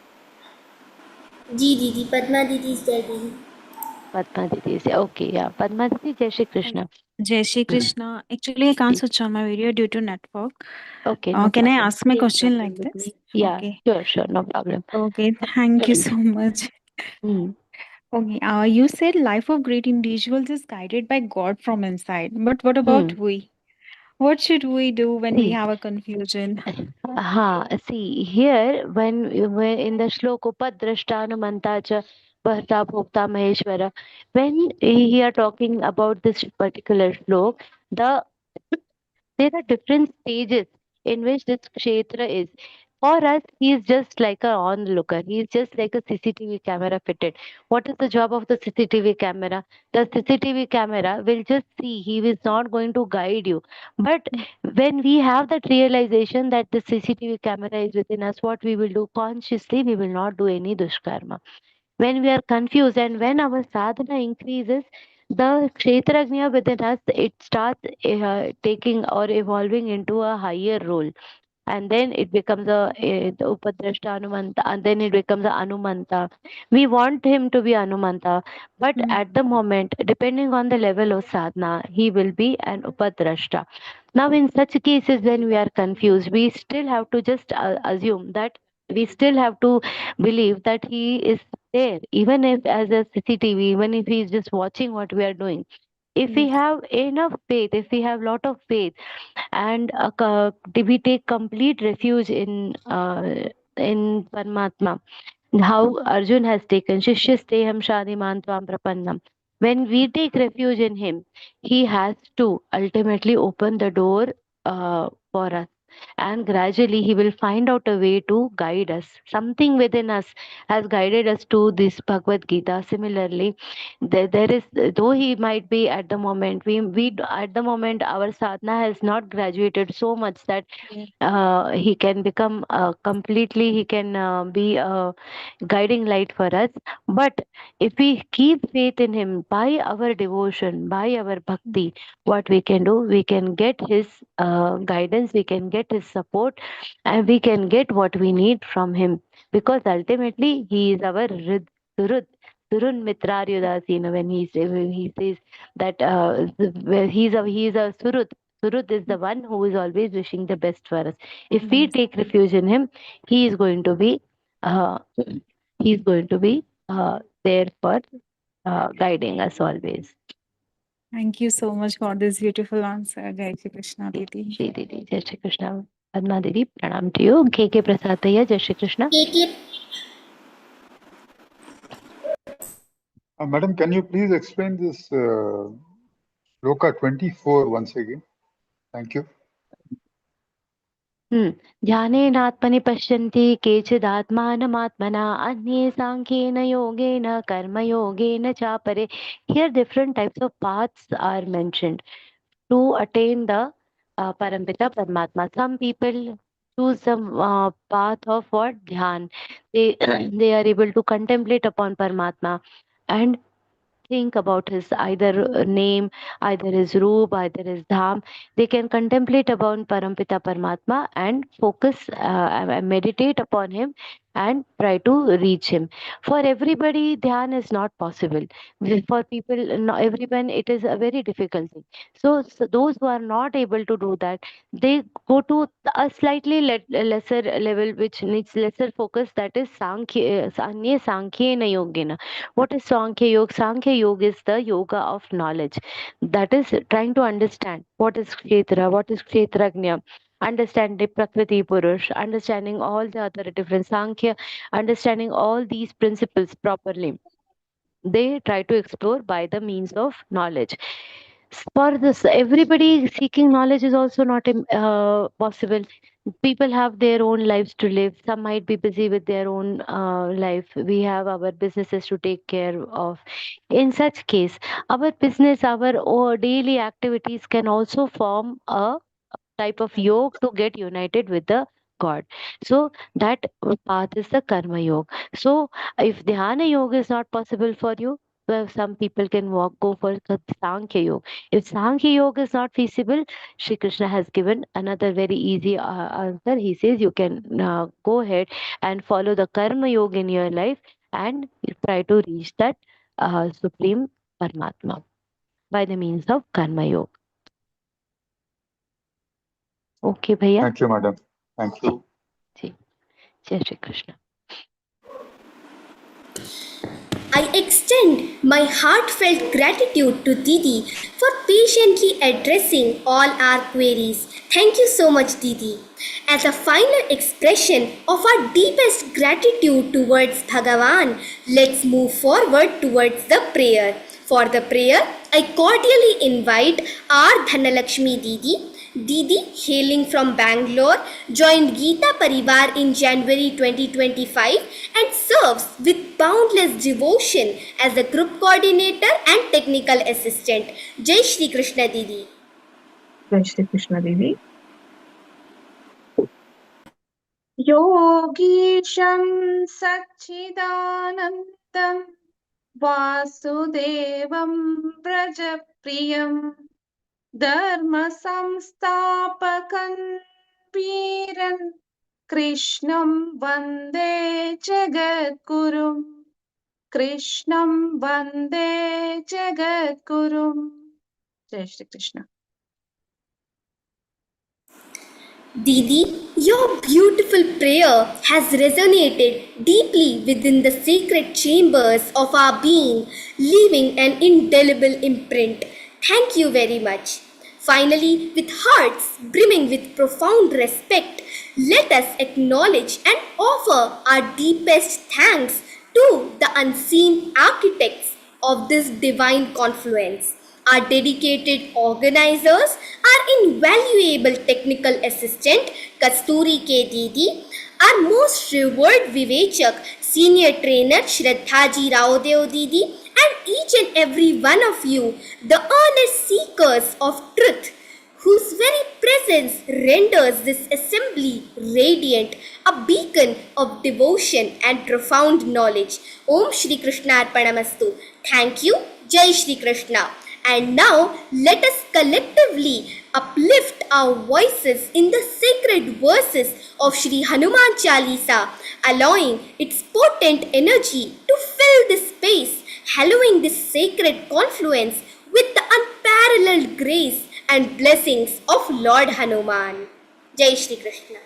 Ji Didi, Padma Didi is there, Didi. Padma Didi is okay. Yeah, Padma Didi, Jai Shri Krishna. Jai Shri Krishna. Actually, I can't switch on my video due to network. Okay, no Can I problem. ask my question like this? Yeah, Okay. sure, no problem. Okay, thank you so much. Okay, you said life of great individuals is guided by God from inside. But what about we? What should we do when we See. have a confusion? See here when in the shlok upadrashtanumanta cha bharta bhokta maheshwara, when we are talking about this particular shlok, there are different stages in which this kshetra is. For us, he is just like a onlooker. He is just like a CCTV camera fitted. What is the job of the CCTV camera? The CCTV camera will just see. He is not going to guide you. But when we have that realization that the CCTV camera is within us, what we will do consciously, we will not do any dushkarma. When we are confused and when our sadhana increases, the kshetrajna within us, it starts taking or evolving into a higher role, and then it becomes the upadrashta anumanta, and then it becomes a anumanta. We want him to be anumanta, but at the moment, depending on the level of sadhana, he will be an upadrashta. Now in such cases when we are confused, we still have to just assume that, we still have to believe that he is there, even if as a CCTV, even if he is just watching what we are doing. If we have enough faith, if we have lot of faith, and we take complete refuge in Paramatma, how Arjun has taken Shishyasteham Shadiman Tvam Prapannam. When we take refuge in him, he has to ultimately open the door for us. And gradually he will find out a way to guide us. Something within us has guided us to this Bhagavad Gita. Similarly, there is, though he might be at the moment, we at the moment our sadhana has not graduated so much that he can become completely, he can be a guiding light for us. But if we keep faith in him by our devotion, by our bhakti, what we can do, we can get his guidance, we can get his support, and we can get what we need from him, because ultimately he is our Surud. Surun Mitraryudasina, when he says that he's a Surut. Surut is the one who is always wishing the best for us. If we take refuge in him, he is going to be uh, there for guiding us always. Thank you so much for this beautiful answer, Jai Shri Krishna Didi. Jai Didi, Jai Shri Krishna. Padma Didi, pranam to you. K.K. Prasad Bhaiya, Jai Shri Krishna. Madam, can you please explain this Loka 24 once again? Thank you. ध्यानेनात्मनि पश्यन्ति केचिदात्मानमात्मना अन्ये सांख्येन योगेन कर्मयोगेन चापरे. Here different types of paths are mentioned to attain the Parampita Paramatma. Some people choose the path of what? Dhyan. They are able to contemplate upon Paramatma and think about his either name, either his roop, either his dham. They can contemplate upon Parampita Paramatma and focus, meditate upon him and try to reach him. For everybody, dhyan is not possible. For people, not everyone, it is a very difficult thing. So those who are not able to do that, they go to a slightly lesser level, which needs lesser focus. That is Sankhya, Anye Sankhya Yogena. What is Sankhya Yoga? Sankhya Yoga is the yoga of knowledge. That is trying to understand what is Kshetra, what is Kshetrajna, understanding Prakriti Purusha, understanding all the other different Sankhya, understanding all these principles properly. They try to explore by the means of knowledge. For this, everybody seeking knowledge is also not possible. People have their own lives to live. Some might be busy with their own life. We have our businesses to take care of. In such case, our business, our daily activities can also form a type of yoga to get united with the God. So that path is the karma yoga. So if dhyana yoga is not possible for you, well, some people can go for Sankhya yoga. If Sankhya yoga is not feasible, Shri Krishna has given another very easy answer. He says you can go ahead and follow the karma yoga in your life and you try to reach that supreme Paramatma by the means of karma yoga. Okay, भैया. Thank you, madam. Thank you. जी, जय Shri Krishna. I extend my heartfelt gratitude to Didi for patiently addressing all our queries. Thank you so much, Didi. As a final expression of our deepest gratitude towards Bhagavan, let's move forward towards the prayer. For the prayer, I cordially invite our Dhanalakshmi Didi. Didi, hailing from Bangalore, joined Geeta Pariwar in January 2025 and serves with boundless devotion as the group coordinator and technical assistant. Jai Shri Krishna Didi. Jai Shri Krishna Didi. Yogisham Sachidanandam Vasudevam Brajapriyam Dharma Samstapakan Veeran Krishnam Vande Jagadgurum. Krishnam Vande Jagadgurum. Jai Shri Krishna. Didi, your beautiful prayer has resonated deeply within the sacred chambers of our being, leaving an indelible imprint. Thank you very much. Finally, with hearts brimming with profound respect, let us acknowledge and offer our deepest thanks to the unseen architects of this divine confluence. Our dedicated organizers, our invaluable technical assistant Kasturi K. Didi, our most revered Vivechak, senior trainer Shraddha ji Raodeo Didi, and each and every one of you, the earnest seekers of truth, whose very presence renders this assembly radiant, a beacon of devotion and profound knowledge. Om Shri Krishna Arpanamastu. Thank you. Jai Shri Krishna. And now let us collectively uplift our voices in the sacred verses of Sri Hanuman Chalisa, allowing its potent energy to fill this space, hallowing this sacred confluence with the unparalleled grace and blessings of Lord Hanuman. Jai Shri Krishna.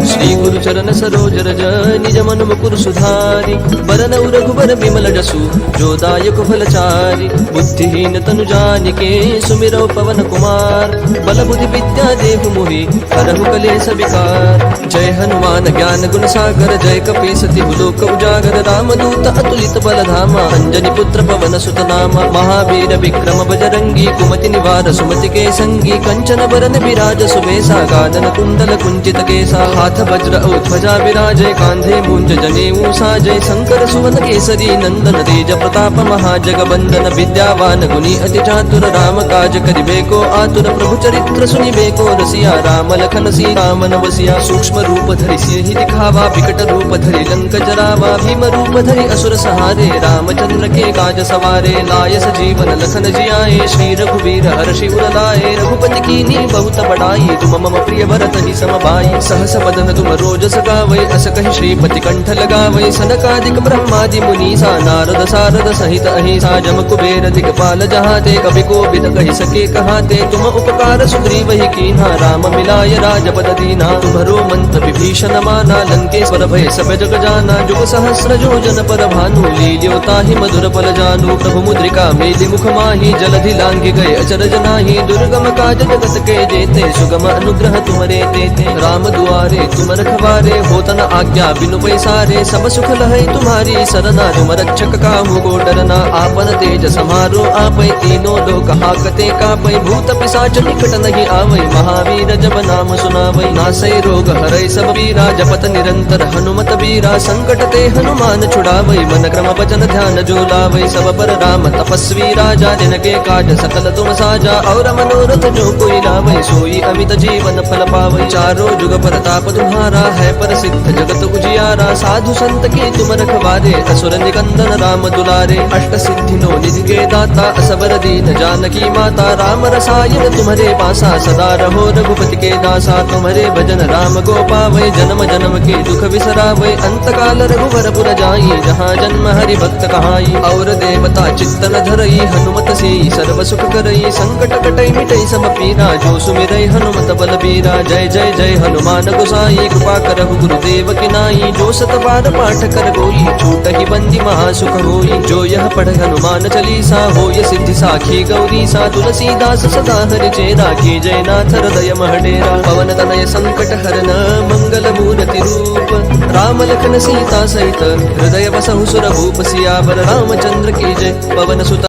Shri गुरु चरण सरोज रज निज मन मुकुर सुधारि बरनउ रघुबर बिमल जसु जो दायक फलचारि बुद्धिहीन तनु जानिके सुमिरौ पवन कुमार बल बुद्धि विद्या देहु मोहि हरहु कलेश विकार जय हनुमान ज्ञान गुण सागर जय कपीस तिहु लोक उजागर रामदूत अतुलित बल धामा अंजनी पुत्र पवन सुत नामा महावीर विक्रम बजरंगी कुमति निवार सुमति के संगी कंचन बरन विराज सुबेसा कानन कुंडल कुंचित केसा हाथ वज्र औ ध्वजा विराजय कांधे मूंज जनेऊ साजय शंकर सुवन केसरी नंदन तेज प्रताप महाजगबंदन विद्यावान गुणी अति चातुर राम काज करिबे को आतुर प्रभु चरित्र सुनिबे को रसिया राम लखन सीता मन बसिया सूक्ष्म रूप धरि सिंहि दिखावा विकट रूप धरि लंक जरावा भीम रूप धरि असुर सहारे रामचंद्र के काज सवारे लाय सजीवन लखन जियाए श्री रघुवीर हर्षि उर लाए रघुपति कीन्ही बहुत बड़ाई तुम मम प्रिय भरत ही सम भाई सहस वदन तुम रोज सगावै अस कहि श्रीपति कंठ लगावै सनकादिक ब्रह्मादि मुनीसा नारद सारद सहित अहिसा जम कुबेर दिगपाल जहाते कवि कोविद कहि सके कहाते तुम उपकार सुग्रीवहि कीन्हा राम मिलाय राजपद दीना तुम्हरो मंत्र विभीषण माना लंकेश्वर भय सब जग जाना जुग सहस्र योजन पर भानु लील्यो ताहि मधुर फल जानु प्रभु मुद्रिका मेलि मुख माहि जलधि लांघि गए अचरज नाहि दुर्गम काज जगत के जेते सुगम अनुग्रह तुमरे तेते राम दुआरे तुम रखवा रखवारे, होत न आज्ञा बिनु पैसारे, सब सुख लहै तुम्हारी सरना, तुम रक्षक काहू को डरना, आपन तेज समारो आपै, तीनों लोक हाकते कापै, भूत पिशाच निकट नहीं आवै, महावीर जब नाम सुनावै, नासै रोग हरै सब पीरा, जपत निरंतर हनुमत बीरा, संकट ते हनुमान छुड़ावै, मन क्रम भजन ध्यान जो लावै, सब पर राम तपस्वी राजा, जिनके काज सकल तुम साजा, और मनोरथ जो कोई लावै, सोई अमित जीवन फल पावै, चारों जुग प्रताप तुम्हारा, है प्रसिद्ध जगत उजियारा, साधु संत के तुम रखवारे, असुर निकंदन राम दुलारे, अष्ट सिद्धि नो निधि के दाता, असबर दीन जानकी माता, राम रसायन तुम्हारे पासा, सदा रहो रघुपति के दासा, तुम्हारे भजन राम को पावै, जन्म जन्म के दुख बिसरावै, अंत काल रघुवर पुर जाई, जहाँ जन्म हरि भक्त कहाई, और देवता चित्तन धरई, हनुमत से सर्व सुख करई, संकट कटई मिटई सब पीरा, जो सुमिरै हनुमत बल बीरा, जय जय जय हनुमान गोसाई, कृपा करहु गुरुदेव की नाई, जो सत बार पाठ कर गोई, छूटहि बंदी महासुख होई, जो यह पढ़ हनुमान चालीसा, होय सिद्धि साखी गौरी सा, तुलसीदास सदा हरि चेरा, की जय नाथ हृदय महडेरा, पवन तनय संकट हरन मंगल मूर्ति रूप, राम लखन सीता सहित हृदय बसहु सुर भूप, सियावर रामचंद्र की जय, पवन सुत